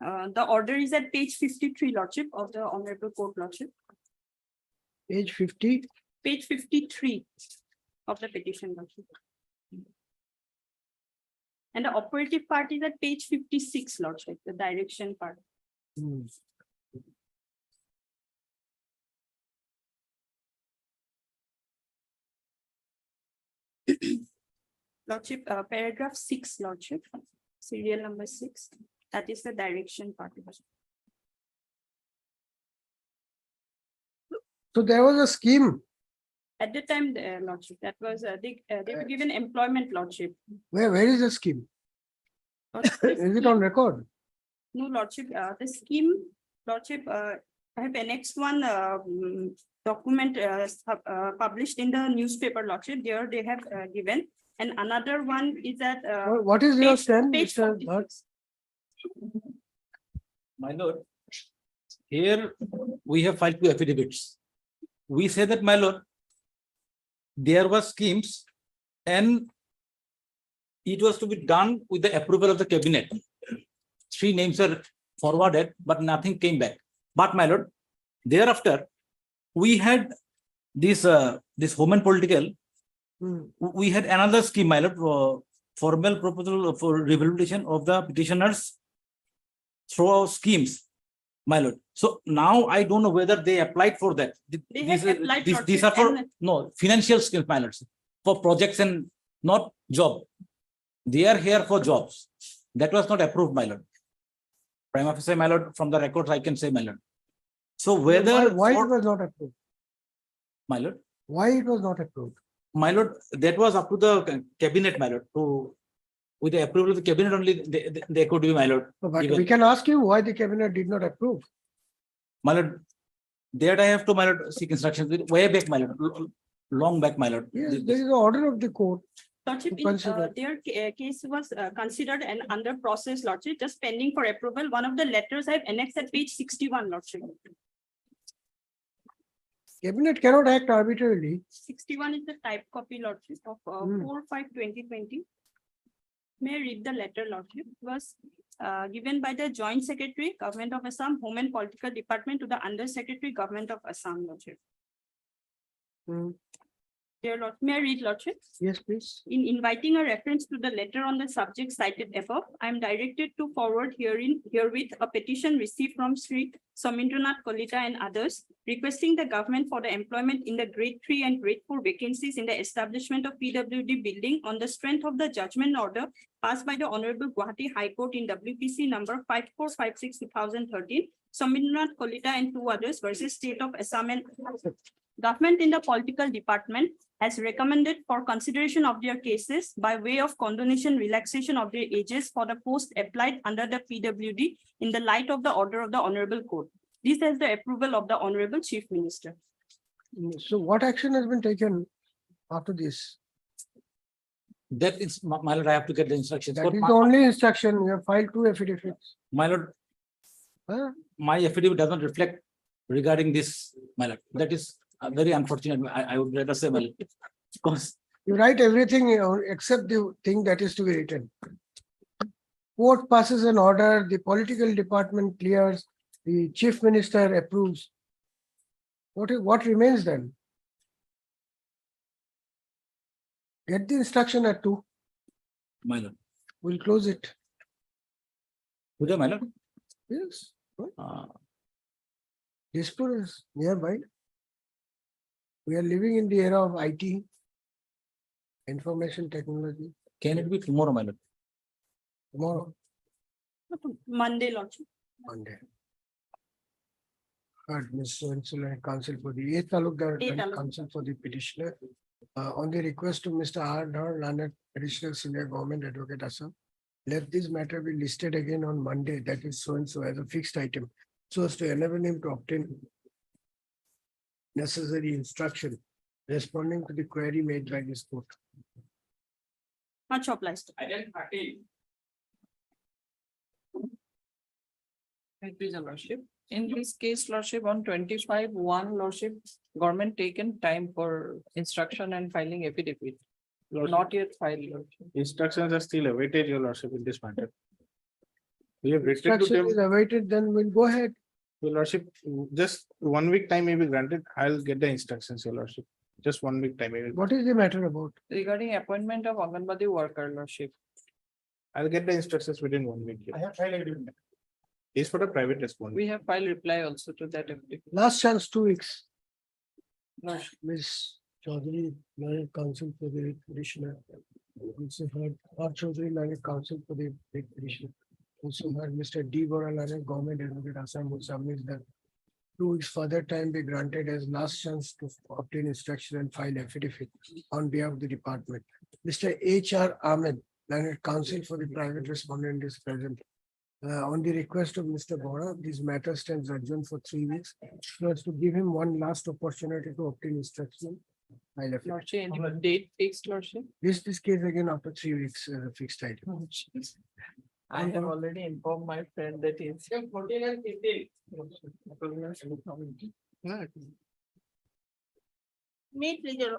The order is at page 53, lordship, of the honorable court, lordship. Page 50. Page 53 of the petition, lordship. And the operative part is at page 56, lordship, the direction part. Lordship, paragraph 6, lordship, serial number 6, that is the direction part. So there was a scheme. At the time, the lordship, that was, they were given employment, lordship. Where is the scheme? Lordship, Is it on record? no, lordship, the scheme, lordship, I have annexed one document published in the newspaper, lordship. There they have given, and another one is that. What is your page- stand, page Mr. 46. Bhatt? My lord, here we have filed two affidavits. We say that, my lord, there were schemes and it was to be done with the approval of the cabinet. 3 names are forwarded, but nothing came back. But, my lord, thereafter, we had this home and political. We had another scheme, my lord, formal proposal for rehabilitation of the petitioners through schemes, my lord. So now I don't know whether they applied for that. They had applied, These are for, lordship, no, financial schemes, my lords, for projects and not job. They are here for jobs. That was not approved, my lord. Prima facie, my lord, from the records, I can say, my lord. So whether. Why it for- was not approved? My lord, Why it was not approved? my lord, that was up to the cabinet, my lord, to, with the approval of the cabinet only, they could be, my lord. But given. we can ask you why the cabinet did not approve. My lord, that I have to, my lord, seek instructions way back, my lord, long back, my lord. Yes, there is an order of the court. Lordship, to consider. their case was considered and under process, lordship, just pending for approval. One of the letters I have annexed at page 61, lordship. Cabinet cannot act arbitrarily. 61 is the type copy, lordship, of 4/5/2020. May I read the letter, lordship? It was given by the Joint Secretary, Government of Assam, Home and Political Department to the Under Secretary, Government of Assam, lordship. Dear Lord, may I read, Lordship? Yes, please. In inviting a reference to the letter on the subject cited above, I am directed to forward herewith a petition received from Sri Somindranath Kolita and others requesting the government for the employment in the grade 3 and grade 4 vacancies in the establishment of PWD building on the strength of the judgment order passed by the Honorable Guwahati High Court in WPC number 5456/2013, Somindranath Kolita and 2 others versus State of Assam and government in the political department has recommended for consideration of their cases by way of condonation relaxation of their ages for the post applied under the PWD in the light of the order of the Honorable Court. This has the approval of the Honorable Chief Minister. So what action has been taken after this? That is, my lord, I have to get the instructions. That But is my- the only instruction. We have filed 2 affidavits. My lord, Huh? my affidavit doesn't reflect regarding this, my lord. That is very unfortunate. I would rather say, my lord, because You write everything except the thing that is to be written. Court passes an order, the political department clears, the chief minister approves. What remains then? Get the instruction at 2. my lord, We'll close it. today, my lord, Yes. uh, Dispur is nearby. We are living in the era of IT, information technology. can it be tomorrow, my lord? Tomorrow, Monday, Lordship. Monday. Heard Mr. Insular Counsel for the 8th Talukdar Eighth Taluk- Counsel for the petitioner. On the request of Mr. R. Lanak, Additional Senior Government Advocate Assam. Let this matter be listed again on Monday, that is so and so as a fixed item, so as to enable him to obtain necessary instruction responding to the query made by this court. Much obliged. Thank you, Your Lordship. In this case, Lordship, on 25/1, Lordship, government taken time for instruction and filing affidavit. Not yet filed, Lordship. Instructions are still awaited, Your Lordship, in this matter. We have written to Instruction is them, awaited, then we'll go ahead. Your Lordship, just 1 week time may be granted. I'll get the instructions, Your Lordship. Just 1 week time. What is the matter about? Regarding appointment of Anganwadi worker, Lordship. I'll get the instructions within 1 week. I have filed. Is for the private respondent. We have filed reply also to that affidavit. Last chance, 2 weeks. Lordship. Ms. Chaudhary, Learned Counsel for the petitioner. Also heard R. Chaudhary, Learned Counsel for the petitioner. Also heard Mr. D. Bora, Learned Government Advocate Assam, who submits that 2 weeks further time be granted as last chance to obtain instruction and file affidavit on behalf of the department. Mr. H. R. Ahmed, Learned Counsel for the private respondent is present. On the request of Mr. Bora, this matter stands adjourned for 3 weeks. So as to give him one last opportunity to obtain instruction. File affidavit. Lordship, any date fixed, Lordship? This case again after 3 weeks, fixed item. I have already informed my friend that is. May pleasure.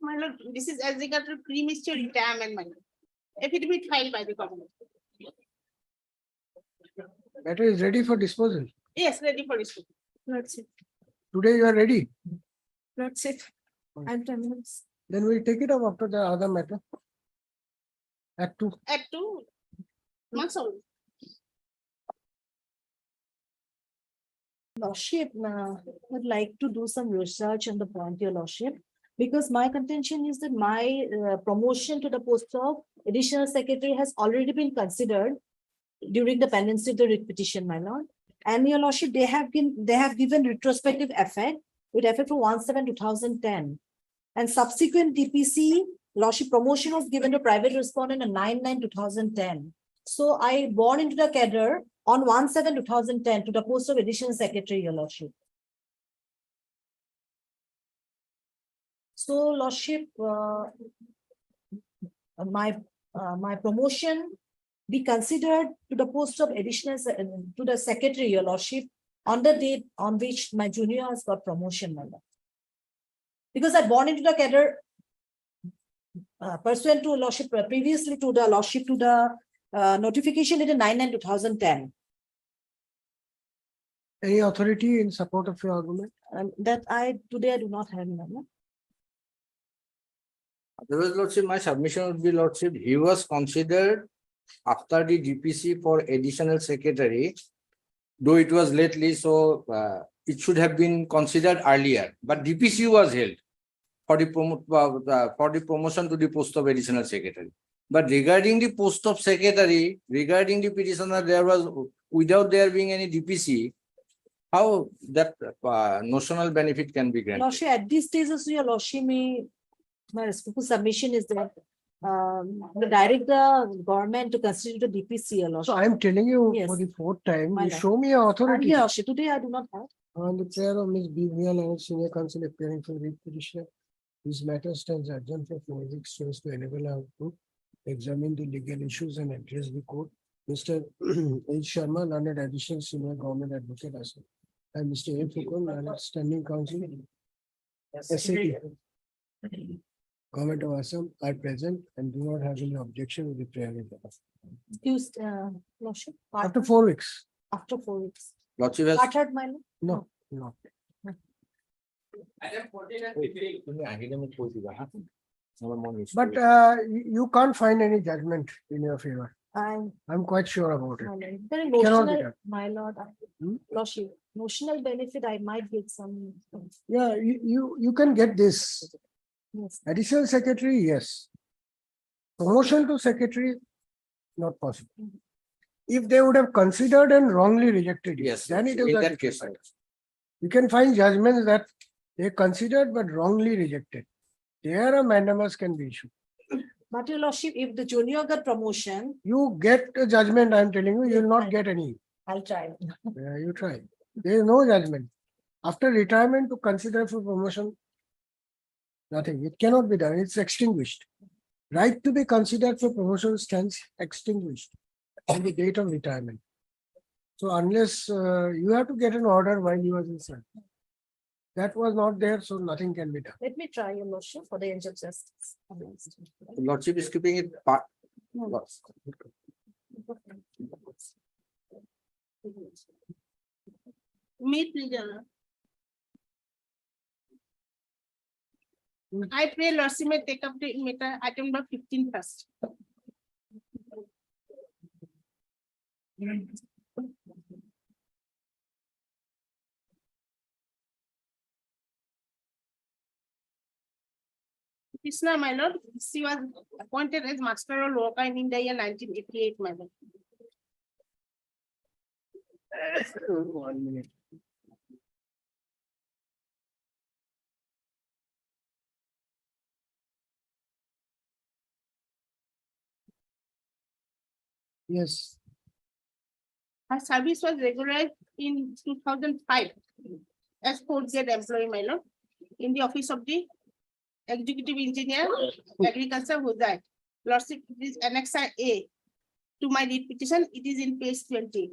My lord, this is as regard to premature retirement, my lord. Affidavit filed by the government. Matter is ready for disposal. Yes, ready for issue. That's it. Today you are ready. That's it. I'm 10 minutes. Then we'll take it up after the other matter. Act 2. At 2 months old. Lordship, would like to do some research on the point, your lordship, because my contention is that my promotion to the post of additional secretary has already been considered during the pendency of the writ petition, my lord. And your lordship, they have given retrospective effect with effect from 1/7/2010. And subsequent DPC lordship promotion was given to private respondent on 9/9/2010. So I born into the cadre on 1/7/2010 to the post of additional secretary, your lordship. So lordship, my promotion be considered to the post of additional to the secretary, your lordship, on the date on which my junior has got promotion, my lord. Because I born into the cadre pursuant to lordship previously to the lordship to the notification dated 9/9/2010. Any authority in support of your argument? That today I do not have, my lord. Otherwise, Lordship, my submission would be, Lordship, he was considered after the DPC for additional secretary. Though it was lately, so it should have been considered earlier, but DPC was held for the promotion to the post of additional secretary. But regarding the post of secretary, regarding the petitioner, there was, without there being any DPC, how that notional benefit can be granted? Lordship, at this stage, also your Lordship may, my respectful submission is that direct the government to constitute a DPC, your So Lordship. I am telling you Yes. for the fourth time, My you lord. show me your authority. Your Lordship, today I do not have. On the prayer of Ms. B. Vial and senior counsel appearing for the petitioner, this matter stands adjourned for forensic students to enable our group examine the legal issues and address the court. Mr. H. Sharma, learned additional senior government advocate, and Mr. A. Fukun, learned standing counsel, SAT. Government of Assam are present and do not have any objection with the prayer. Tuesday, Lordship. After 4 weeks. After 4 weeks. Lordship has. Parted, my lord? No, no. But you can't find any judgment in your favor. I'm quite sure about My it. lord. Very Cannot be notional, done. my lord. Lordship, notional benefit, I might get some. Yeah, you can get this. Yes. Additional secretary, yes. Promotion to secretary, not possible. If they would have considered and wrongly rejected it, Yes, then it in is a that case, different matter. You can find judgments that they considered but wrongly rejected. There a mandamus can be issued. But your Lordship, if the junior got promotion, You get a judgment, I'm telling you, you will not get any. I'll try. Yeah, you try. There is no judgment. After retirement to consider for promotion, nothing. It cannot be done. It's extinguished. Right to be considered for promotion stands extinguished on the date of retirement. So unless you have to get an order while you was in service. That was not there, so nothing can be done. Let me try your Lordship for the angel justice. Lordship is keeping it part. Me, prisoner. I pray Lordship may take up the matter item number 15 first. Krishna, my lord, she was appointed as master of Loka in the year 1988, my lord. 1 minute. Yes. Her service was regularized in 2005 as fourth grade employee, my lord, in the office of the Executive Engineer, Agriculture, Huzai. Lordship, this Annexa A to my lead petition, it is in page 20.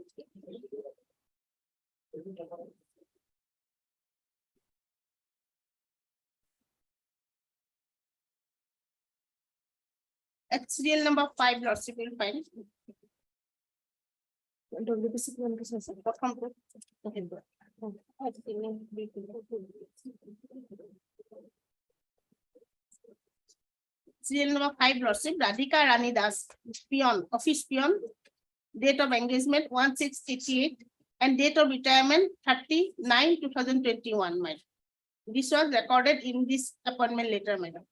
At serial number 5, Lordship will find. Serial number 5, Lordship, Radhika Rani Das, peon, office peon, date of engagement 1688 and date of retirement 30/9/2021, madam. This was recorded in this appointment letter, madam.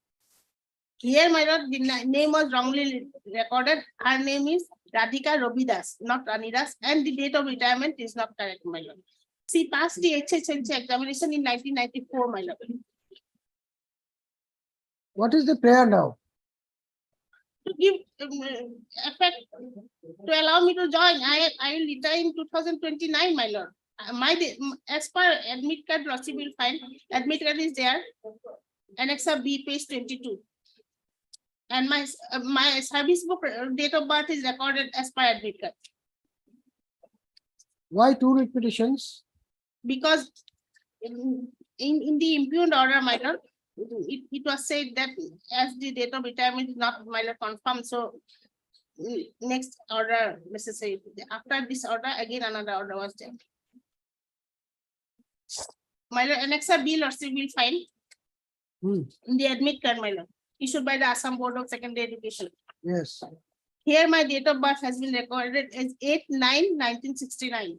Here, my lord, the name was wrongly recorded. Her name is Radhika Robidas, not Ranidas, and the date of retirement is not correct, my lord. She passed the HSLC examination in 1994, my lord. What is the prayer now? To give effect, to allow me to join, I will retire in 2029, my lord. As per admit card, Lordship will find, admit card is there, Annexa B, page 22. And my service book date of birth is recorded as per admit card. Why 2 repetitions? Because in the impugned order, my lord, it was said that as the date of retirement is not, my lord, confirmed, so next order necessary. After this order, again another order was there. My lord, Annexa B, Lordship will find in the admit card, my lord. issued by the Assam Board of Secondary Education. Yes. Here my date of birth has been recorded as 8/9/1969.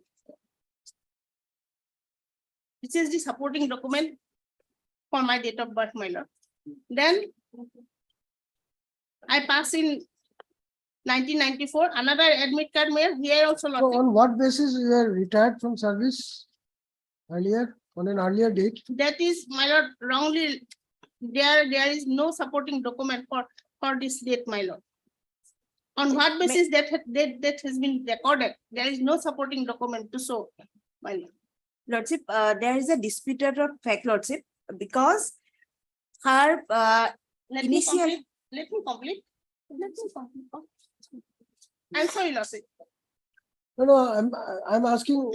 This is the supporting document for my date of birth, my lord. Then I pass in 1994, another admit card, mayor, here also. So on what basis you were retired from service earlier, on an earlier date? That is, my lord, wrongly, there is no supporting document for this date, my lord. On what basis that has been recorded, there is no supporting document to show, my lord. Lordship, there is a disputed of fact, Lordship, because her Let me initial. complete. Let me complete. I'm sorry, Lordship. No, I'm asking,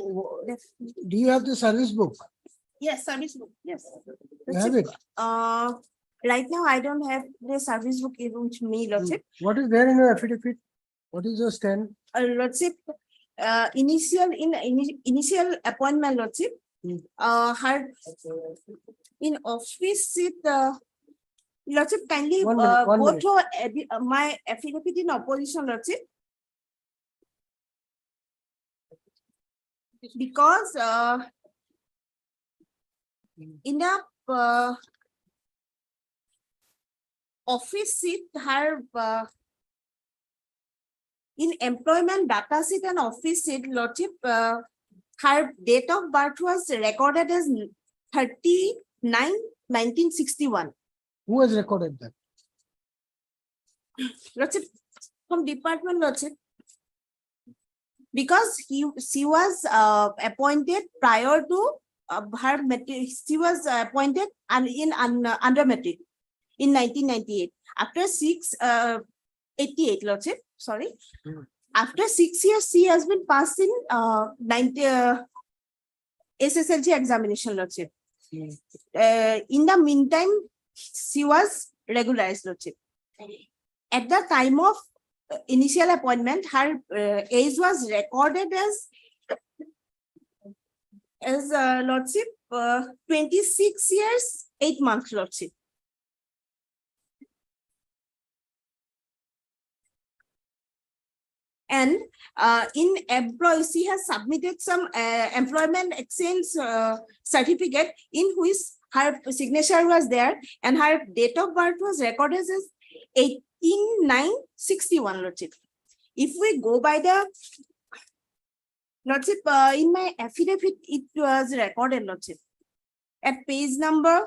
do you have the service book? Yes, service book, yes. You have it? Right now, I don't have the service book even with me, Lordship. What is there in your affidavit? What is your stand? Lordship, initial appointment, Lordship, her in office seat, Lordship, kindly One minute, go minute. to my affidavit in opposition, Lordship. Because in the office seat, her in employment data sheet and office sheet, Lordship, her date of birth was recorded as 30/9/1961. Who has recorded that? Lordship, from department, Lordship. Because she was appointed prior to her matric, she was appointed under matric in 1998. After 88, Lordship, sorry. After 6 years, she has been passed in SSLC examination, Lordship. In the meantime, she was regularized, Lordship. At the time of initial appointment, her age was recorded as Lordship, 26 years, 8 months, Lordship. And in employee, she has submitted some employment exchange certificate in which her signature was there and her date of birth was recorded as 18/9/61, Lordship. If we go by the Lordship, in my affidavit, it was recorded, Lordship. At page number,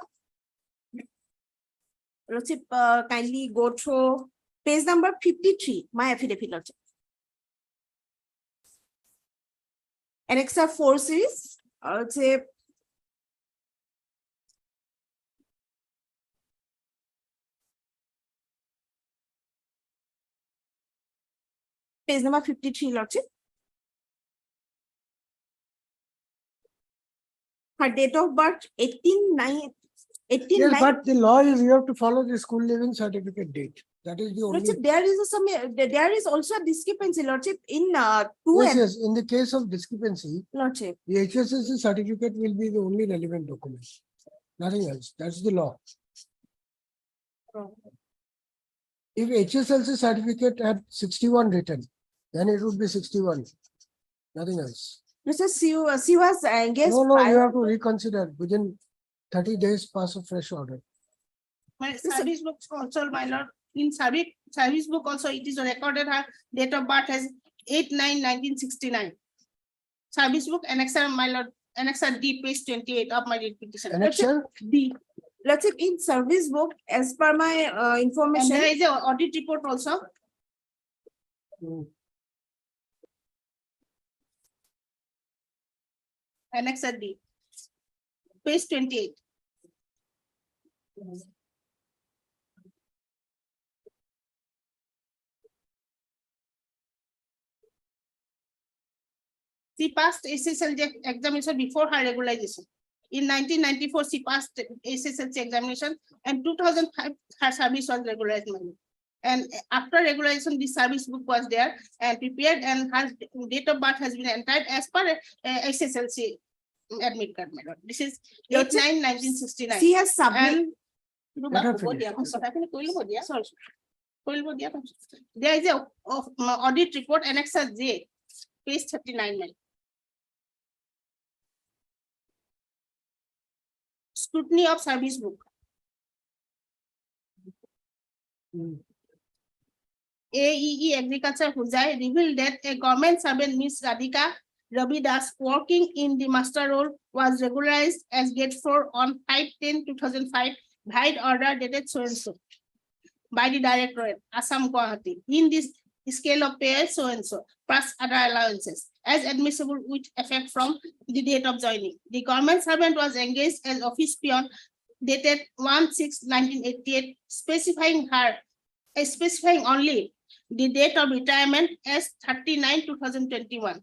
Lordship, kindly go through page number 53, my affidavit, Lordship. Annexa 4 series, I would say. Page number 53, Lordship. Her date of birth 18/9. Yes, but the law is you have to follow the school leaving certificate date. That is the only. Lordship, there is also a discrepancy, Lordship, in Yes, yes, in the case of discrepancy, Lordship. the HSLC certificate will be the only relevant document. Nothing else. That's the law. If HSLC certificate had 61 written, then it would be 61. Nothing else. Lordship, she was engaged. No, you have to reconsider within 30 days, pass a fresh order. My service books also, my lord, in service book also, it is recorded her date of birth as 8/9/1969. Service book, annexer, my lord, annexer D, page 28 of my petition. Annexer D. Lordship, in service book, as per my And information. there is a audit report also. Annexer D, page 28. She passed SSLC examination before her regularization. In 1994, she passed SSLC examination, and 2005, her service was regularized. And after regularization, the service book was there and prepared, and her date of birth has been entered as per SSLC admit card. This is 8/9/1969. She has submitted. And Let her হ'ব finish. দিয়া, মই কথাখিনি কৈ ল'ব দিয়া। কৈ ল'ব দিয়া। There is a audit report annex J, page 39 ma'am. Scrutiny of service book. AEE Agriculture Huzai revealed that a government servant, Ms. Radhika Ravi Das, working in the master role, was regularized as grade 4 on 5/10/2005, guide order dated so and so by the Directorate, Assam Guwahati, in this scale of pay so and so, plus other allowances, as admissible with effect from the date of joining. The government servant was engaged as office peon dated 1/6/1988, specifying only the date of retirement as 39/2021.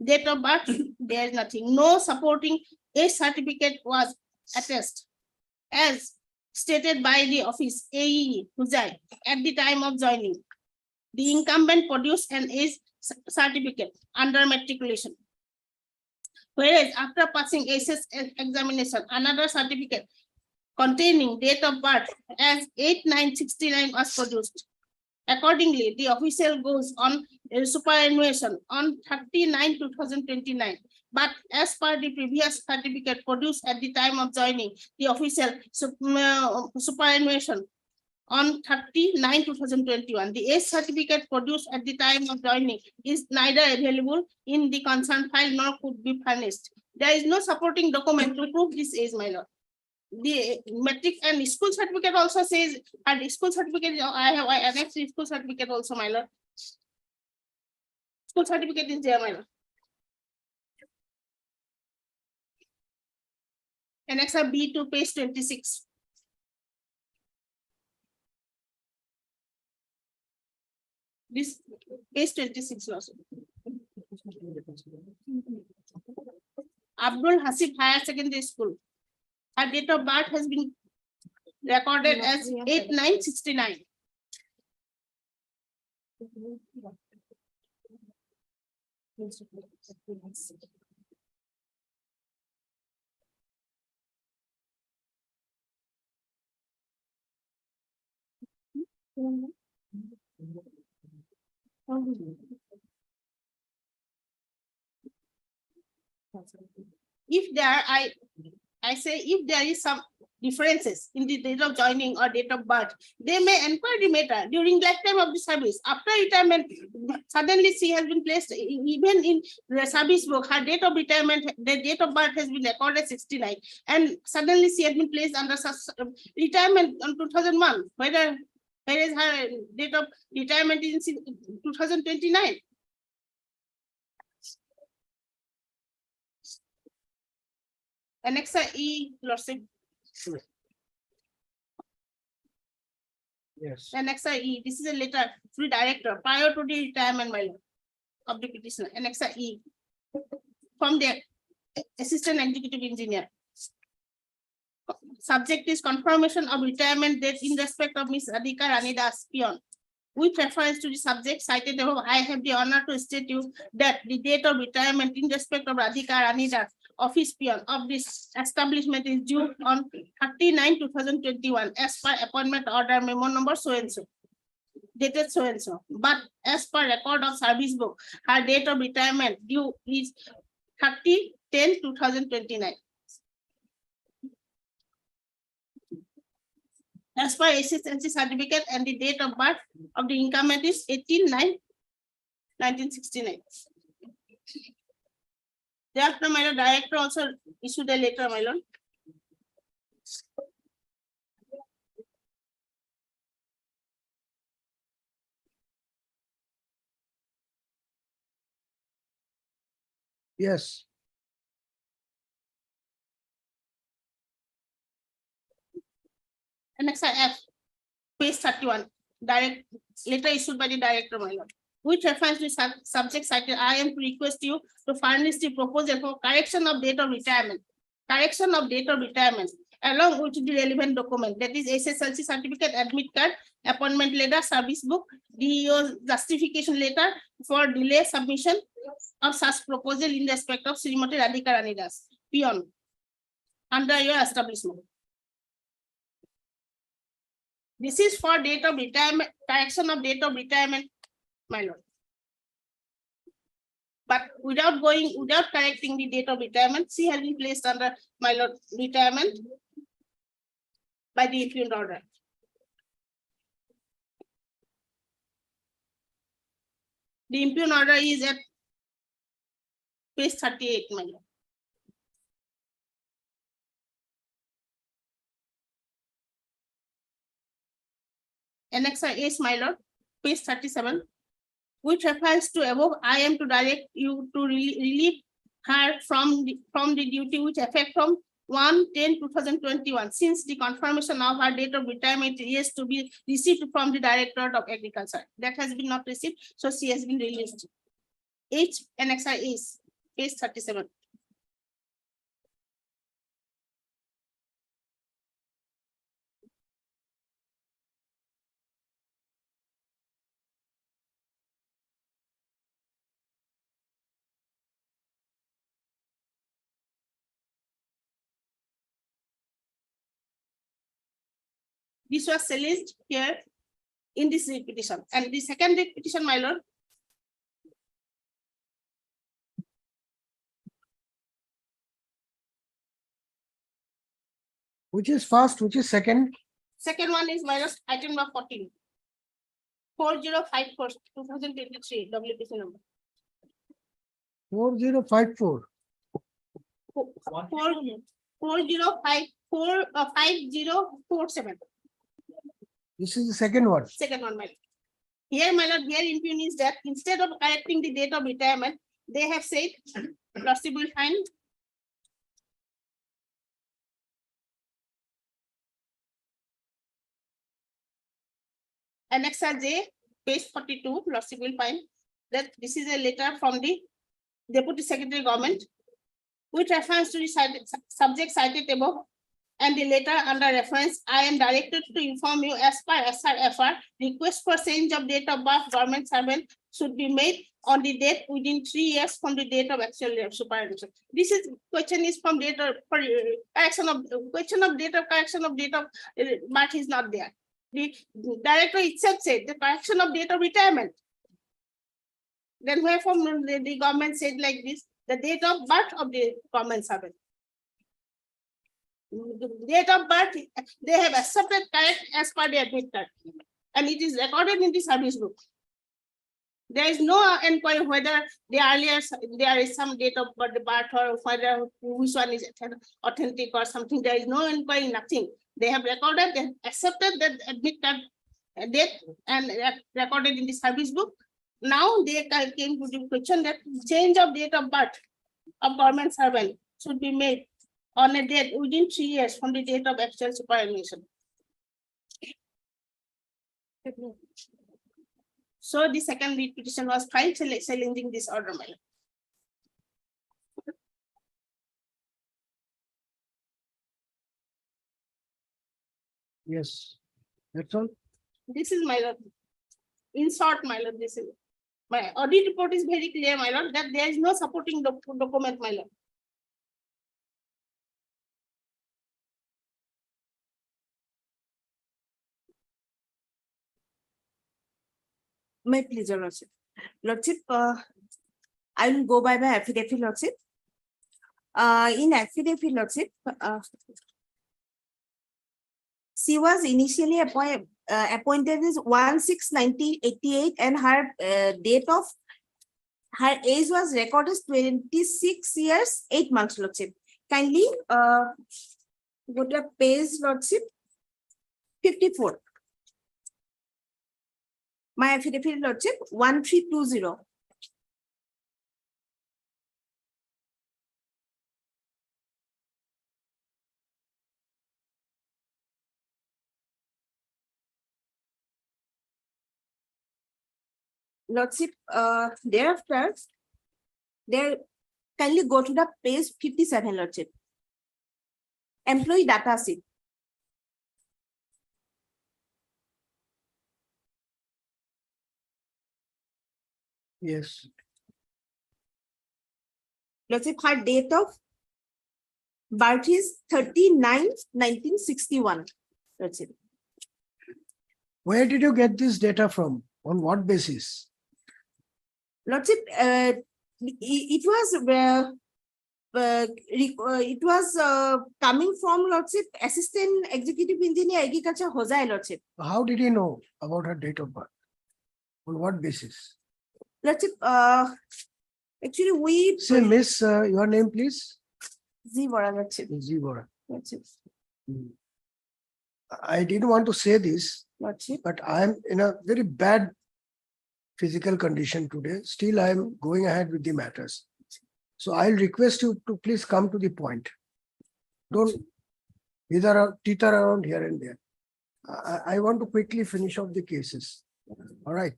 Date of birth, there is nothing. No supporting age certificate was attached, as stated by the office AEE Huzai at the time of joining. The incumbent produced an age certificate under matriculation. Whereas after passing SS examination, another certificate containing date of birth as 8/9/69 was produced. Accordingly, the official goes on superannuation on 39/2029. But as per the previous certificate produced at the time of joining, the official superannuation on 39/2021. The age certificate produced at the time of joining is neither available in the concerned file nor could be furnished. There is no supporting document to prove this age, my lord. The metric and school certificate also says, and school certificate, I annexed the school certificate also, my lord. School certificate is there, my lord. Annex B to page 26. This page 26 also. Abdul Hasib Higher Secondary School. Her date of birth has been recorded as 8/9/69. If there I say if there is some differences in the date of joining or date of birth, they may inquire the matter during lifetime of the service. After retirement, suddenly she has been placed even in the service book. Her date of retirement, the date of birth has been recorded 69, and suddenly she has been placed under retirement on 2001. Where is her date of retirement is in 2029? Annexa E, Lordship. Yes. Annexa E, this is a letter to the director prior to the retirement of the petitioner. Annexa E from the assistant executive engineer. Subject is confirmation of retirement date in respect of Ms. Radhika Rani Das, peon. With reference to the subject cited above, I have the honor to state you that the date of retirement in respect of Radhika Rani Das, office peon of this establishment is due on 39/2021 as per appointment order memo number so and so, dated so and so. But as per record of service book, her date of retirement due is 30/10/2029. As per SSLC certificate, and the date of birth of the incumbent is 18/9/1969. Thereafter, my lord, director also issued a letter, my lord. Yes. Annex F, page 31, direct letter issued by the director, my lord. Which refers to subject cited, I am to request you to furnish the proposal for correction of date of retirement. Correction of date of retirement along with the relevant document, that is SSLC certificate, admit card, appointment letter, service book, DEO justification letter for delay submission of such proposal in respect of Srimati Radhika Rani Das, peon, under your establishment. This is for date of retirement, correction of date of retirement, my lord. But without correcting the date of retirement, she has been placed under, my lord, retirement by the impugned order. The impugned order is at page 38, my lord. Annexure S, my lord, page 37, which refers to above, I am to direct you to relieve her from the duty which effect from 1/10/2021, since the confirmation of her date of retirement is to be received from the Directorate of Agriculture. That has been not received, so she has been released. H, annexure is page 37. This was challenged here in this repetition. And the second repetition, my lord, Which is first, which is second? second one is my lord, item number 14. 4054, 2023, WPC number. 4054. 5047. This is the second one. Second one, my lord. Here, my lord, here impugn is that instead of correcting the date of retirement, they have said, lordship will find Annexure J, page 42, lordship will find that this is a letter from the Deputy Secretary Government, which refers to the subject cited above, and the letter under reference, I am directed to inform you as per SRFR, request for change of date of birth government servant should be made on the date within 3 years from the date of actual superannuation. This is question is from date of correction of date of birth is not there. The director itself said the correction of date of retirement. Then wherefore the government said like this, the date of birth of the government servant. The date of birth, they have accepted correct as per the admit card, and it is recorded in the service book. There is no inquiry whether the earlier there is some date of birth or whether which one is authentic or something. There is no inquiry, nothing. They have recorded, they have accepted that admit card date and recorded in the service book. Now they came to the question that change of date of birth of government servant should be made on a date within 3 years from the date of actual superannuation. So the second lead petition was filed challenging this order, my lord. Yes, that's all. This is my lord. In short, my lord, this is my audit report is very clear, my lord, that there is no supporting document, my lord. May please, your lordship. Lordship, I will go by my affidavit, lordship. In affidavit, lordship, she was initially appointed as 1/6/1988, and her date of her age was recorded as 26 years, 8 months, lordship. Kindly go to page, lordship, 54. My affidavit, lordship, 1320. Lordship, thereafter, there kindly go to the page 57, lordship. Employee data sheet. Yes. Lordship, her date of birth is 39/1961. Lordship. Where did you get this data from? On what basis? Lordship, it was coming from Lordship, Assistant Executive Engineer Agriculture Hojai, Lordship. How did he know about her date of birth? On what basis? Lordship, actually we. Say, Miss, your name, please. Z Bora, Lordship. Z Bora. Lordship. I didn't want to say this, Lordship. but I am in a very bad physical condition today. Still, I am going ahead with the matters. So I'll request you to please come to the point. Don't teeter around here and there. I want to quickly finish off the cases. All right.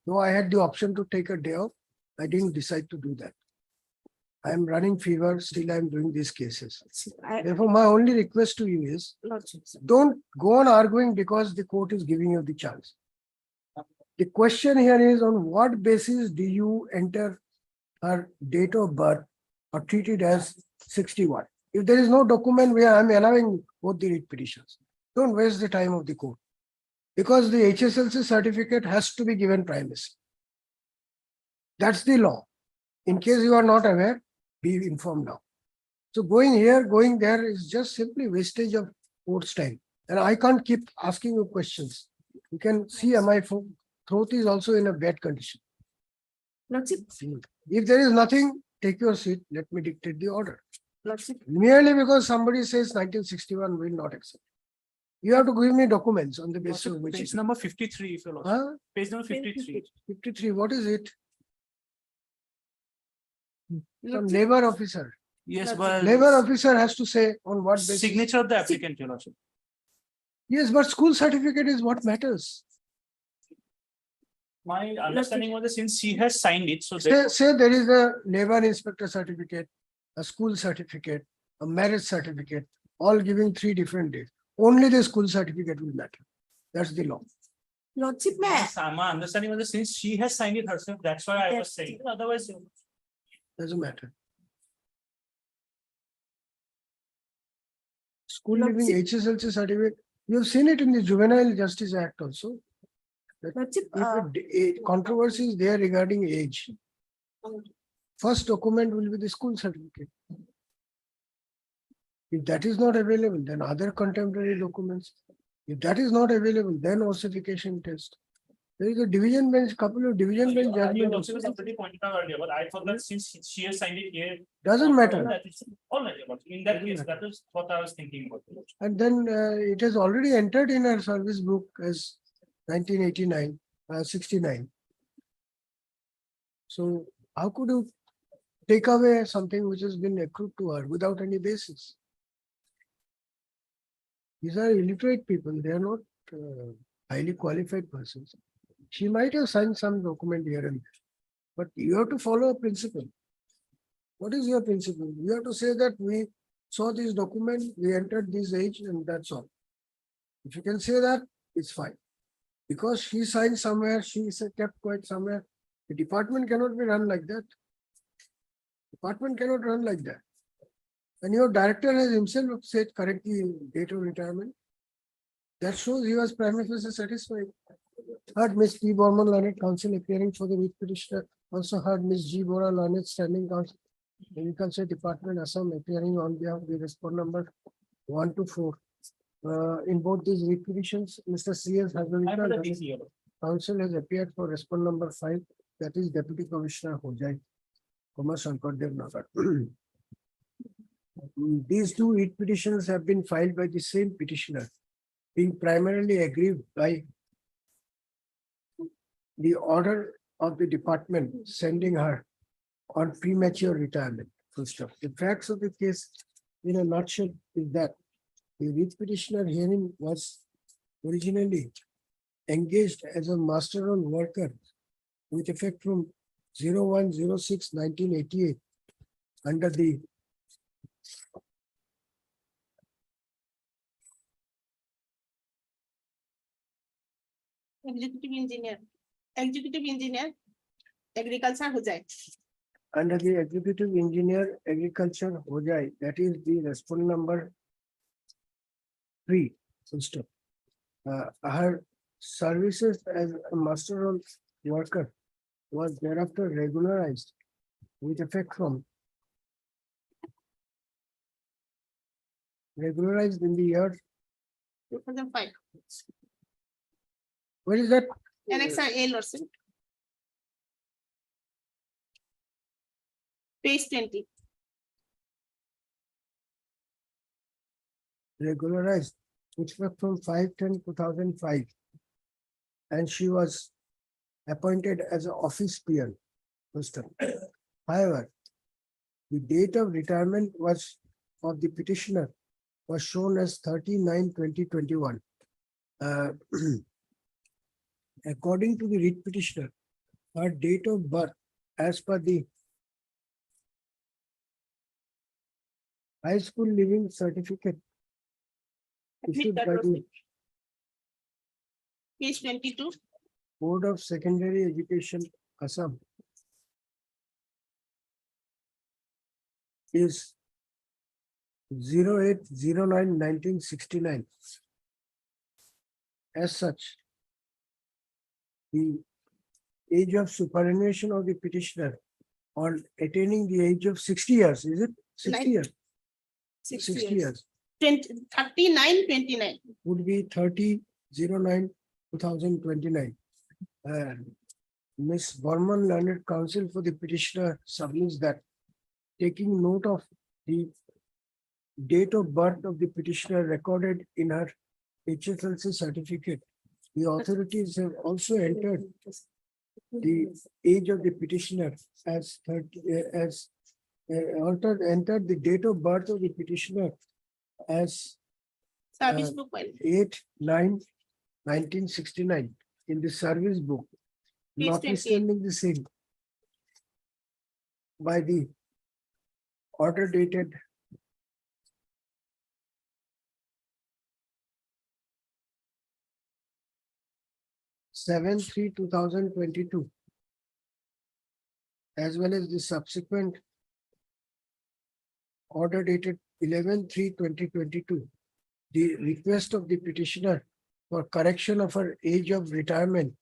Though I had the option to take a day off, I didn't decide to do that. I am running fever, still I am doing these cases. Therefore, my only request to you is, don't go on arguing because the court is giving you the chance. The question here is, on what basis do you enter her date of birth or treat it as 61? If there is no document where I am allowing both the writ petitions, don't waste the time of the court. Because the HSLC certificate has to be given primacy. That's the law. In case you are not aware, be informed now. So going here, going there is just simply wastage of court's time. And I can't keep asking you questions. You can see my throat is also in a bad condition. Lordship. If there is nothing, take your seat. Let me dictate the order. Lordship. Merely because somebody says 1961 will not accept. You have to give me documents on the basis of which. Page number 53, if you like. Huh? Page number 53. 53, what is it? Some labor officer. Yes, but. Labor officer has to say on what basis. Signature of the applicant, Your Lordship. Yes, but school certificate is what matters. My understanding was that since she has signed it, so. Say there is a labor inspector certificate, a school certificate, a marriage certificate, all giving 3 different dates. Only the school certificate will matter. That's the law. Lordship, My understanding was that since she has signed it herself, that's why I was saying. Otherwise. Doesn't matter. School living HSLC certificate, you've seen it in the Juvenile Justice Act also. If controversy is there regarding age, first document will be the school certificate. If that is not available, then other contemporary documents. If that is not available, then ossification test. There is a division bench, couple of division bench judgments. Already pointed out earlier, but I thought that since she has signed it here. Doesn't matter. All right, in that case, that is what I was thinking about. And then it has already entered in her service book as 1989, 69. So how could you take away something which has been accrued to her without any basis? These are illiterate people. They are not highly qualified persons. She might have signed some document here and there, but you have to follow a principle. What is your principle? You have to say that we saw this document, we entered this age, and that's all. If you can say that, it's fine. Because she signed somewhere, she kept quiet somewhere. The department cannot be run like that. Department cannot run like that. And your director has himself said correctly date of retirement. That shows he was prima facie satisfied. Heard Ms. P. Borman, Learned Counsel appearing for the writ petitioner. Also heard Ms. G. Bora, Learned Standing Counsel, Agriculture Department, Assam, appearing on behalf of the respondent number 1 to 4. In both these writ petitions, Mr. C.S. Hazarika, counsel has appeared for respondent number 5, that is Deputy Commissioner Hojai, Commerce Shankardev Nagar. These 2 writ petitions have been filed by the same petitioner, being primarily aggrieved by the order of the department sending her on premature retirement. Full stop. The facts of the case in a nutshell is that the writ petitioner herein was originally engaged as a master on worker with effect from 01/06/1988 under the Executive engineer, agriculture Hojai. Under the executive engineer agriculture Hojai, that is the respondent number 3. Full stop. Her services as a master roll worker was thereafter regularized with effect from regularized in the year, 2005. where is that? Annex A, Lordship. Page 20. Regularized, which was from 5/10/2005. And she was appointed as an office peer. However, the date of retirement was of the petitioner was shown as 30/9/2021. According to the writ petitioner, her date of birth as per the high school living certificate issued by the Page 22. Board of Secondary Education, Assam, is 08/09/1969. As such, the age of superannuation of the petitioner on attaining the age of 60 years, is it 60 years? 60 years 39/29. would be 30/09/2029. Ms. Burman, Learned Counsel for the petitioner, submits that taking note of the date of birth of the petitioner recorded in her HSLC certificate, the authorities have also entered the age of the petitioner as 30, entered the date of birth of the petitioner as Service book file. 8/9/1969 in the service book, Page 28. notwithstanding the same by the order dated seven three 2022, as well as the subsequent order dated 11/3/2022. The request of the petitioner for correction of her age of retirement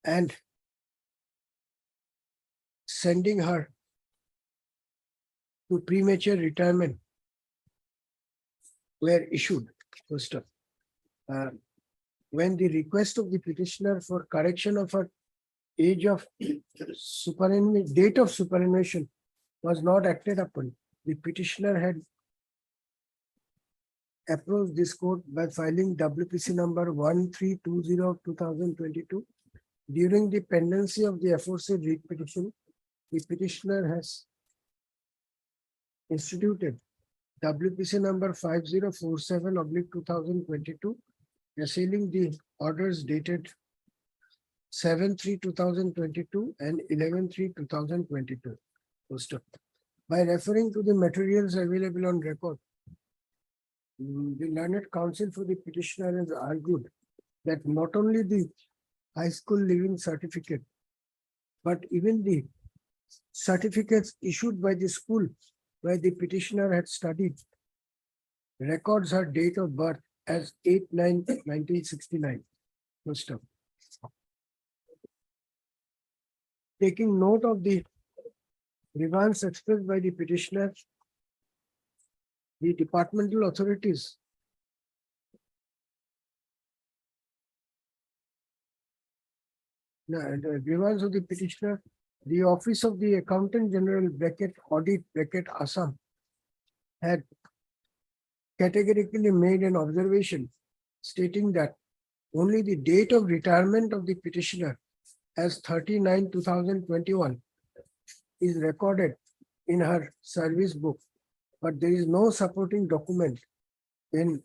and sending her to premature retirement were issued. First of, when the request of the petitioner for correction of her age of superannuation, date of superannuation was not acted upon, the petitioner had approached this court by filing WPC number 1320/2022. During the pendency of the aforesaid writ petition, the petitioner has instituted WPC number 5047/2022, assailing the orders dated 7/3/2022 and 11/3/2022. By referring to the materials available on record, the Learned Counsel for the petitioner has argued that not only the high school living certificate, but even the certificates issued by the school where the petitioner had studied records her date of birth as 8/9/1969. First up. Taking note of the grievance expressed by the petitioner, the departmental authorities the grievance of the petitioner, the Office of the Accountant General Audit Assam had categorically made an observation stating that only the date of retirement of the petitioner as 30/9/2021 is recorded in her service book, but there is no supporting document in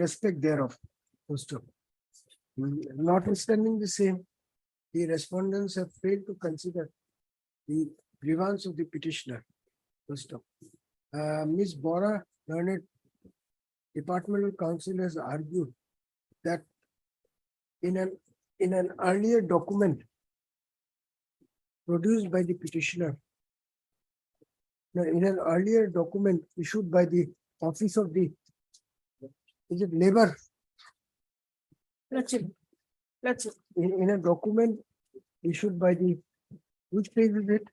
respect thereof. Notwithstanding the same, the respondents have failed to consider the grievance of the petitioner. Ms. Bora, Learned Departmental Counsel, has argued that in an earlier document produced by the petitioner, in an earlier document issued by the Office of the, is it Labor? Let's, in a document issued by the, which page is it?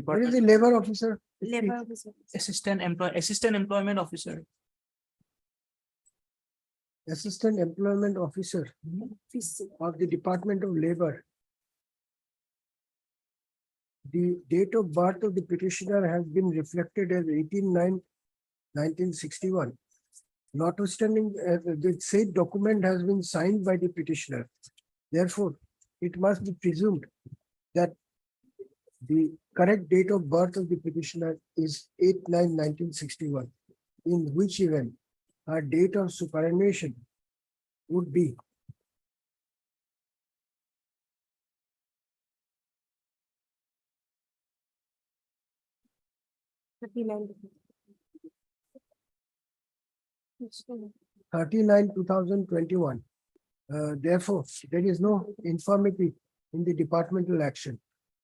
Where is the labor officer? Labor officer. Assistant employment officer. Assistant Employment Officer of the Department of Labor. The date of birth of the petitioner has been reflected as 18/9/1961. Notwithstanding, the said document has been signed by the petitioner. Therefore, it must be presumed that the correct date of birth of the petitioner is 8/9/1961, in which event her date of superannuation would be Thirty-nine, 2021. Therefore, there is no infirmity in the departmental action.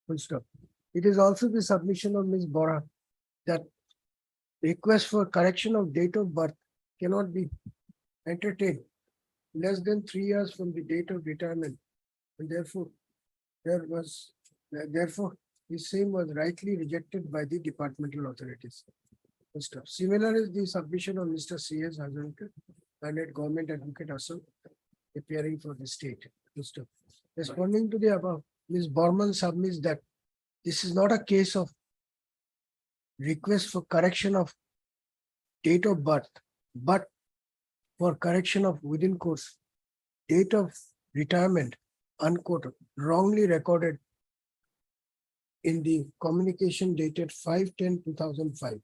Full stop. It is also the submission of Ms. Bora that request for correction of date of birth cannot be entertained less than 3 years from the date of retirement. And therefore, therefore, the same was rightly rejected by the departmental authorities. Full stop. Similar is the submission of Mr. C.S. Hazarkar and Government Advocate Assam appearing for the state. Full stop. Responding to the above, Ms. Borman submits that this is not a case of request for correction of date of birth, but for correction of within course date of retirement, unquote, wrongly recorded in the communication dated 5/10/2005.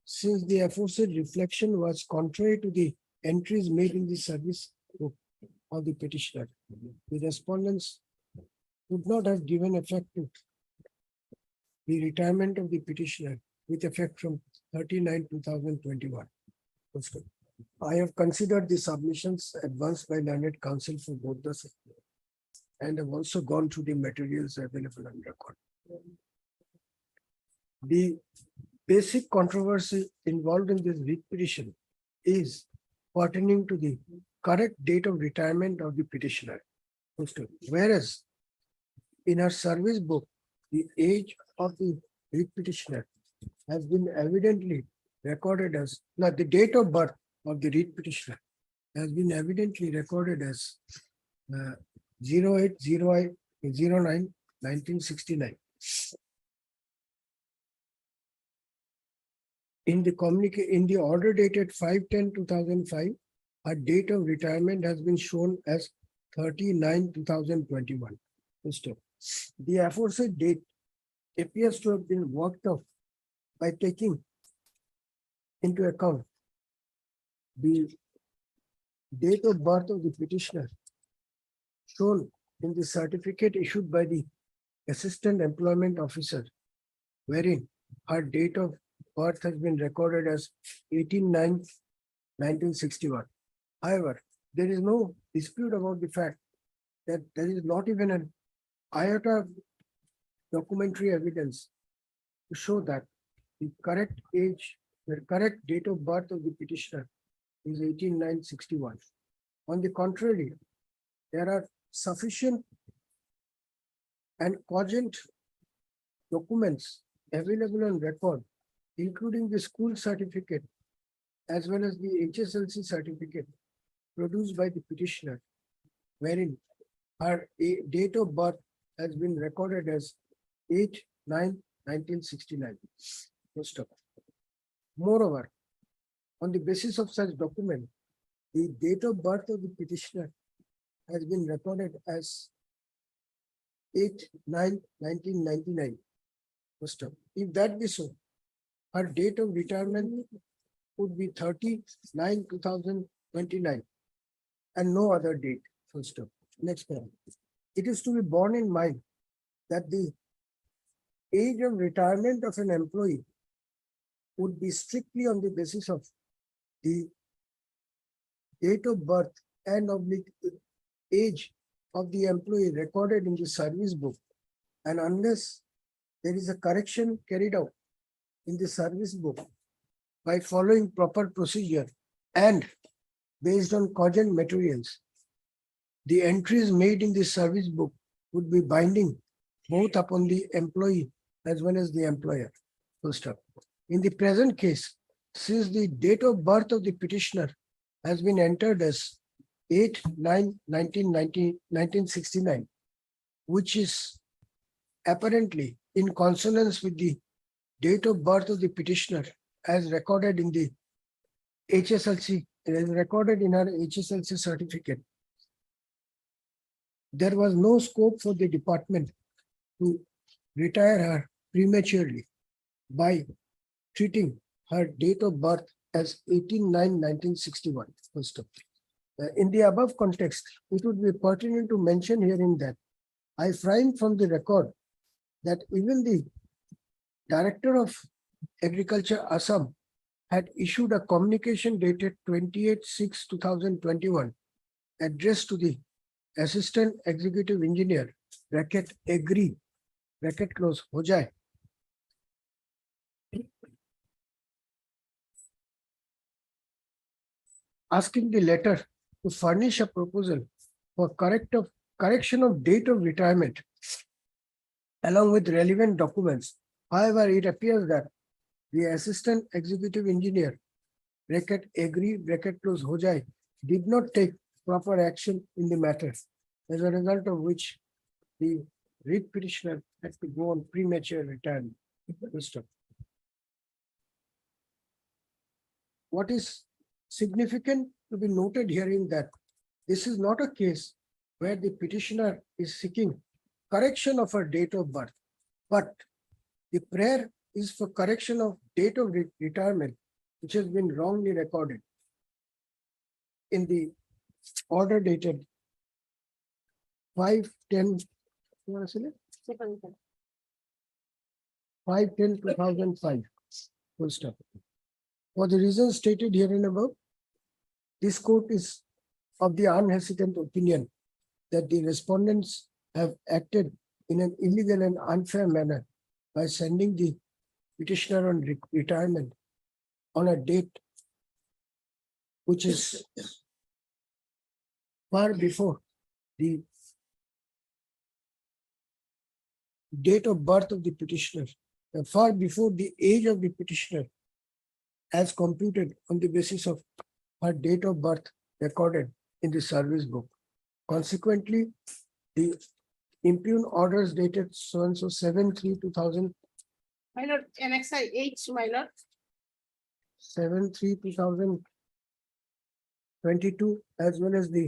Since the aforesaid reflection was contrary to the entries made in the service book of the petitioner, the respondents would not have given effect to the retirement of the petitioner with effect from 39/2021. I have considered the submissions advanced by learned counsel for both the sectors and have also gone through the materials available on record. The basic controversy involved in this writ petition is pertaining to the correct date of retirement of the petitioner. Whereas in her service book, the age of the writ petitioner has been evidently recorded as, the date of birth of the writ petitioner has been evidently recorded as 08/09/1969. In the order dated 5/10/2005, her date of retirement has been shown as 30/9/2021. The aforesaid date appears to have been worked out by taking into account the date of birth of the petitioner shown in the certificate issued by the Assistant Employment Officer, wherein her date of birth has been recorded as 18/9/1961. However, there is no dispute about the fact that there is not even an iota of documentary evidence to show that the correct age, the correct date of birth of the petitioner is 18/9/61. On the contrary, there are sufficient and cogent documents available on record, including the school certificate as well as the HSLC certificate produced by the petitioner, wherein her date of birth has been recorded as 8/9/1969. Moreover, on the basis of such document, the date of birth of the petitioner has been recorded as 8/9/1999. If that be so, her date of retirement would be 30/9/2029 and no other date. Next paragraph. It is to be borne in mind that the age of retirement of an employee would be strictly on the basis of the date of birth and of the age of the employee recorded in the service book. And unless there is a correction carried out in the service book, by following proper procedure and based on cogent materials, the entries made in the service book would be binding both upon the employee as well as the employer. Full stop. In the present case, since the date of birth of the petitioner has been entered as 8/9/1969, which is apparently in consonance with the date of birth of the petitioner as recorded in the HSLC, as recorded in her HSLC certificate. There was no scope for the department to retire her prematurely by treating her date of birth as 18/9/1961. Full stop. In the above context, it would be pertinent to mention herein that I find from the record that even the Director of Agriculture Assam had issued a communication dated 28/6/2021 addressed to the Assistant Executive Engineer, bracket agree, bracket close, ho jaye, asking the letter to furnish a proposal for correction of date of retirement along with relevant documents. However, it appears that the Assistant Executive Engineer, bracket agree, bracket close, ho jaye, did not take proper action in the matter, as a result of which the writ petitioner had to go on premature retirement. What is significant to be noted here in that this is not a case where the petitioner is seeking correction of her date of birth, but the prayer is for correction of date of retirement, which has been wrongly recorded in the order dated 5/10, you want to say it? 5/10/2005. Full stop. For the reasons stated herein above, this court is of the unhesitant opinion that the respondents have acted in an illegal and unfair manner by sending the petitioner on retirement on a date which is far before the date of birth of the petitioner, far before the age of the petitioner as computed on the basis of her date of birth recorded in the service book. Consequently, the impugned orders dated so and so 7/3/2000. My lord, Annex H, my lord. 7/3/2022, as well as the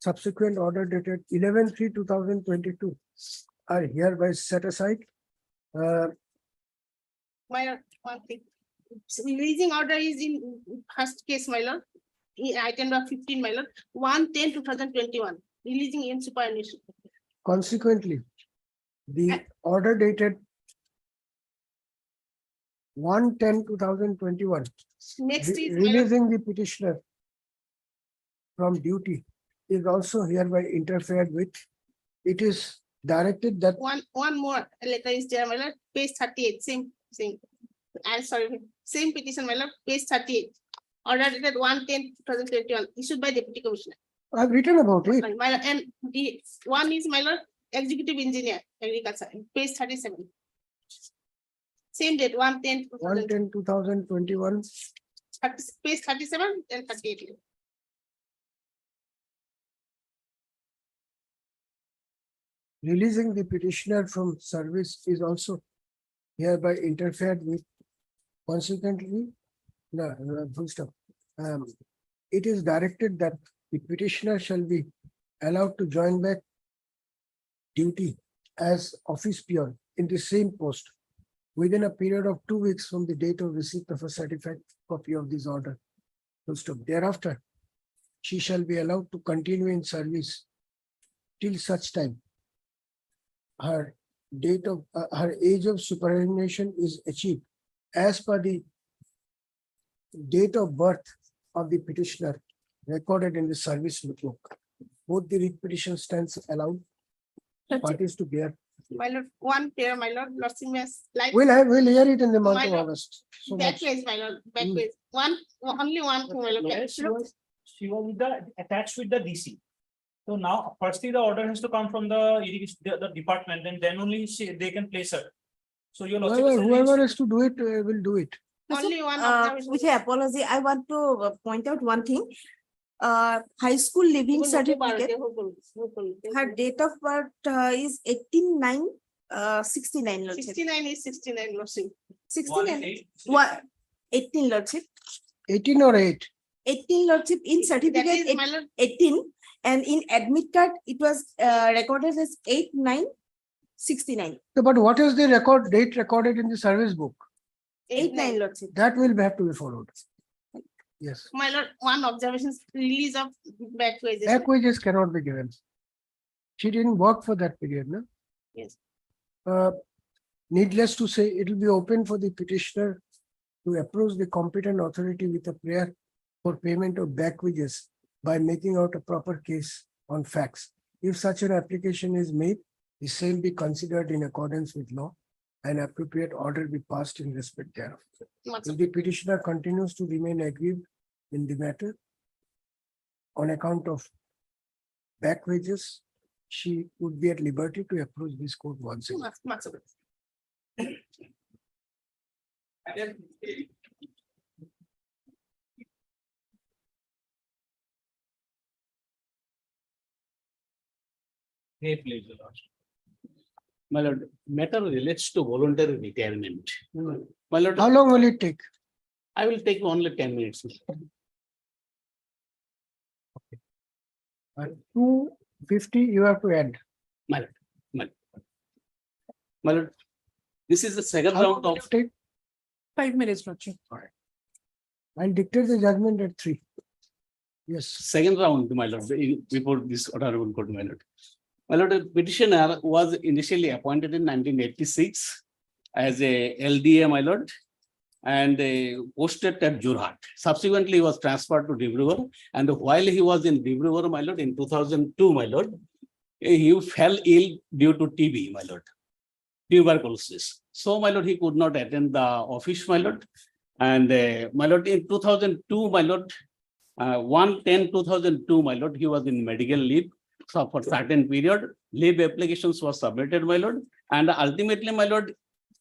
subsequent order dated 11/3/2022 are hereby set aside. My lord, one thing. Releasing order is in first case, my lord. In item number 15, my lord, 1/10/2021, releasing in superannuation. Consequently, the order dated 1/10/2021 Next is, my lord, releasing the petitioner from duty is also hereby interfered with. It is directed that one more letter is there, my lord, page 38, same. I'm sorry, same petition, my lord, page 38. Order dated 1/10/2021, issued by Deputy Commissioner. I've written about it. My lord, and the one is, my lord, Executive Engineer, Agriculture, page 37. Same date, 1/10/2021. Page 37 and 38. Releasing the petitioner from service is also hereby interfered with. Consequently, full stop. It is directed that the petitioner shall be allowed to join back duty as office peon in the same post within a period of 2 weeks from the date of receipt of a certified copy of this order. Full stop. Thereafter, she shall be allowed to continue in service till such time her her age of superannuation is achieved as per the date of birth of the petitioner recorded in the service book. Both the writ petition stands allowed parties to bear My lord, one pair, my lord, lordship has like. We'll hear it in the month My of lord, August. So much. Backwards, my lord, backwards. Only one, my lord. Yes, she was with attached with the DC. So now, firstly, the order has to come from the irrigation, the department, and then only they can place her. So your lordship is Whoever has to do it will do it. Only one With your apology, I want to point out one thing. High school living certificate, her date of birth is 18/9/69. Lordship. 69 is 69, lordship. 69. What? 18 Lordship. 18 or 8? 18 Lordship in That certificate is, my lord, 18 and in admit card it was recorded as 8/9/69. So, but what is the date recorded in the service book? 8/9 Lordship. That will have to be followed. Yes. my lord, one observation, release of back wages. Back wages cannot be given. She didn't work for that period, no? Yes. Needless to say, it will be open for the petitioner to approach the competent authority with a prayer for payment of back wages by making out a proper case on facts. If such an application is made, the same be considered in accordance with law and appropriate order be passed in respect thereof. If the petitioner continues to remain aggrieved in the matter on account of back wages, she would be at liberty to approach this court once again. Hey, please, Your Lordship. My lord, matter relates to voluntary retirement. My lord, How long will it take? I will take only 10 minutes. 250, you have to end. My lord, my lord, this is the second How long round will of it take? 5 minutes, Lordship. I'll dictate the judgment at 3. Yes. second round, my lord, before this honorable court, my lord. My lord, the petitioner was initially appointed in 1986 as a LDA, my lord, and posted at Jorhat. Subsequently, he was transferred to Dibrugarh, and while he was in Dibrugarh, my lord, in 2002, my lord, he fell ill due to TB, my lord, tuberculosis. So, my lord, he could not attend the office, my lord, and my lord, in 2002, my lord, 1/10/2002, my lord, he was in medical leave. So for certain period, leave applications were submitted, my lord, and ultimately, my lord,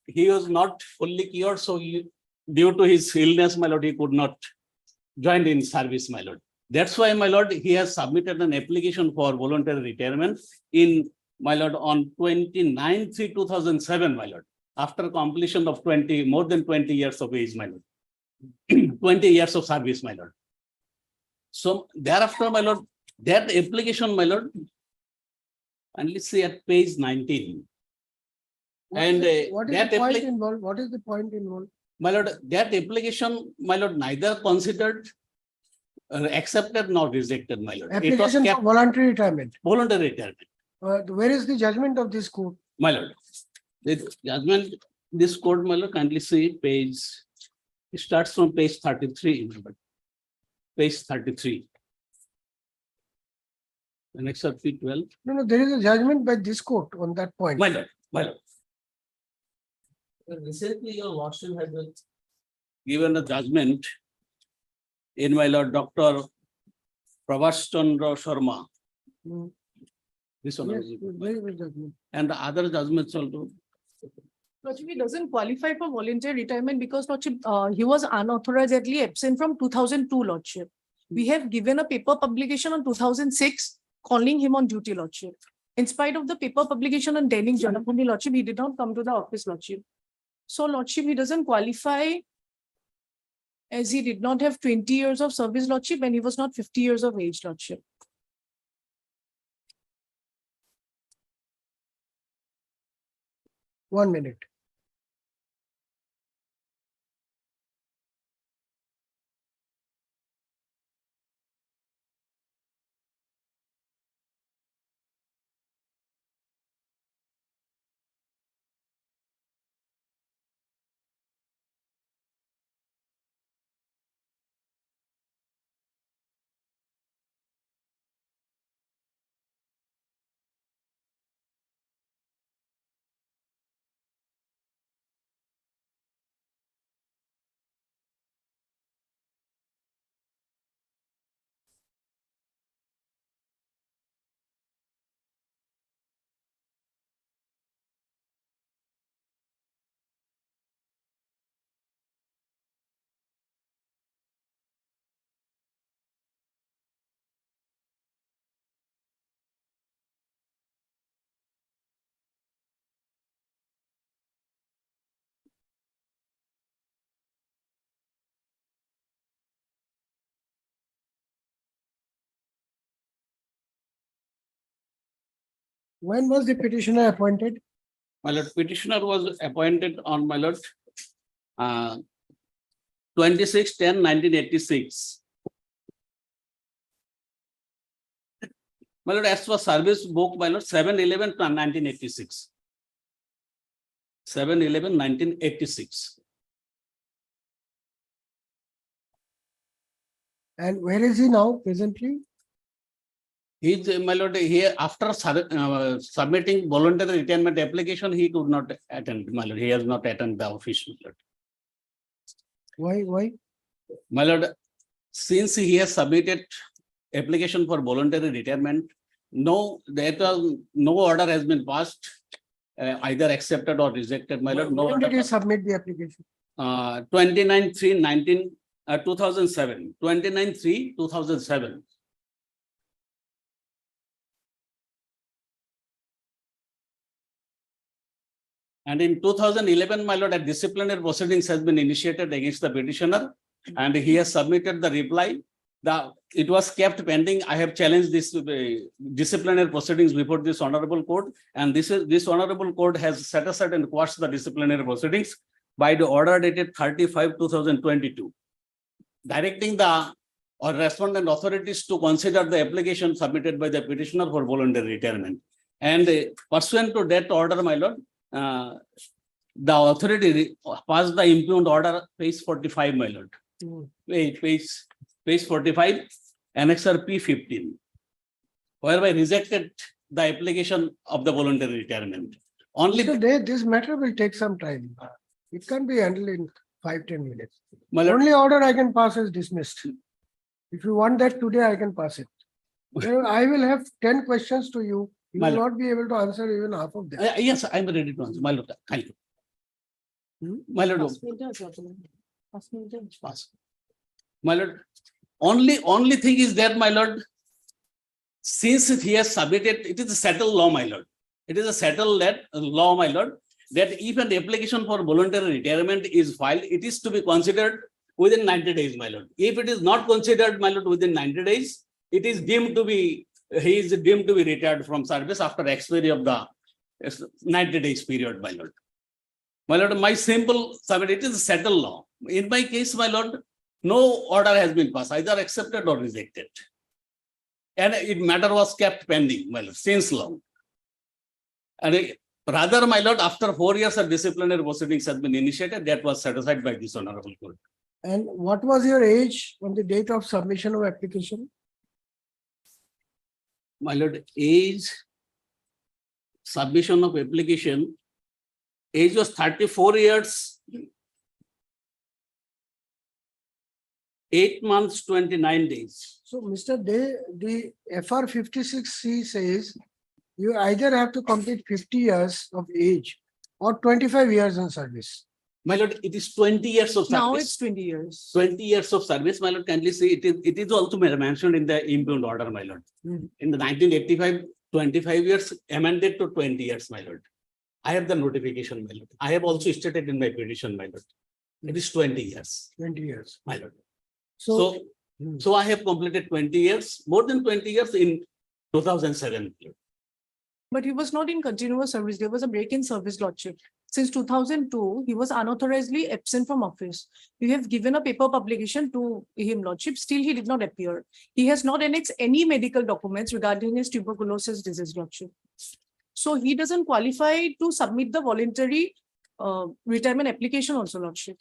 he was not fully cured. So due to his illness, my lord, he could not join in service, my lord. That's why, my lord, he has submitted an application for voluntary retirement in, my lord, on 29/3/2007, my lord, after completion of more than 20 years of age, my lord, 20 years of service, my lord. So thereafter, my lord, that application, my lord, and let's see at page 19. And What is that the point application, involved? What is the point involved? my lord, that application, my lord, neither considered, accepted nor rejected, my lord. It was Application for kept voluntary retirement. voluntary retirement, Where is the judgment of this court? my lord. The judgment, this court, my lord, kindly see page, it starts from page 33, my lord. Page 33. The next are P12. No, there is a judgment by this court on that point. My lord, my lord. Recently, your lordship has given a judgment in, my lord, Dr. Prabhas Chandra Sharma. Mm. This one, Yes, very good judgment. and the other judgments also. Lordship, he doesn't qualify for voluntary retirement because, Lordship, he was unauthorizedly absent from 2002, Lordship. We have given a paper publication on 2006 calling him on duty, Lordship. In spite of the paper publication on Dainik Janambhumi, Lordship, he did not come to the office, Lordship. So, Lordship, he doesn't qualify as he did not have 20 years of service, Lordship, and he was not 50 years of age, Lordship. 1 minute. When was the petitioner appointed? My lord, petitioner was appointed on, my lord, 26/10/1986. My lord, as for service book, my lord, 7/11/1986. 7/11/1986. And where is he now presently? He's, my lord, here after submitting voluntary retirement application, he could not attend, my lord. He has not attended the office, my lord. Why? My lord, since he has submitted application for voluntary retirement, no order has been passed, either accepted or rejected, my lord. No When did order. he submit the application? 2007. 29/3/2007. And in 2011, my lord, a disciplinary proceedings has been initiated against the petitioner, and he has submitted the reply. It was kept pending. I have challenged this disciplinary proceedings before this honorable court, and this honorable court has set aside and quashed the disciplinary proceedings by the order dated 30/5/2022, directing the respondent authorities to consider the application submitted by the petitioner for voluntary retirement. And pursuant to that order, my lord, the authority passed the impugned order, page 45, my lord. Page 45, annexure P15, whereby rejected the application of the voluntary retirement. Only, So this matter will take some time. It can't be handled in 5-10 minutes. my lord, Only order I can pass is dismissed. If you want that today, I can pass it. I will have 10 questions to you. You My will lord. not be able to answer even half of them. yes, I am ready to answer, my lord. Thank you. My lord, pass. My lord, only thing is that, my lord, since he has submitted, it is a settled law, my lord. It is a settled law, my lord, that if an application for voluntary retirement is filed, it is to be considered within 90 days, my lord. If it is not considered, my lord, within 90 days, it is deemed to be, he is deemed to be retired from service after expiry of the 90 days period, my lord. My lord, my simple submit, it is a settled law. In my case, my lord, no order has been passed, either accepted or rejected. And it matter was kept pending, my lord, since long. And rather, my lord, after 4 years of disciplinary proceedings has been initiated, that was set aside by this honorable court. And what was your age on the date of submission of application? My lord, age, submission of application, age was 34 years, 8 months, 29 days. So, Mr. Day, the FR 56C says you either have to complete 50 years of age or 25 years in service. My lord, it is 20 years of service. Now it's 20 years. 20 years of service, my lord, kindly see, it is also mentioned in the impugned order, my lord. In the 1985, 25 years amended to 20 years, my lord. I have the notification, my lord. I have also stated in my petition, my lord. It is 20 years. 20 years. My lord. So, So I have completed 20 years, more than 20 years in 2007. But he was not in continuous service. There was a break in service, lordship. Since 2002, he was unauthorizedly absent from office. We have given a paper publication to him, lordship. Still, he did not appear. He has not annexed any medical documents regarding his tuberculosis disease, lordship. So he doesn't qualify to submit the voluntary retirement application also, lordship.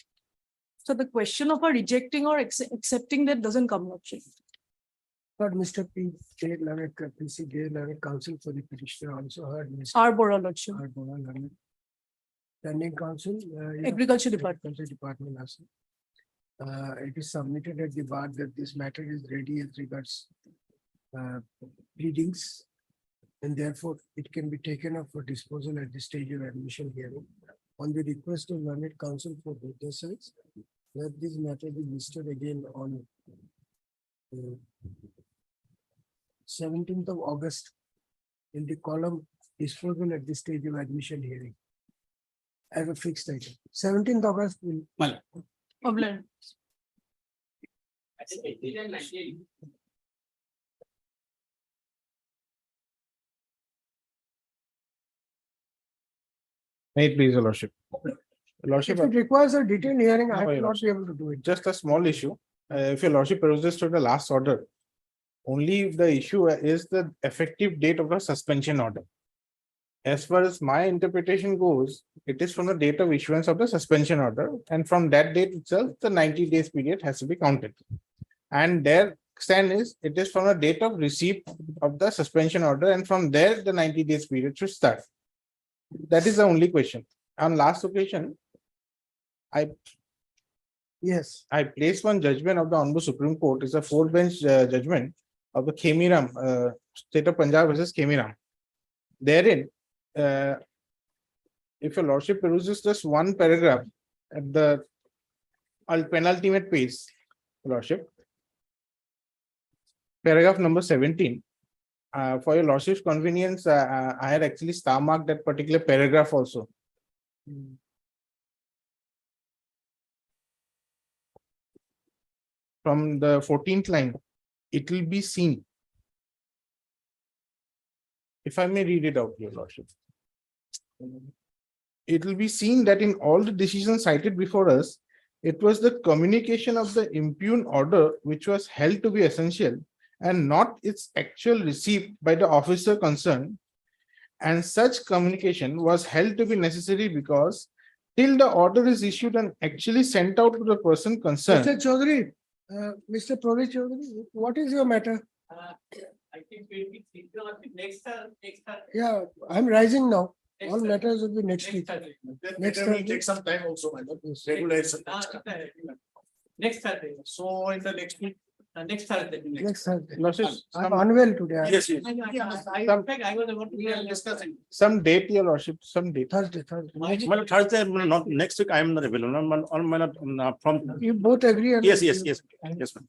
So the question of rejecting or accepting that doesn't come, lordship. but Mr. P. J. Lamek, PC J. Lamek, counsel for the petitioner also heard Mr. Arbora, lordship. Arbora Lamek. Standing counsel. Agriculture Department. Agriculture Department also. It is submitted at the bar that this matter is ready as regards pleadings. And therefore, it can be taken up for disposal at the stage of admission hearing. On the request of learned counsel for both the sides, let this matter be listed again on 17th of August in the column disposal at the stage of admission hearing. As a fixed item. 17th August will. Problem. May it please your lordship. Lordship, If it requires a detailed hearing, I No, will your not be able to do it. just a small issue. If your lordship peruses to the last order, only the issue is the effective date of the suspension order. As far as my interpretation goes, it is from the date of issuance of the suspension order, and from that date itself, the 90 days period has to be counted. And their stand is, it is from the date of receipt of the suspension order, and from there, the 90 days period should start. That is the only question. On last occasion, Yes, I placed one judgment of the Honorable Supreme Court. It's a 4-bench judgment of the Khemiram, State of Punjab versus Khemiram. Therein, if your lordship peruses just one paragraph at the penultimate page, lordship, paragraph number 17. For your lordship's convenience, I had actually star marked that particular paragraph also. From the 14th line, it will be seen. If I may read it out, your lordship. It will be seen that in all the decisions cited before us, it was the communication of the impugned order which was held to be essential and not its actual receipt by the officer concerned. And such communication was held to be necessary because till the order is issued and actually sent out to the person concerned. Mr. Chaudhary, Mr. Praveen Chaudhary, what is your matter? I think we'll be next. Yeah, I'm rising now. All matters will be next week. Next It will Thursday. take some time also, my lord. Yes. Regulation. Next Thursday. So in the next week. Next Thursday. Next Thursday. Lordship, I'm unwell today. Yes, yes. I was about to discussing. Some date, your lordship, some date. Thursday. Well, Thursday, not next week, I am not available. From. You both agree? and- Yes, yes, yes, yes, ma'am.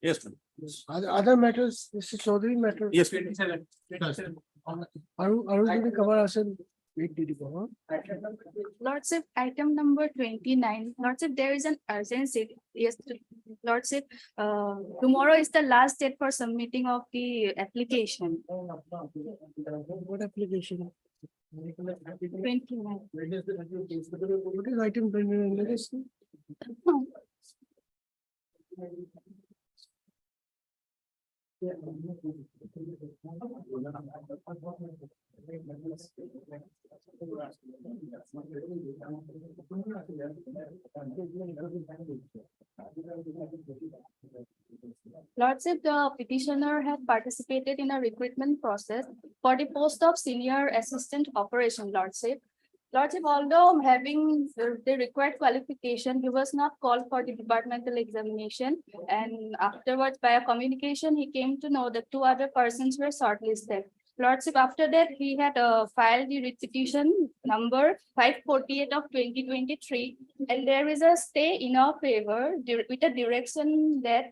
Yes, ma'am. Other matters, Mr. Chaudhary matter. Yes, Arun ji cover us in week did you Lordship, item number 29. Lordship, there is an urgency. Yes, Lordship, tomorrow is the last date for submitting of the application. What application? 29. What is item 29? Let us see. Lordship, the petitioner had participated in a recruitment process for the post of senior assistant operation, Lordship. Lordship, although having the required qualification, he was not called for the departmental examination. And afterwards, by a communication, he came to know that 2 other persons were shortlisted. Lordship, after that, he had filed the petition number 548 of 2023. And there is a stay in our favor with a direction that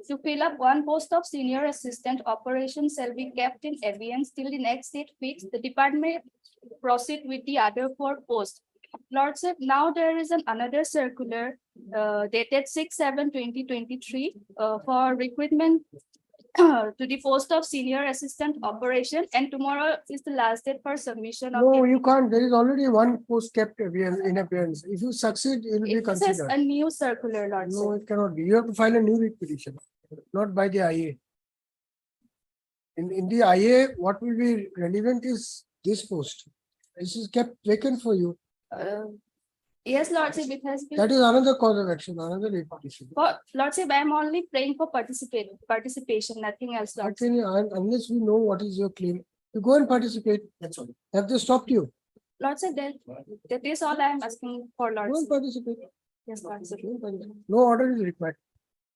to fill up one post of senior assistant operations shall be kept in abeyance till the next date fixed. The department proceed with the other 4 posts. Lordship, now there is another circular dated 6/7/2023 for recruitment to the post of senior assistant operation, and tomorrow is the last date for submission of. No, you can't. There is already one post kept in appearance. If you succeed, it will be It says considered. a new circular, No, Lordship. it cannot be. You have to file a new writ petition, not by the IA. In the IA, what will be relevant is this post. This is kept vacant for you. Yes, Lordship, it has been. That is another cause of action, another writ petition. For Lordship, I am only praying for participation, nothing else, How Lordship. can you, unless we know what is your claim, you go and participate. That's all. Have they stopped you? Lordship, that is all I am asking for, Go and Lordship. participate. Yes, Lordship. No order is required.